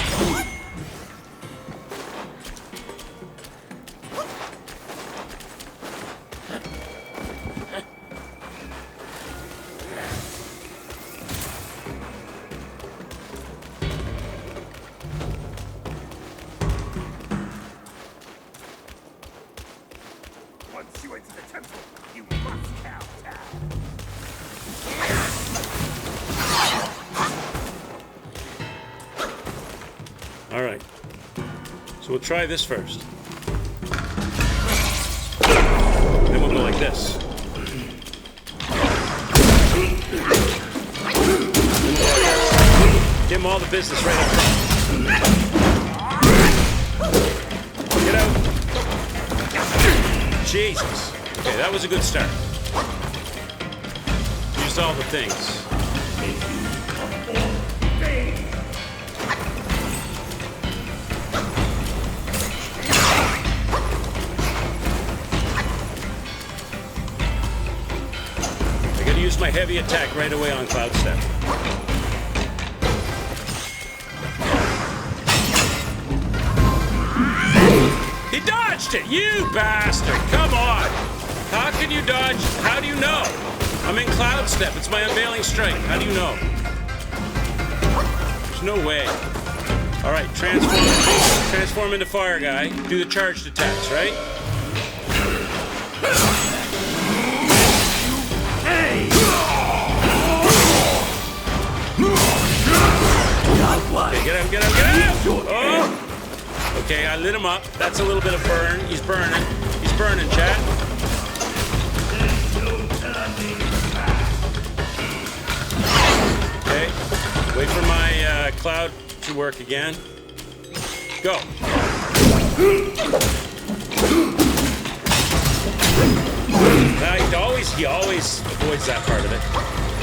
Once you enter the temple, you must kowtow. All right. So we'll try this first. Then we'll go like this. Give him all the business right up front. Get out. Jesus. Okay, that was a good start. Used all the things. I gotta use my heavy attack right away on Cloud Step. He dodged it! You bastard! Come on! How can you dodge? How do you know? I'm in Cloud Step. It's my unveiling strike. How do you know? There's no way. Alright, transform into Fire Guy. Do the charged attacks, right? Okay, get out, get out, get out! Oh! Okay, I lit him up. That's a little bit of burn. He's burning. He's burning, chat. Okay, wait for my cloud to work again. Go. He always avoids that part of it.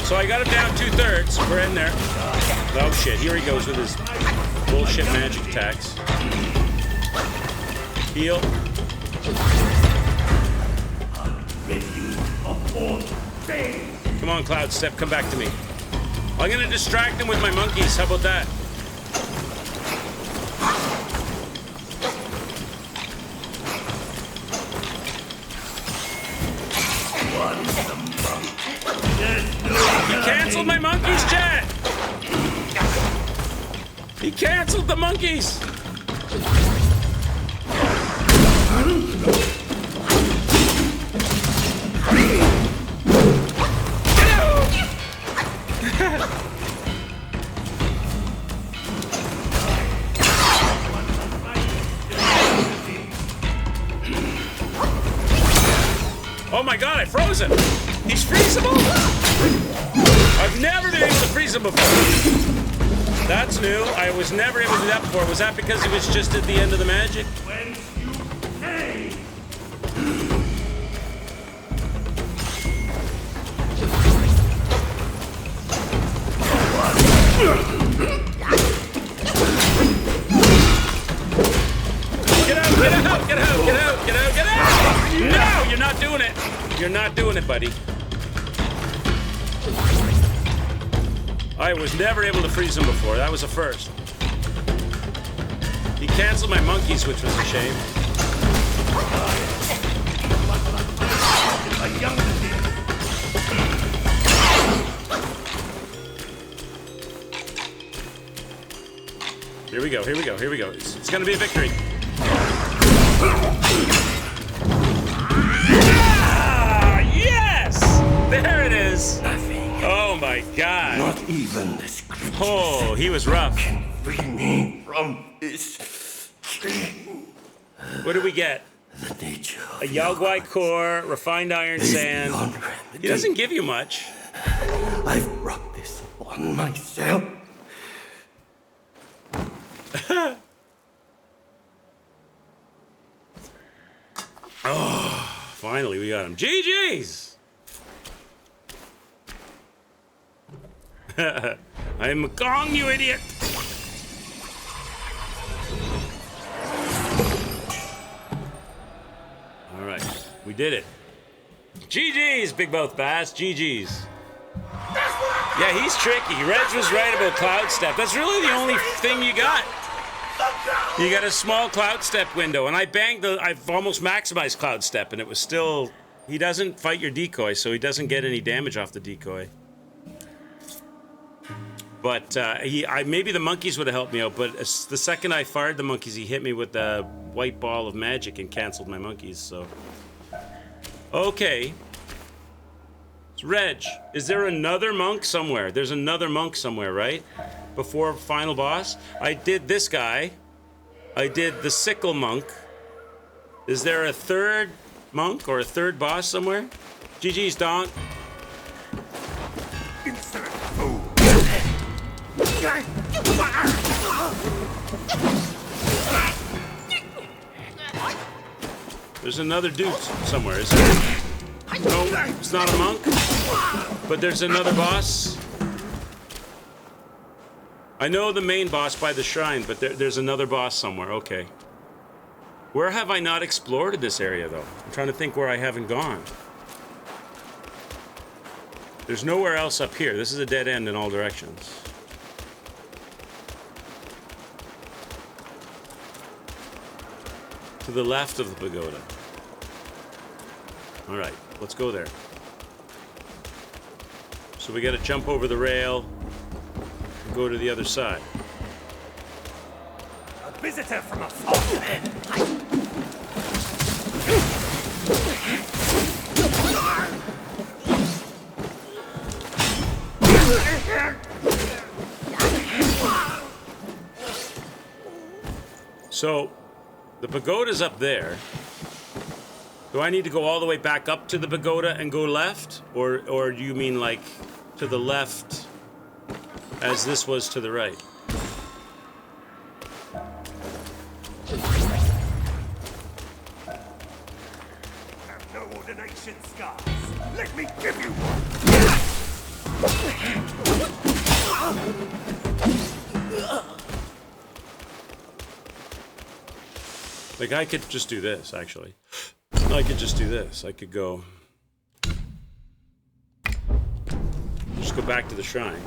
So I got him down 2/3. We're in there. Oh shit, here he goes with his bullshit magic attacks. Heal. Come on, Cloud Step, come back to me. I'm gonna distract him with my monkeys. How about that? He canceled my monkeys, chat! He canceled the monkeys! Oh my god, I froze him! He's freezable? I've never been able to freeze him before. That's new. I was never able to do that before. Was that because it was just at the end of the magic? Get out! No, you're not doing it. You're not doing it, buddy. I was never able to freeze him before. That was a first. He canceled my monkeys, which was a shame. Here we go, here we go, here we go. It's gonna be a victory. Ah, yes! There it is! Nothing. Oh my god. Not even this creature Oh, he was rough. can free me from this chain. What did we get? The nature of A Yagwai core, refined iron is sand. beyond remedy. He doesn't give you much. I've brought this upon myself. Finally, we got him. GG's! I'm Wukong, you idiot! Alright, we did it. GG's, Big Mouth Bass. GG's. Yeah, he's tricky. Reg was right about Cloud Step. That's really the only thing you got. You got a small Cloud Step window, and I've almost maximized Cloud Step, and it was still... He doesn't fight your decoy, so he doesn't get any damage off the decoy. But maybe the monkeys would have helped me out, but the second I fired the monkeys, he hit me with the white ball of magic and canceled my monkeys, so... Okay. Reg, is there another monk somewhere? There's another monk somewhere, right? Before final boss? I did this guy. I did the sickle monk. Is there a third monk or a third boss somewhere? GG's, Donk. There's another dude somewhere, is there? No, it's not a monk. But there's another boss. I know the main boss by the shrine, but there's another boss somewhere. Okay. Where have I not explored in this area, though? I'm trying to think where I haven't gone. There's nowhere else up here. This is a dead end in all directions. To the left of the pagoda. All right, let's go there. So we got to jump over the rail and go to the other side. A visitor from afar. So, the pagoda's up there. Do I need to go all the way back up to the pagoda and go left? Or do you mean like to the left as this was to the right? no ordination scars. Let me give you one. Like, I could just do this, actually. I could just do this. I could go... Just go back to the shrine.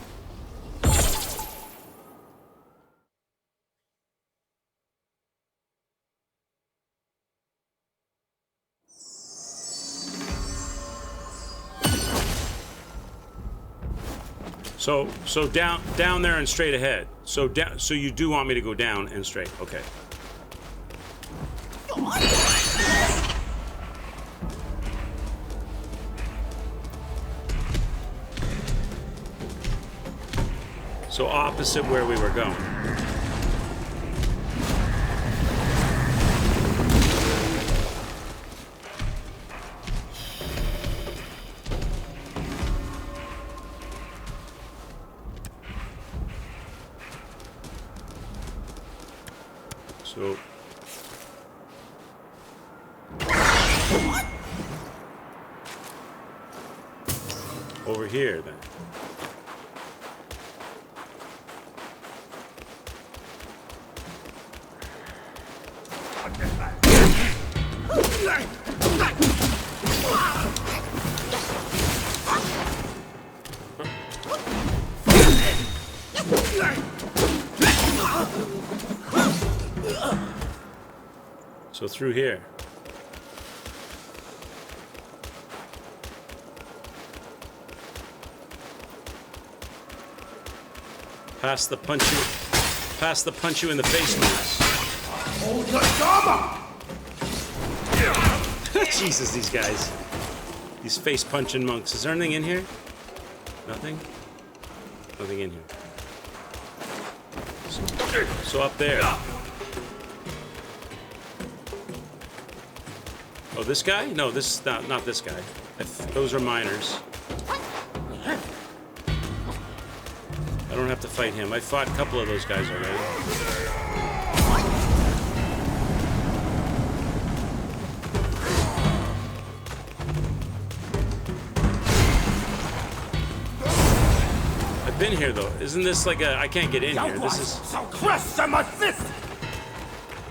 So down there and straight ahead. So you do want me to go down and straight. Okay. So opposite where we were going. So over here then. So through here. Past the punch you in the face moves. Hold your armor! Jesus, these guys. These face punching monks. Is there anything in here? Nothing? Nothing in here. So up there. Oh, this guy? No, this not this guy. Those are miners. I don't have to fight him. I fought a couple of those guys already. I've been here though. Isn't this like a... I can't get in here. This is...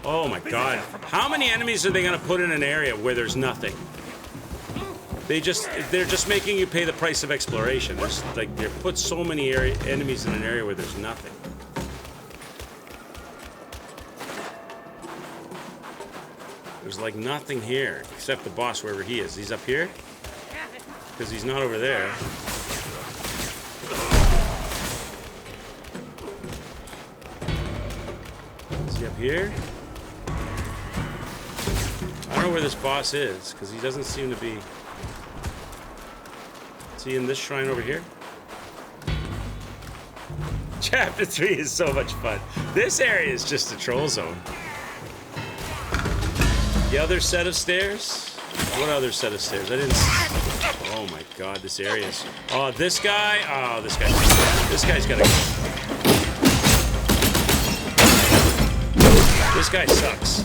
Oh my god. How many enemies are they gonna put in an area where there's nothing? They're just making you pay the price of exploration. There's like they put so many enemies in an area where there's nothing. There's like nothing here except the boss wherever he is. He's up here? Because he's not over there. Is he up here? I don't know where this boss is, because he doesn't seem to be... Is he in this shrine over here? Chapter 3 is so much fun. This area is just a troll zone. The other set of stairs? What other set of stairs? I didn't... Oh my god, this area is... Oh, this guy? Oh, this guy. This guy's gotta go. This guy sucks.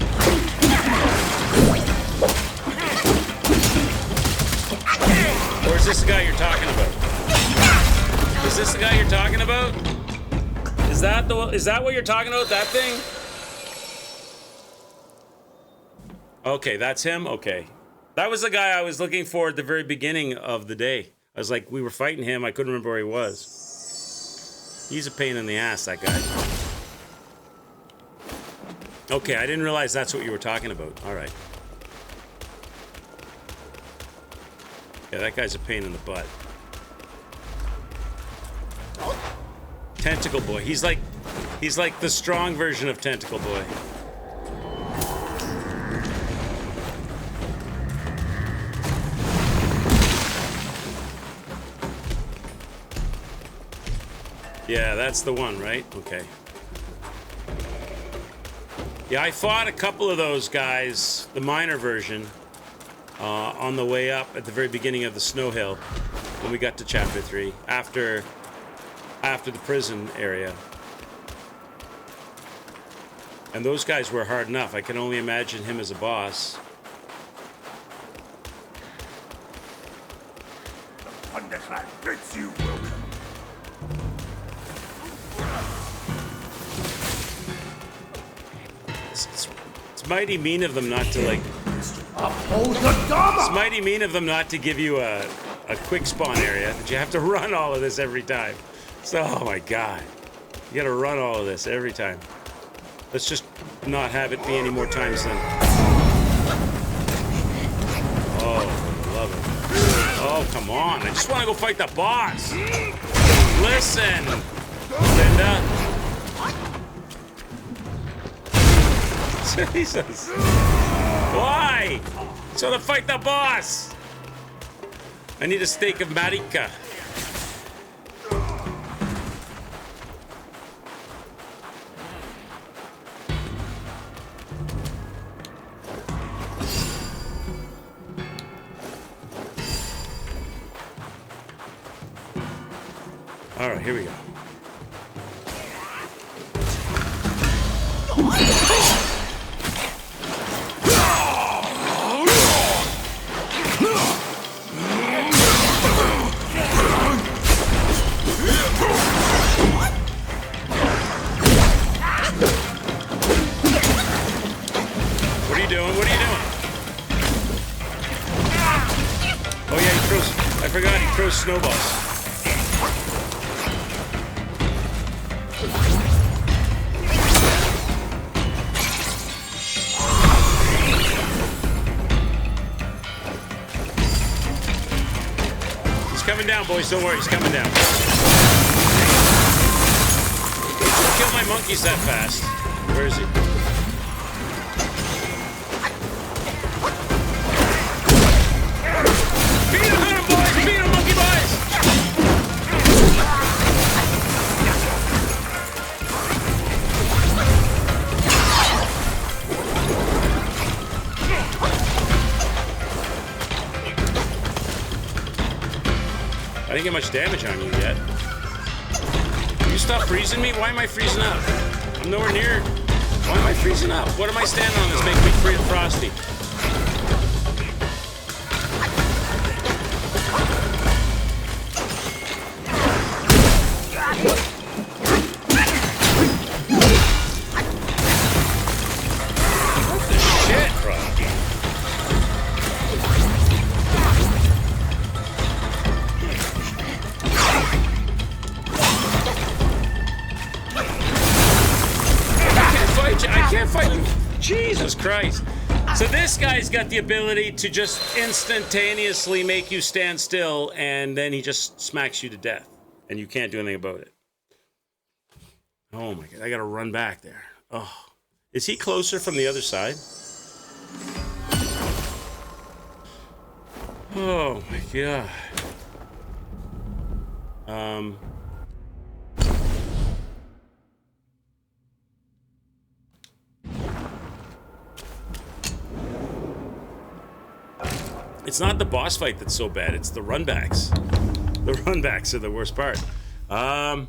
Or is this the guy you're talking about? Is this the guy you're talking about? Is that what you're talking about? That thing? Okay, that's him? Okay. That was the guy I was looking for at the very beginning of the day. I was like, we were fighting him. I couldn't remember where he was. He's a pain in the ass, that guy. Okay, I didn't realize that's what you were talking about. All right. Yeah, that guy's a pain in the butt. Tentacle Boy. He's like the strong version of Tentacle Boy. Yeah, that's the one, right? Okay. Yeah, I fought a couple of those guys, the minor version, on the way up at the very beginning of the snow hill when we got to chapter 3, after the prison area. And those guys were hard enough. I can only imagine him as a boss. thunderclap bits you will. It's mighty mean of them not to like. Uphold the Dharma! It's mighty mean of them not to give you a quick spawn area, but you have to run all of this every time. So, oh my god. You gotta run all of this every time. Let's just not have it be any more times than... Oh, love it. Oh, come on. I just want to go fight the boss. Listen, Linda. Jesus. Why? So to fight the boss. I need a steak of Marika. All right, here we go. What are you doing? What are you doing? Oh yeah, he throws... I forgot he throws snowballs. Coming down, boys. Don't worry, he's coming down. Don't kill my monkeys that fast. Where is he? Beat him, boys! Beat him, monkey boys! I didn't get much damage on you yet. Can you stop freezing me? Why am I freezing up? I'm nowhere near. Why am I freezing up? What am I standing on that's making me frosty? What the shit, bro? I can't fight you. Jesus Christ. So this guy's got the ability to just instantaneously make you stand still, and then he just smacks you to death. And you can't do anything about it. Oh my god, I gotta run back there. Oh. Is he closer from the other side? Oh my god. It's not the boss fight that's so bad, it's the runbacks. The runbacks are the worst part. Don't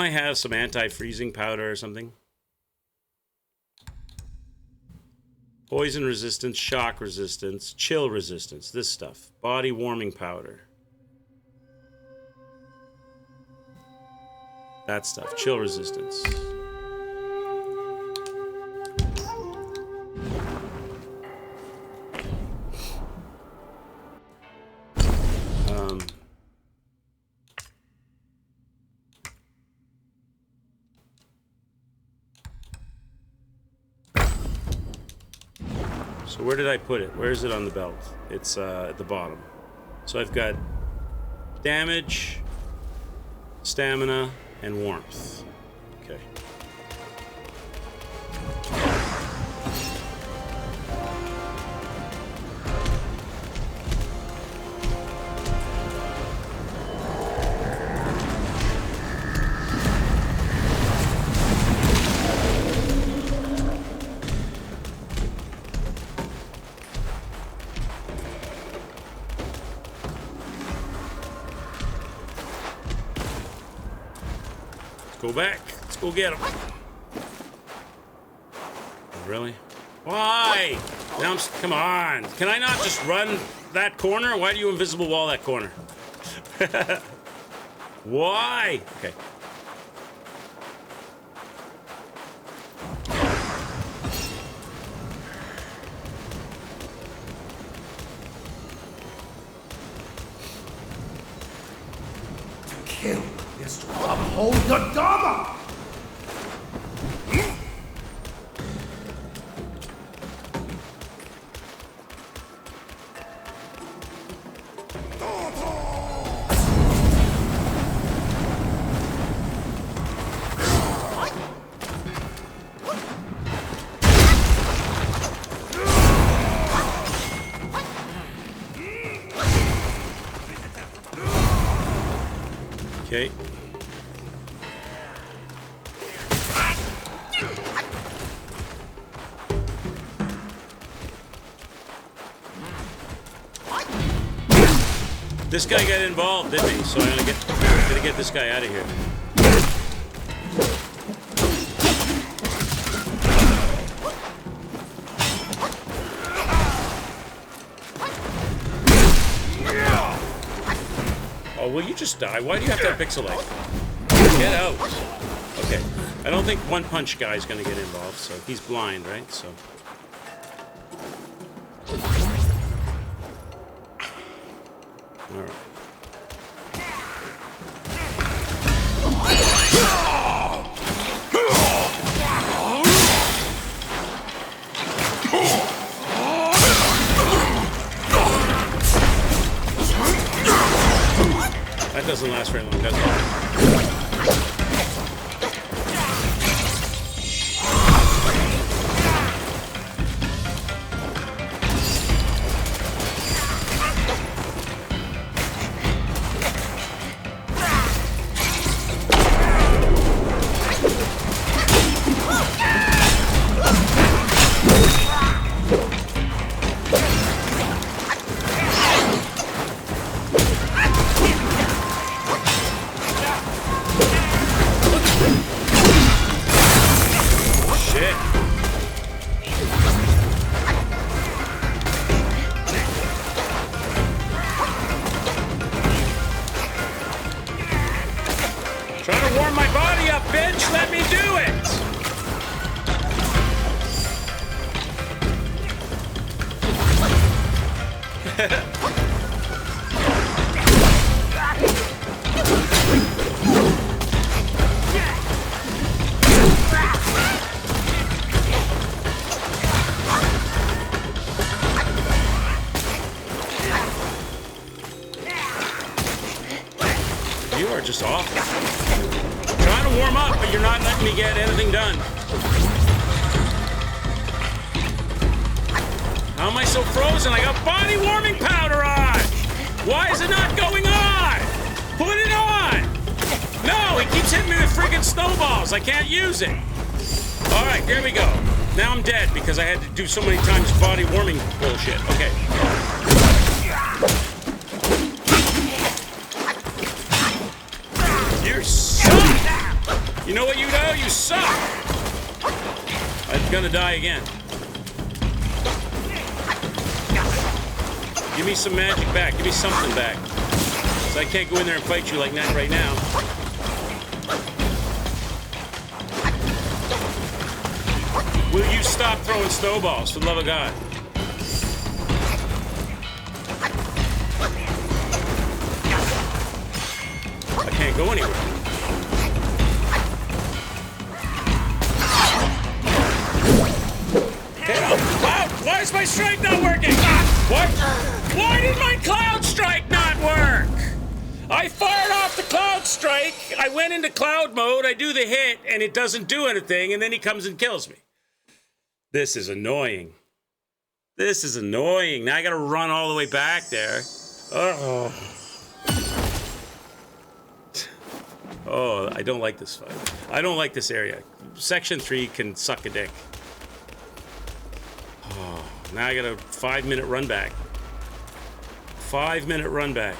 I have some anti-freezing powder or something? Poison resistance, shock resistance, chill resistance, this stuff. Body warming powder. That stuff, chill resistance. So where did I put it? Where is it on the belt? It's at the bottom. So I've got damage, stamina, and warmth. Okay. Go back. Let's go get him. Really? Why? Now come on. Can I not just run that corner? Why do you invisible wall that corner? Why? Okay. Kill is to uphold the Dharma! Okay. This guy got involved, didn't he? So I'm gonna get this guy out of here. Oh, will you just die? Why do you have to have pixelate? Get out. Okay. I don't think one punch guy's gonna get involved, so he's blind, right? So. Alright. That doesn't last very long, does it? Trying to warm my body up, bitch! Let me do it! You are just awful. Trying to warm up, but you're not letting me get anything done. How am I so frozen? I got body warming powder on! Why is it not going on? Put it on! No, he keeps hitting me with freaking snowballs. I can't use it. All right, there we go. Now I'm dead because I had to do so many times body warming bullshit. Okay. You suck! You know what you know? You suck! I'm gonna die again. Give me some magic back. Give me something back. So I can't go in there and fight you like that right now. Will you stop throwing snowballs, for the love of God? I can't go anywhere. Get up! Cloud! Why is my strike not working? What? Why did my cloud strike not work? I fired off the cloud strike. I went into cloud mode. I do the hit, and it doesn't do anything, and then he comes and kills me. This is annoying. This is annoying. Now I gotta run all the way back there. Oh. Oh, I don't like this fight. I don't like this area. Section 3 can suck a dick. Oh, now I got a 5-minute run back. 5-minute run back.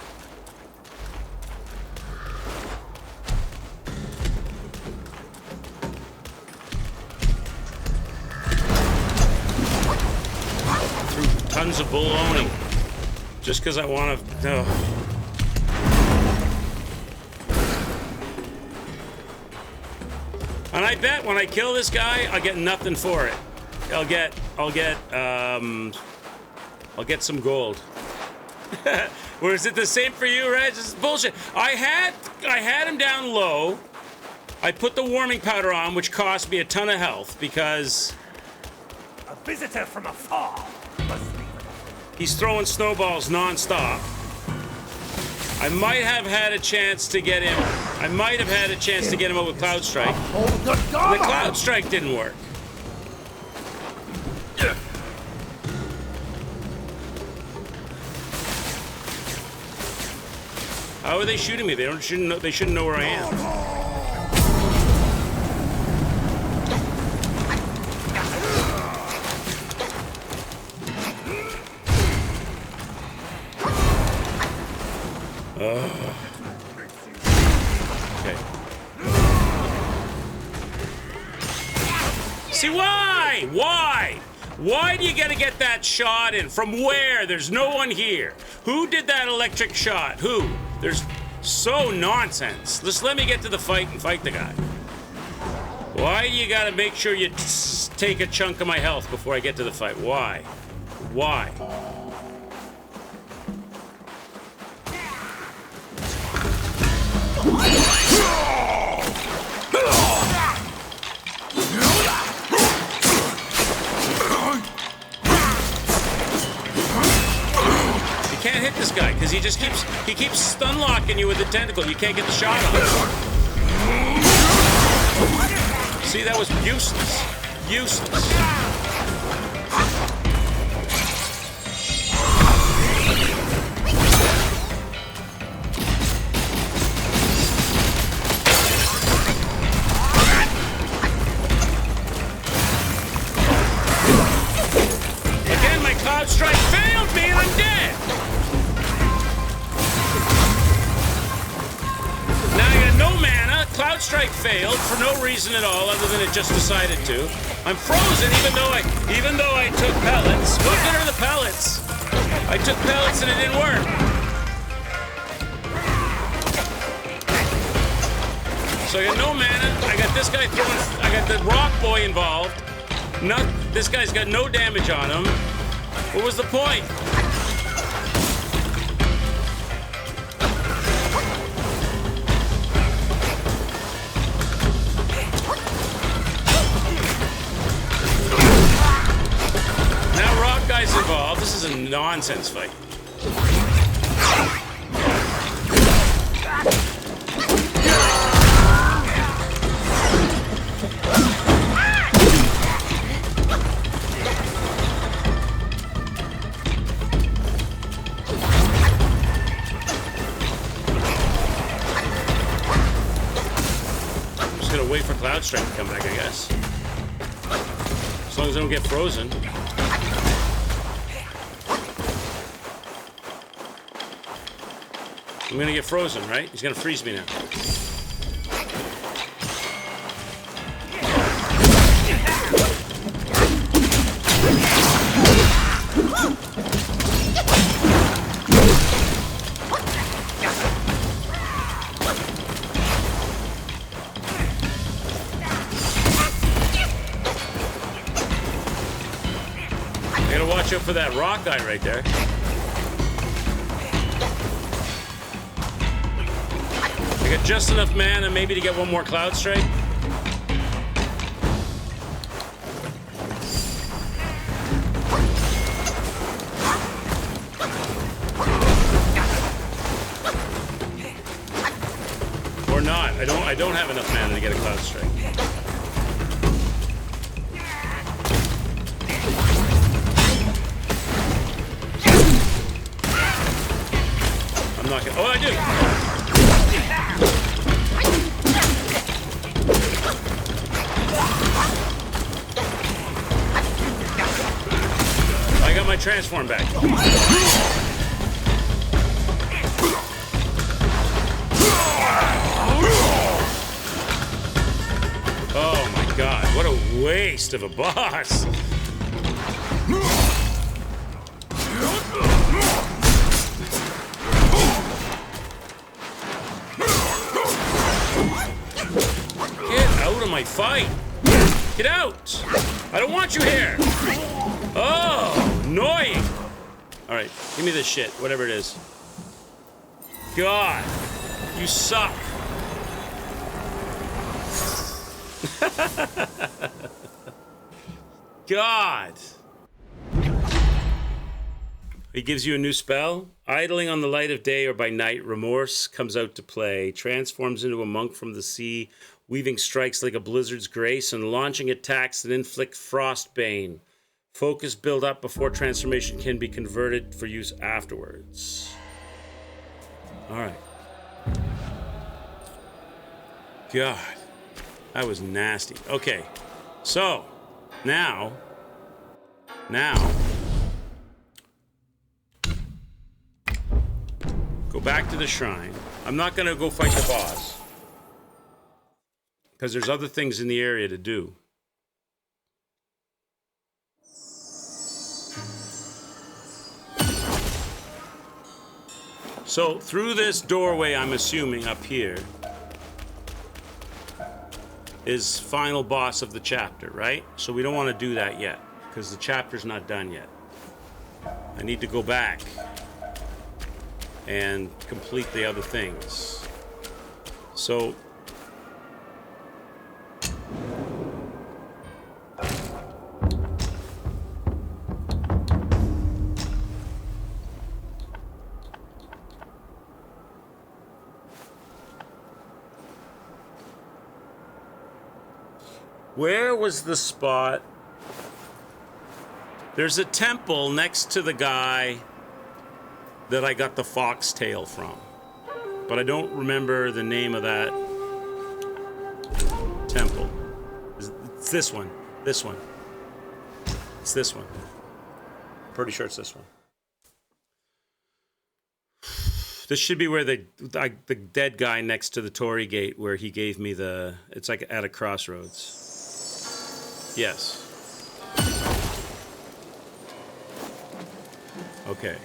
tons of baloney. Just because I want to... And I bet when I kill this guy, I'll get nothing for it. I'll get some gold. Or is it the same for you, Reg? This is bullshit. I had him down low. I put the warming powder on, which cost me a ton of health because A visitor from afar must be. he's throwing snowballs non-stop. I might have had a chance to get him. I might have had a chance to get him out with Cloud Strike. The Cloud Strike didn't work. How are they shooting me? They shouldn't know where I am. Okay. See, why? Why? Why do you gotta get that shot in? From where? There's no one here. Who did that electric shot? Who? There's so nonsense. Just let me get to the fight and fight the guy. Why do you gotta make sure you take a chunk of my health before I get to the fight? Why? Why? You can't hit this guy because he keeps stun locking you with the tentacle. You can't get the shot on him. See, that was useless. Useless. Again, my Cloud Strike failed me and I'm dead. Now I got no mana. Cloud Strike failed for no reason at all other than it just decided to. I'm frozen even though I took pellets. What good are the pellets? I took pellets and it didn't work. So I got no mana. I got this guy throwing. I got the rock boy involved. This guy's got no damage on him. What was the point? Now rock guy's involved. This is a nonsense fight. Wait for Cloud Strike to come back, I guess. As long as I don't get frozen. I'm gonna get frozen, right? He's gonna freeze me now. Watch out for that rock guy right there. I got just enough mana maybe to get one more Cloud Strike. Or not. I don't have enough mana to get a Cloud Strike. Oh, I do. I got my transform back. Oh my god, what a waste of a boss. my fight. Get out. I don't want you here. Oh, annoying. All right, give me this shit, whatever it is. God, you suck. God. He gives you a new spell. Idling on the light of day or by night, remorse comes out to play. Transforms into a monk from the sea, weaving strikes like a blizzard's grace and launching attacks that inflict frostbane. Focus build up before transformation can be converted for use afterwards. All right. God, that was nasty. Okay, so now, go back to the shrine. I'm not gonna go fight the boss because there's other things in the area to do. So through this doorway, I'm assuming up here, is final boss of the chapter, right? So we don't want to do that yet because the chapter's not done yet. I need to go back and complete the other things. So where was the spot? There's a temple next to the guy that I got the foxtail from, but I don't remember the name of that temple. It's this one. This one. It's this one. Pretty sure it's this one. This should be where the dead guy next to the Torii gate where he gave me the... It's like at a crossroads. Yes. Okay.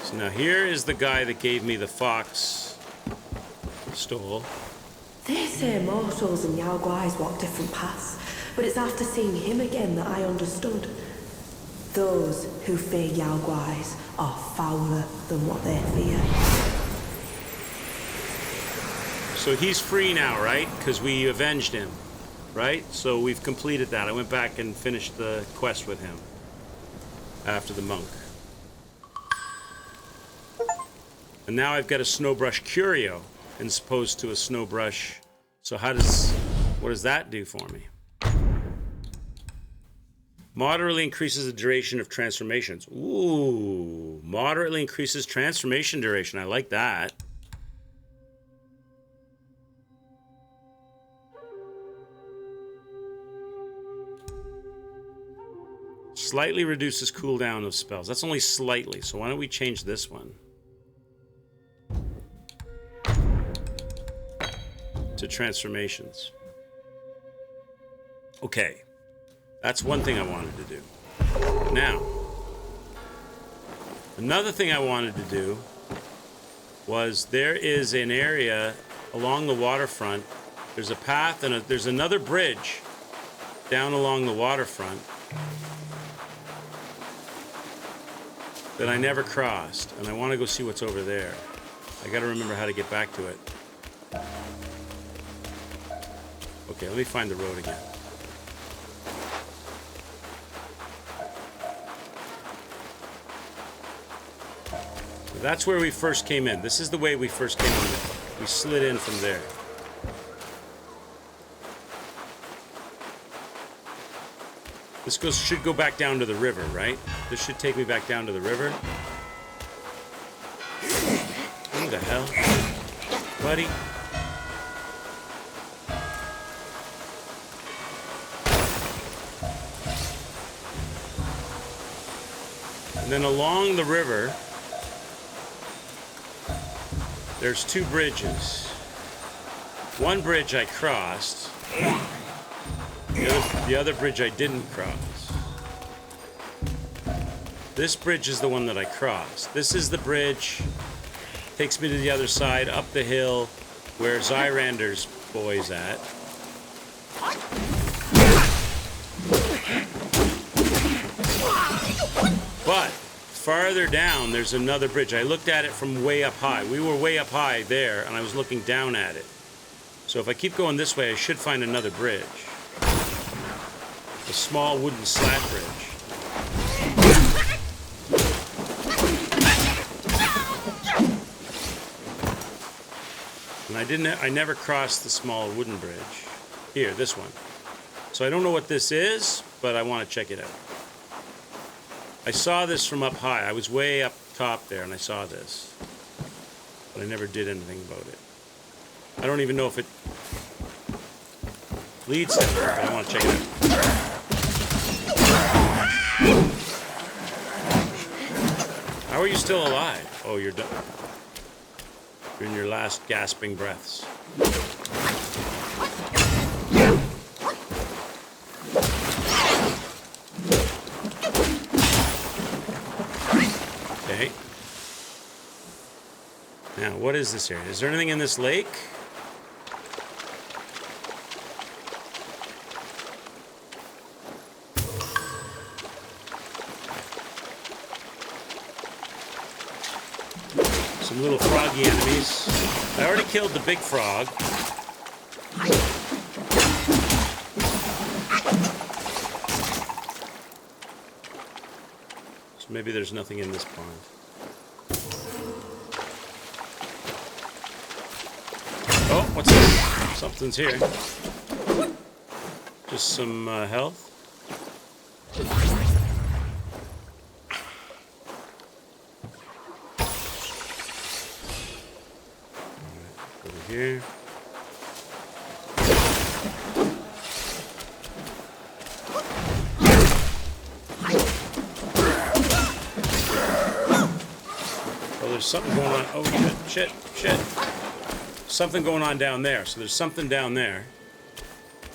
So now here is the guy that gave me the fox stole. They say mortals and Yao Guais walk different paths, but it's after seeing him again that I understood. Those who fear Yao Guais are fouler than what they fear. So he's free now, right? Because we avenged him, right? So we've completed that. I went back and finished the quest with him after the monk. And now I've got a snowbrush curio as opposed to a snowbrush. So what does that do for me? Moderately increases the duration of transformations. Ooh, moderately increases transformation duration. I like that. Slightly reduces cooldown of spells. That's only slightly, so why don't we change this one to transformations. Okay, that's one thing I wanted to do. Now, another thing I wanted to do was there is an area along the waterfront. There's a path and there's another bridge down along the waterfront that I never crossed, and I want to go see what's over there. I got to remember how to get back to it. Okay, let me find the road again. So that's where we first came in. This is the way we first came in. We slid in from there. This should go back down to the river, right? This should take me back down to the river. What the hell? Buddy? And then along the river, there's two bridges. One bridge I crossed. The other bridge I didn't cross. This bridge is the one that I crossed. This is the bridge. Takes me to the other side, up the hill, where Zyrander's boy's at. But farther down, there's another bridge. I looked at it from way up high. We were way up high there, and I was looking down at it. So if I keep going this way, I should find another bridge. A small wooden slat bridge. And I never crossed the small wooden bridge. Here, this one. So I don't know what this is, but I want to check it out. I saw this from up high. I was way up top there and I saw this. But I never did anything about it. I don't even know if it leads to it, but I want to check it out. How are you still alive? Oh, you're done. You're in your last gasping breaths. Okay. Now, what is this area? Is there anything in this lake? Some little froggy enemies. I already killed the big frog. So maybe there's nothing in this pond. Oh, what's this? Something's here. Just some health. Here. Oh, there's something going on. Oh, shit. Something going on down there. So there's something down there.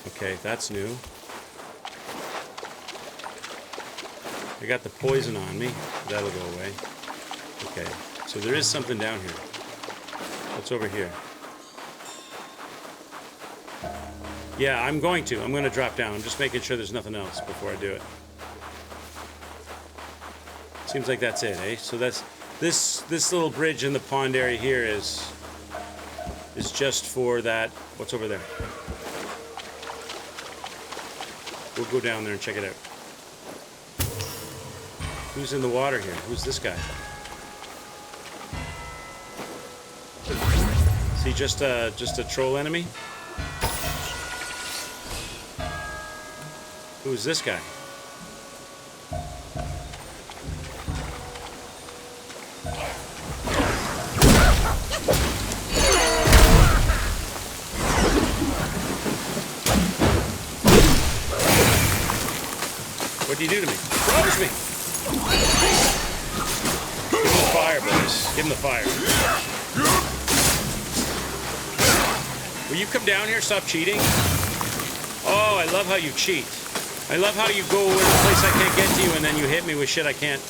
Okay, that's new. I got the poison on me. That'll go away. Okay, so there is something down here. What's over here? Yeah, I'm going to drop down. I'm just making sure there's nothing else before I do it. Seems like that's it, eh? So that's this little bridge in the pond area here is just for that. What's over there? We'll go down there and check it out. Who's in the water here? Who's this guy? Is he just a troll enemy? Who's this guy? What'd he do to me? Froze me! Give him the fire, boys. Give him the fire. Will you come down here? Stop cheating. Oh, I love how you cheat. I love how you go in a place I can't get to you and then you hit me with shit I can't.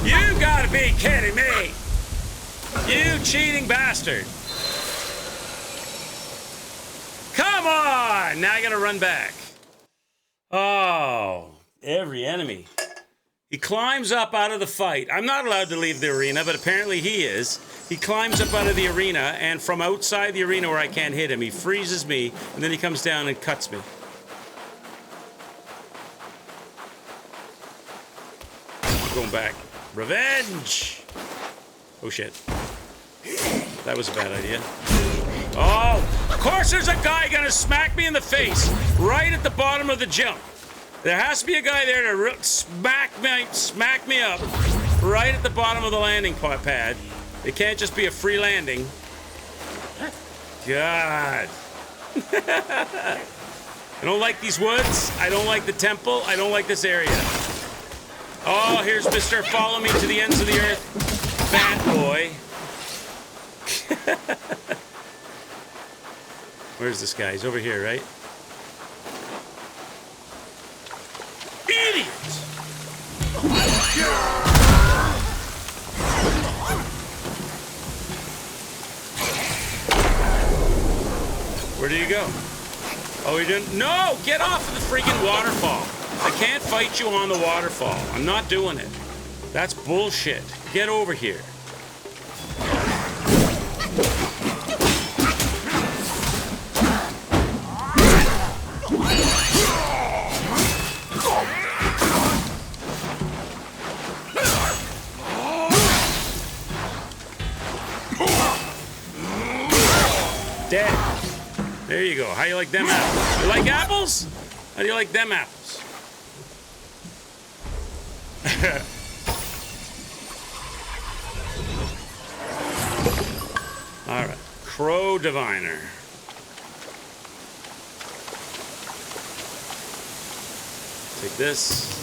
You gotta be kidding me! You cheating bastard! Come on! Now I gotta run back. Oh, every enemy. He climbs up out of the fight. I'm not allowed to leave the arena, but apparently he is. He climbs up out of the arena, and from outside the arena where I can't hit him, he freezes me, and then he comes down and cuts me. I'm going back. Revenge! Oh, shit. That was a bad idea. Oh, of course there's a guy gonna smack me in the face right at the bottom of the jump. There has to be a guy there to smack me up right at the bottom of the landing pad. It can't just be a free landing. God. I don't like these woods. I don't like the temple. I don't like this area. Oh, here's Mr. Follow Me to the Ends of the Earth. Bad boy. Where's this guy? He's over here, right? Idiot! Where do you go? Oh, you didn't? No! Get off of the freaking waterfall. I can't fight you on the waterfall. I'm not doing it. That's bullshit. Get over here. Dead. There you go. How you like them apples? You like apples? How do you like them apples? All right. Crow Diviner. Take this.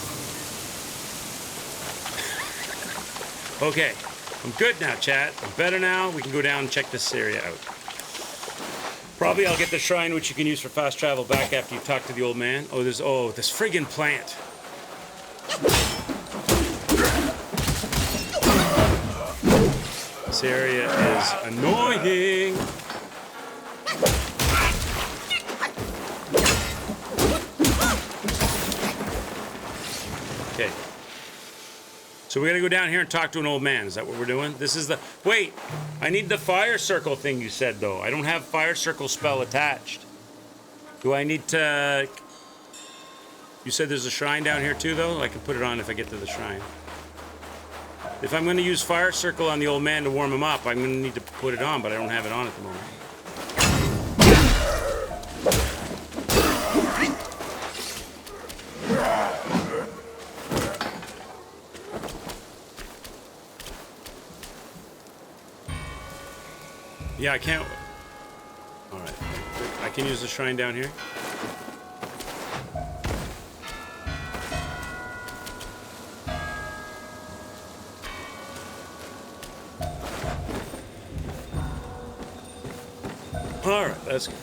Okay. I'm good now, chat. I'm better now. We can go down and check this area out. Probably I'll get the shrine, which you can use for fast travel back after you talk to the old man. Oh, there's this friggin' plant. This area is annoying. Okay. So we're gonna go down here and talk to an old man. Is that what we're doing? This is the... Wait! I need the fire circle thing you said, though. I don't have fire circle spell attached. Do I need to... You said there's a shrine down here, too, though? I can put it on if I get to the shrine. If I'm gonna use fire circle on the old man to warm him up, I'm gonna need to put it on, but I don't have it on at the moment. Yeah, I can't... Alright. I can use the shrine down here. Alright, that's good.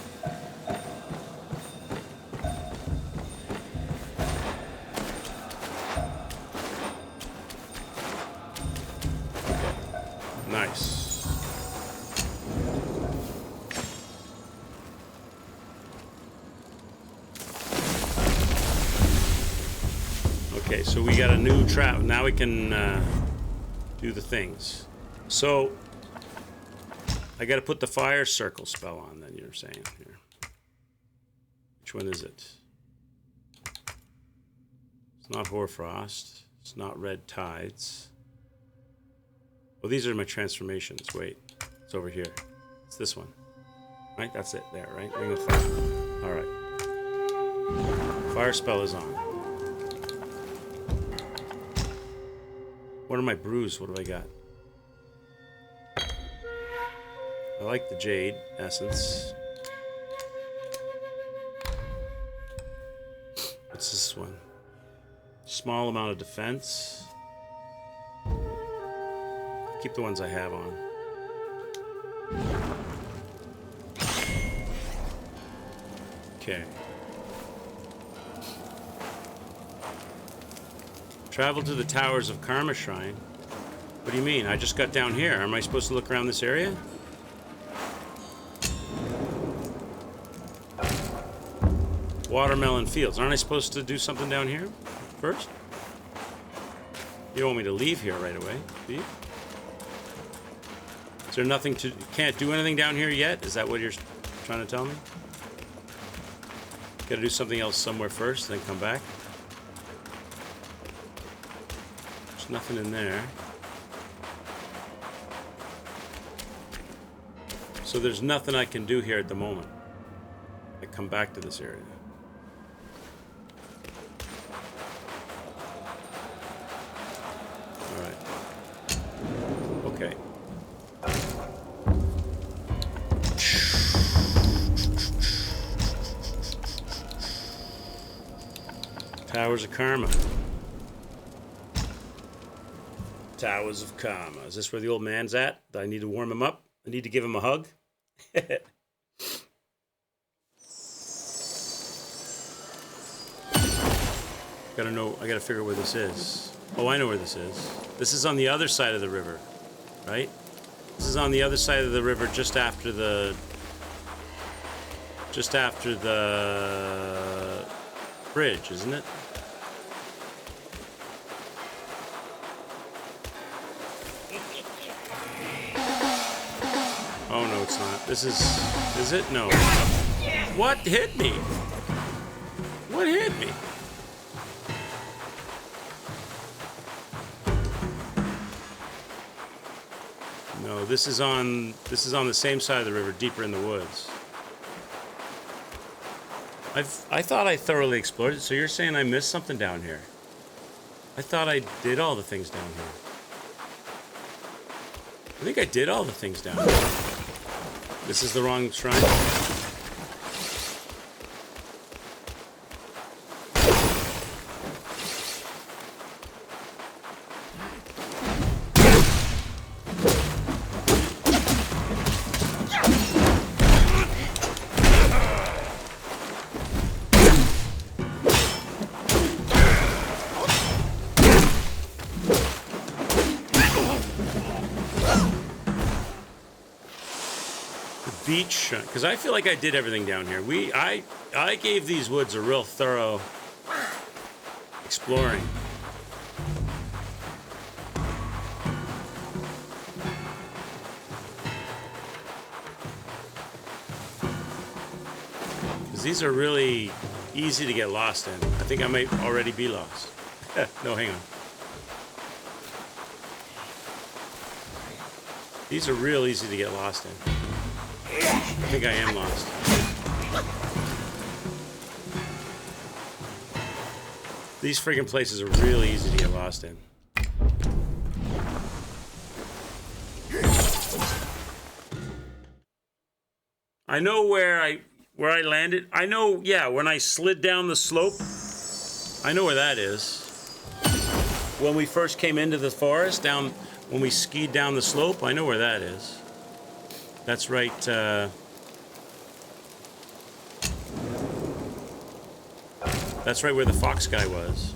Okay. Nice. Okay, so we got a new trap. Now we can do the things. So I got to put the fire circle spell on. Then you're saying here. Which one is it? It's not Hoarfrost. It's not Red Tides. Well, these are my transformations. Wait, it's over here. It's this one. Right, that's it. There, right? Ring of Fire. All right. Fire spell is on. What are my brews? What do I got? I like the jade essence. What's this one? Small amount of defense. Keep the ones I have on. Okay. Travel to the Towers of Karma Shrine. What do you mean? I just got down here. Am I supposed to look around this area? Watermelon Fields. Aren't I supposed to do something down here first? You don't want me to leave here right away, do you? Is there nothing to... Can't do anything down here yet? Is that what you're trying to tell me? Gotta do something else somewhere first, then come back? There's nothing in there. So there's nothing I can do here at the moment. I come back to this area. Alright. Okay. Towers of Karma. Towers of Karma. Is this where the old man's at? Do I need to warm him up? I need to give him a hug? Gotta know, I gotta figure where this is. Oh, I know where this is. This is on the other side of the river, right? This is on the other side of the river just after the just after the bridge, isn't it? Oh, no, it's not. This is it? No. What hit me? What hit me? No, this is on the same side of the river, deeper in the woods. I thought I thoroughly explored it, so you're saying I missed something down here. I thought I did all the things down here. I think I did all the things down here. This is the wrong shrine. Beach, because I feel like I did everything down here. I gave these woods a real thorough exploring. Because these are really easy to get lost in. I think I might already be lost. No, hang on. These are real easy to get lost in. I think I am lost. These friggin' places are really easy to get lost in. I know where I landed. I know, yeah, when I slid down the slope. I know where that is. When we first came into the forest, when we skied down the slope, I know where that is. That's right, that's right where the fox guy was.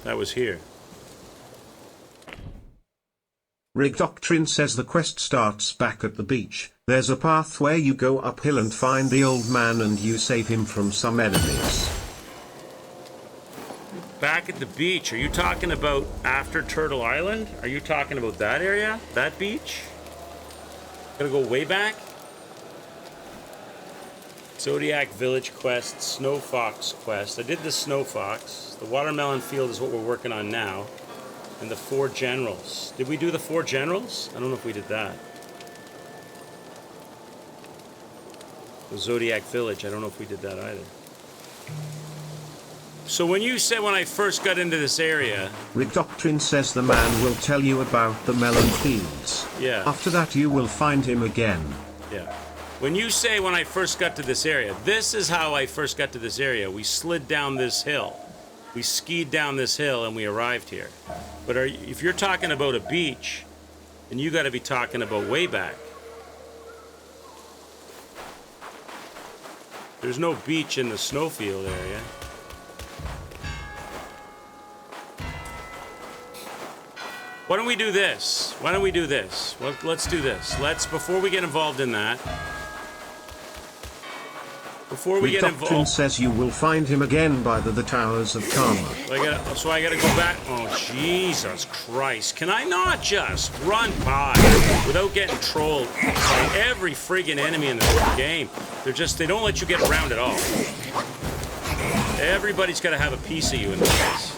That was here. Rig Doctrine says the quest starts back at the beach. There's a path where you go uphill and find the old man and you save him from some enemies. Back at the beach, are you talking about after Turtle Island? Are you talking about that area? That beach? Gotta go way back? Zodiac Village quest, Snow Fox quest. I did the Snow Fox. The Watermelon Field is what we're working on now. And the 4 generals. Did we do the 4 generals? I don't know if we did that. The Zodiac Village, I don't know if we did that either. So when you said when I first got into this area... Rig Doctrine says the man will tell you about the melon fields. Yeah. After that you will find him again. Yeah. When you say when I first got to this area, this is how I first got to this area. We slid down this hill. We skied down this hill and we arrived here. But if you're talking about a beach, then you got to be talking about way back. There's no beach in the snowfield area. Why don't we do this? Why don't we do this? Well, let's do this. Before we get involved in that, before we get Doctrine involved... says you will find him again by the Towers of Karma. So I gotta go back. Oh, Jesus Christ. Can I not just run by without getting trolled by every friggin' enemy in this game? They don't let you get around at all. Everybody's gotta have a piece of you in this.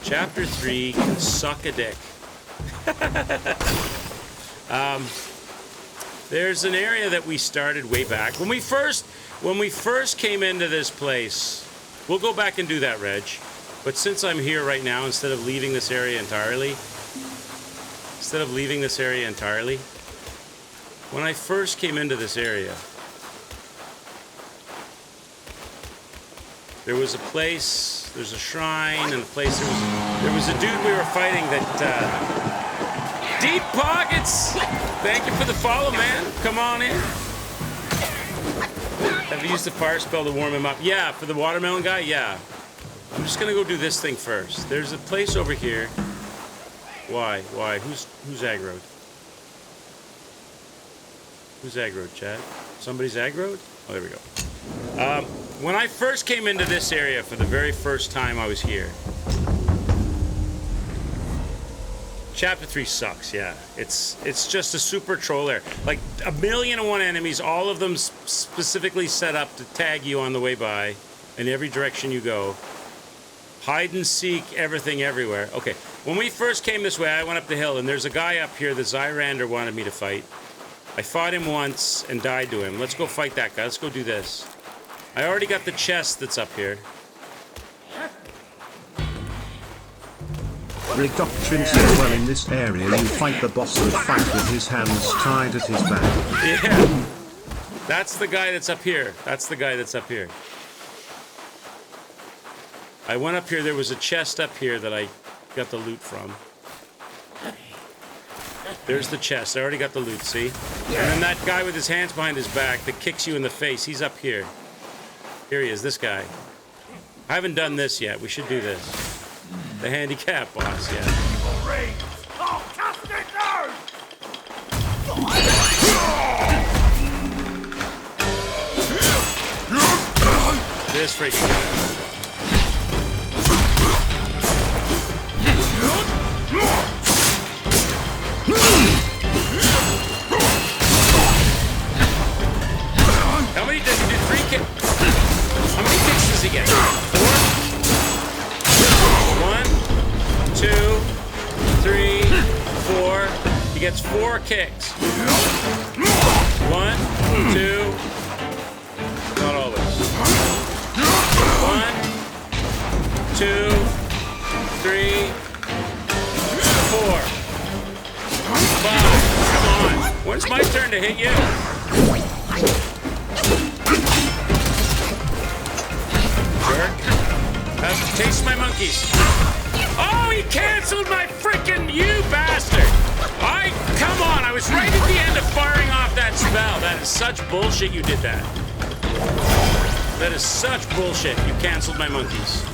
Chapter 3 can suck a dick. There's an area that we started way back. When we first came into this place, we'll go back and do that, Reg. But since I'm here right now, instead of leaving this area entirely, when I first came into this area, there was a place, there's a shrine, and a place, there was a dude we were fighting that, Deep Pockets! Thank you for the follow, man. Come on in. Have you used the fire spell to warm him up? Yeah, for the watermelon guy, yeah. I'm just gonna go do this thing first. There's a place over here. Why? Who's aggroed? Who's aggroed, Chad? Somebody's aggroed? Oh, there we go. When I first came into this area for the very first time I was here, Chapter 3 sucks, yeah. It's just a super troll area. Like, 1,000,001 enemies, all of them specifically set up to tag you on the way by in every direction you go. Hide and seek, everything everywhere. Okay, when we first came this way, I went up the hill, and there's a guy up here that Zyrander wanted me to fight. I fought him once and died to him. Let's go fight that guy. Let's go do this. I already got the chest that's up here. Rick Doctrine says, well, in this area you fight the boss and fight with his hands tied at his back. Yeah. That's the guy that's up here. That's the guy that's up here. I went up here. There was a chest up here that I got the loot from. There's the chest. I already got the loot, see? And then that guy with his hands behind his back that kicks you in the face, he's up here. Here he is, this guy. I haven't done this yet. We should do this. The handicap boss, yeah. Oh, cast it down! This freaking guy. How many does he do? 3 kicks? How many kicks does he get? 4? 1, 2, 3, 4. He gets 4 kicks. 1, 2. Not always. 1, 2, 3, 4, 5. Come on. When's my turn to hit you? Jerk. Taste my monkeys. Oh, he canceled my freaking you bastard! Come on, I was right at the end of firing off that spell. That is such bullshit you did that. That is such bullshit. You canceled my monkeys.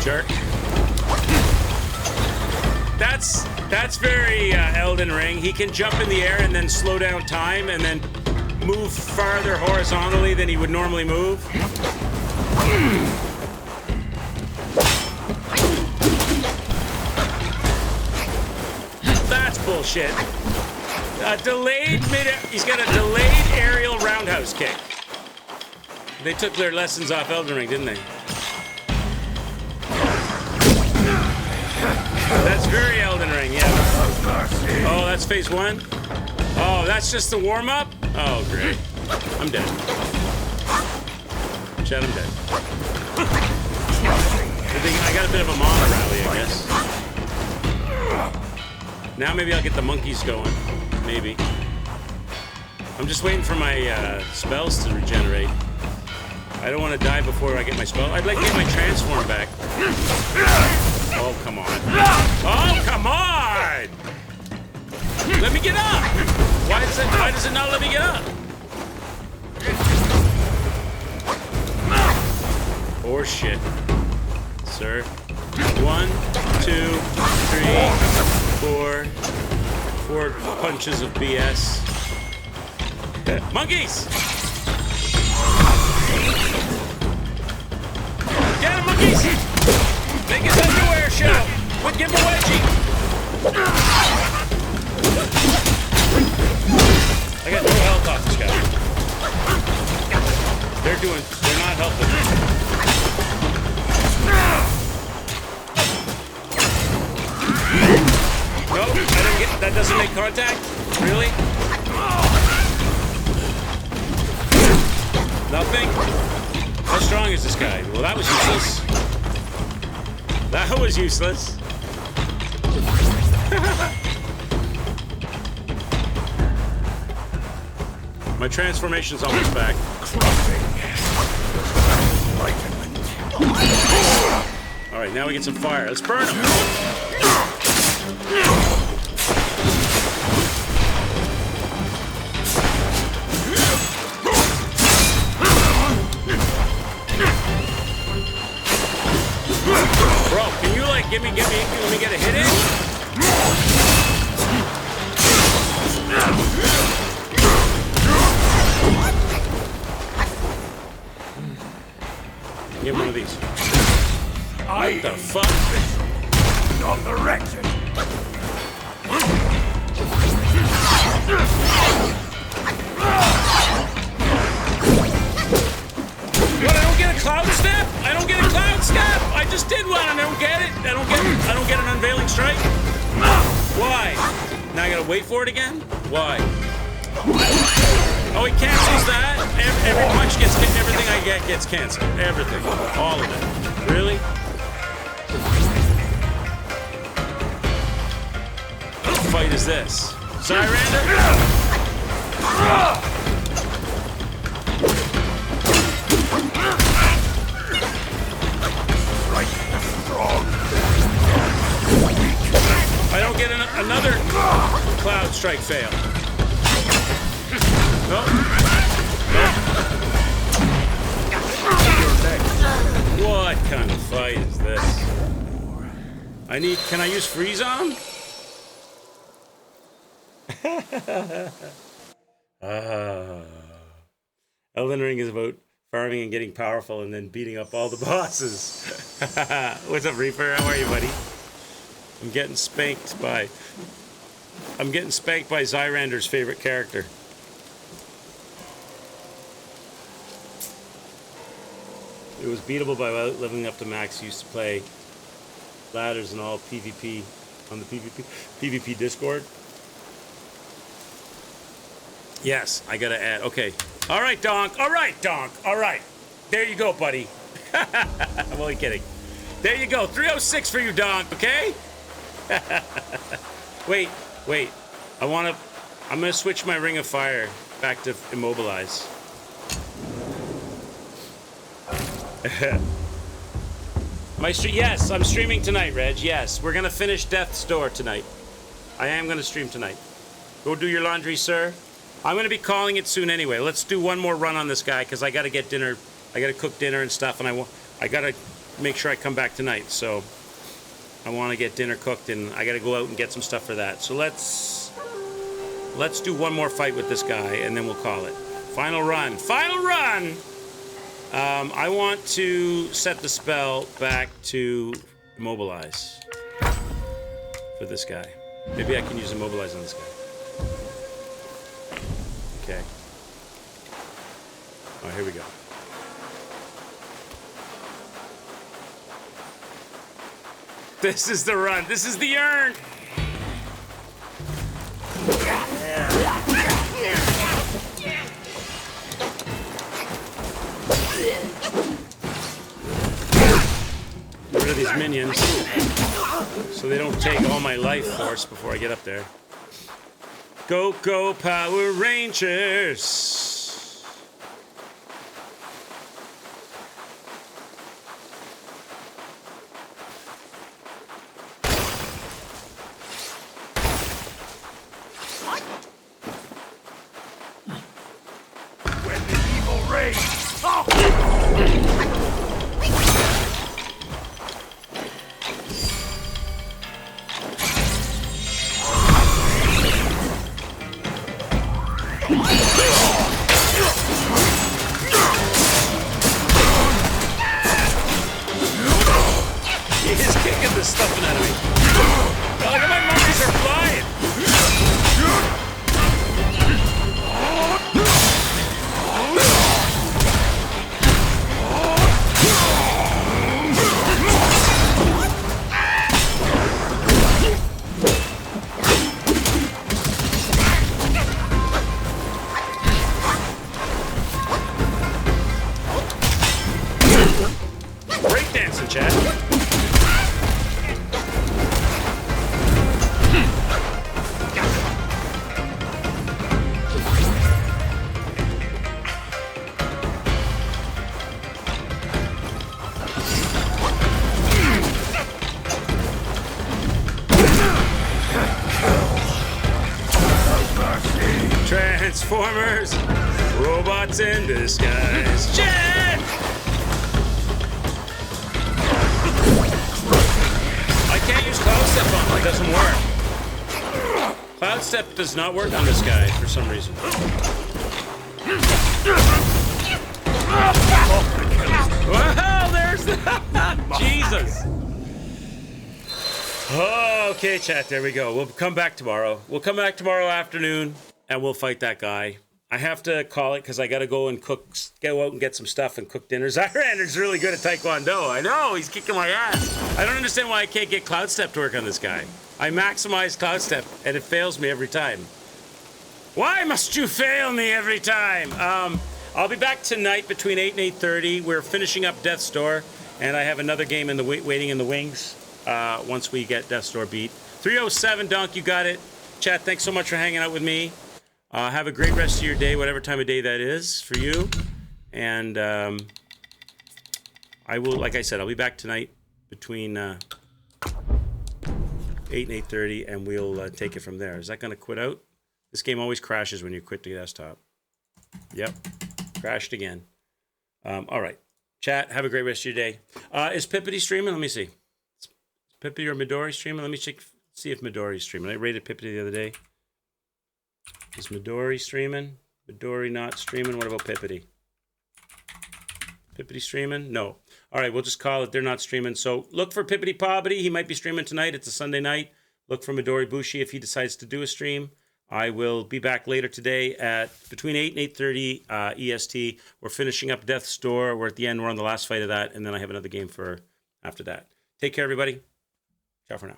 Jerk. That's very Elden Ring. He can jump in the air and then slow down time and then move farther horizontally than he would normally move. That's bullshit. He's got a delayed aerial roundhouse kick. They took their lessons off Elden Ring, didn't they? That's very Elden Ring, yeah. Oh, that's phase 1? Oh, that's just the warm-up? Oh, great. I'm dead. Chad, I'm dead. I got a bit of a mana rally, I guess. Now maybe I'll get the monkeys going. Maybe. I'm just waiting for my spells to regenerate. I don't want to die before I get my spell. I'd like to get my transform back. Oh, come on. Oh, come on! Let me get up! Why does it not let me get up? Or shit. Sir. 1, 2, 3, 4. 4 punches of BS. Monkeys! Get him, monkeys! Make his underwear show! Would give him a wedgie! I got no health off this guy. They're not helping. Nope, that doesn't make contact? Really? Nothing? How strong is this guy? Well, that was useless. That was useless. My transformation's almost back. Alright, now we get some fire. Let's burn him! Bro, can you like let me get a hit in? Get one of these. What the fuck? Not the wretched. What? I don't get a cloud step? I don't get a cloud step. I just did one and I don't get it. I don't get an unveiling strike. Why? Now I gotta wait for it again? Why? Oh, he cancels that. Every punch gets everything I get gets canceled. Everything, all of it. Really? What fight is this? Zyrander? I don't get another cloud strike fail. Nope. What kind of fight is this? Can I use freeze on? Elden Ring is about farming and getting powerful and then beating up all the bosses. What's up, Reaper? How are you, buddy? I'm getting spanked by Zyrander's favorite character. It was beatable by leveling up to max. Used to play ladders and all PvP on the PvP Discord. Yes, I gotta add. Okay. All right, Donk. All right, Donk. All right. There you go, buddy. I'm only kidding. There you go. 306 for you, Donk. Okay. Wait. I'm gonna switch my Ring of Fire back to Immobilize. Yes, I'm streaming tonight, Reg. Yes, we're gonna finish Death's Door tonight. I am gonna stream tonight. Go do your laundry, sir. I'm gonna be calling it soon anyway. Let's do one more run on this guy because I gotta get dinner. I gotta cook dinner and stuff, and I gotta make sure I come back tonight. So I want to get dinner cooked, and I gotta go out and get some stuff for that. So let's do one more fight with this guy, and then we'll call it. Final run. Final run. I want to set the spell back to Immobilize for this guy. Maybe I can use Immobilize on this guy. Okay. Oh, here we go. This is the run. This is the urn. Get rid of these minions so they don't take all my life force before I get up there. Go, go, Power Rangers! When the evil reigns. He's kicking the stuffing out of me. Oh, look at my monkeys are flying. Transformers, robots in disguise. Jet! I can't use Cloud Step on him. It doesn't work. Cloud Step does not work on this guy for some reason. Wow, there's the... Jesus. Okay, chat, there we go. We'll come back tomorrow. We'll come back tomorrow afternoon, and we'll fight that guy. I have to call it because I got to go and go out and get some stuff and cook dinner. Zyrander's really good at Taekwondo. I know, he's kicking my ass. I don't understand why I can't get Cloud Step to work on this guy. I maximize Cloud Step, and it fails me every time. Why must you fail me every time? I'll be back tonight between 8 and 8:30. We're finishing up Death's Door, and I have another game in the waiting in the wings once we get Death's Door beat. 307, Donk, you got it. Chat, thanks so much for hanging out with me. Have a great rest of your day, whatever time of day that is for you. And I will, like I said, I'll be back tonight between 8 and 8:30, and we'll take it from there. Is that going to quit out? This game always crashes when you quit the desktop. Yep, crashed again. All right. Chat, have a great rest of your day. Is Pippity streaming? Let me see. Is Pippity or Midori streaming? Let me see if Midori's streaming. I rated Pippity the other day. Is Midori streaming? Midori not streaming? What about Pippity? Pippity streaming? No. All right, we'll just call it they're not streaming. So look for Pippity Poppity. He might be streaming tonight. It's a Sunday night. Look for Midori Bushi if he decides to do a stream. I will be back later today at between 8 and 8:30 EST. We're finishing up Death's Door. We're at the end. We're on the last fight of that. And then I have another game for after that. Take care, everybody. Ciao for now.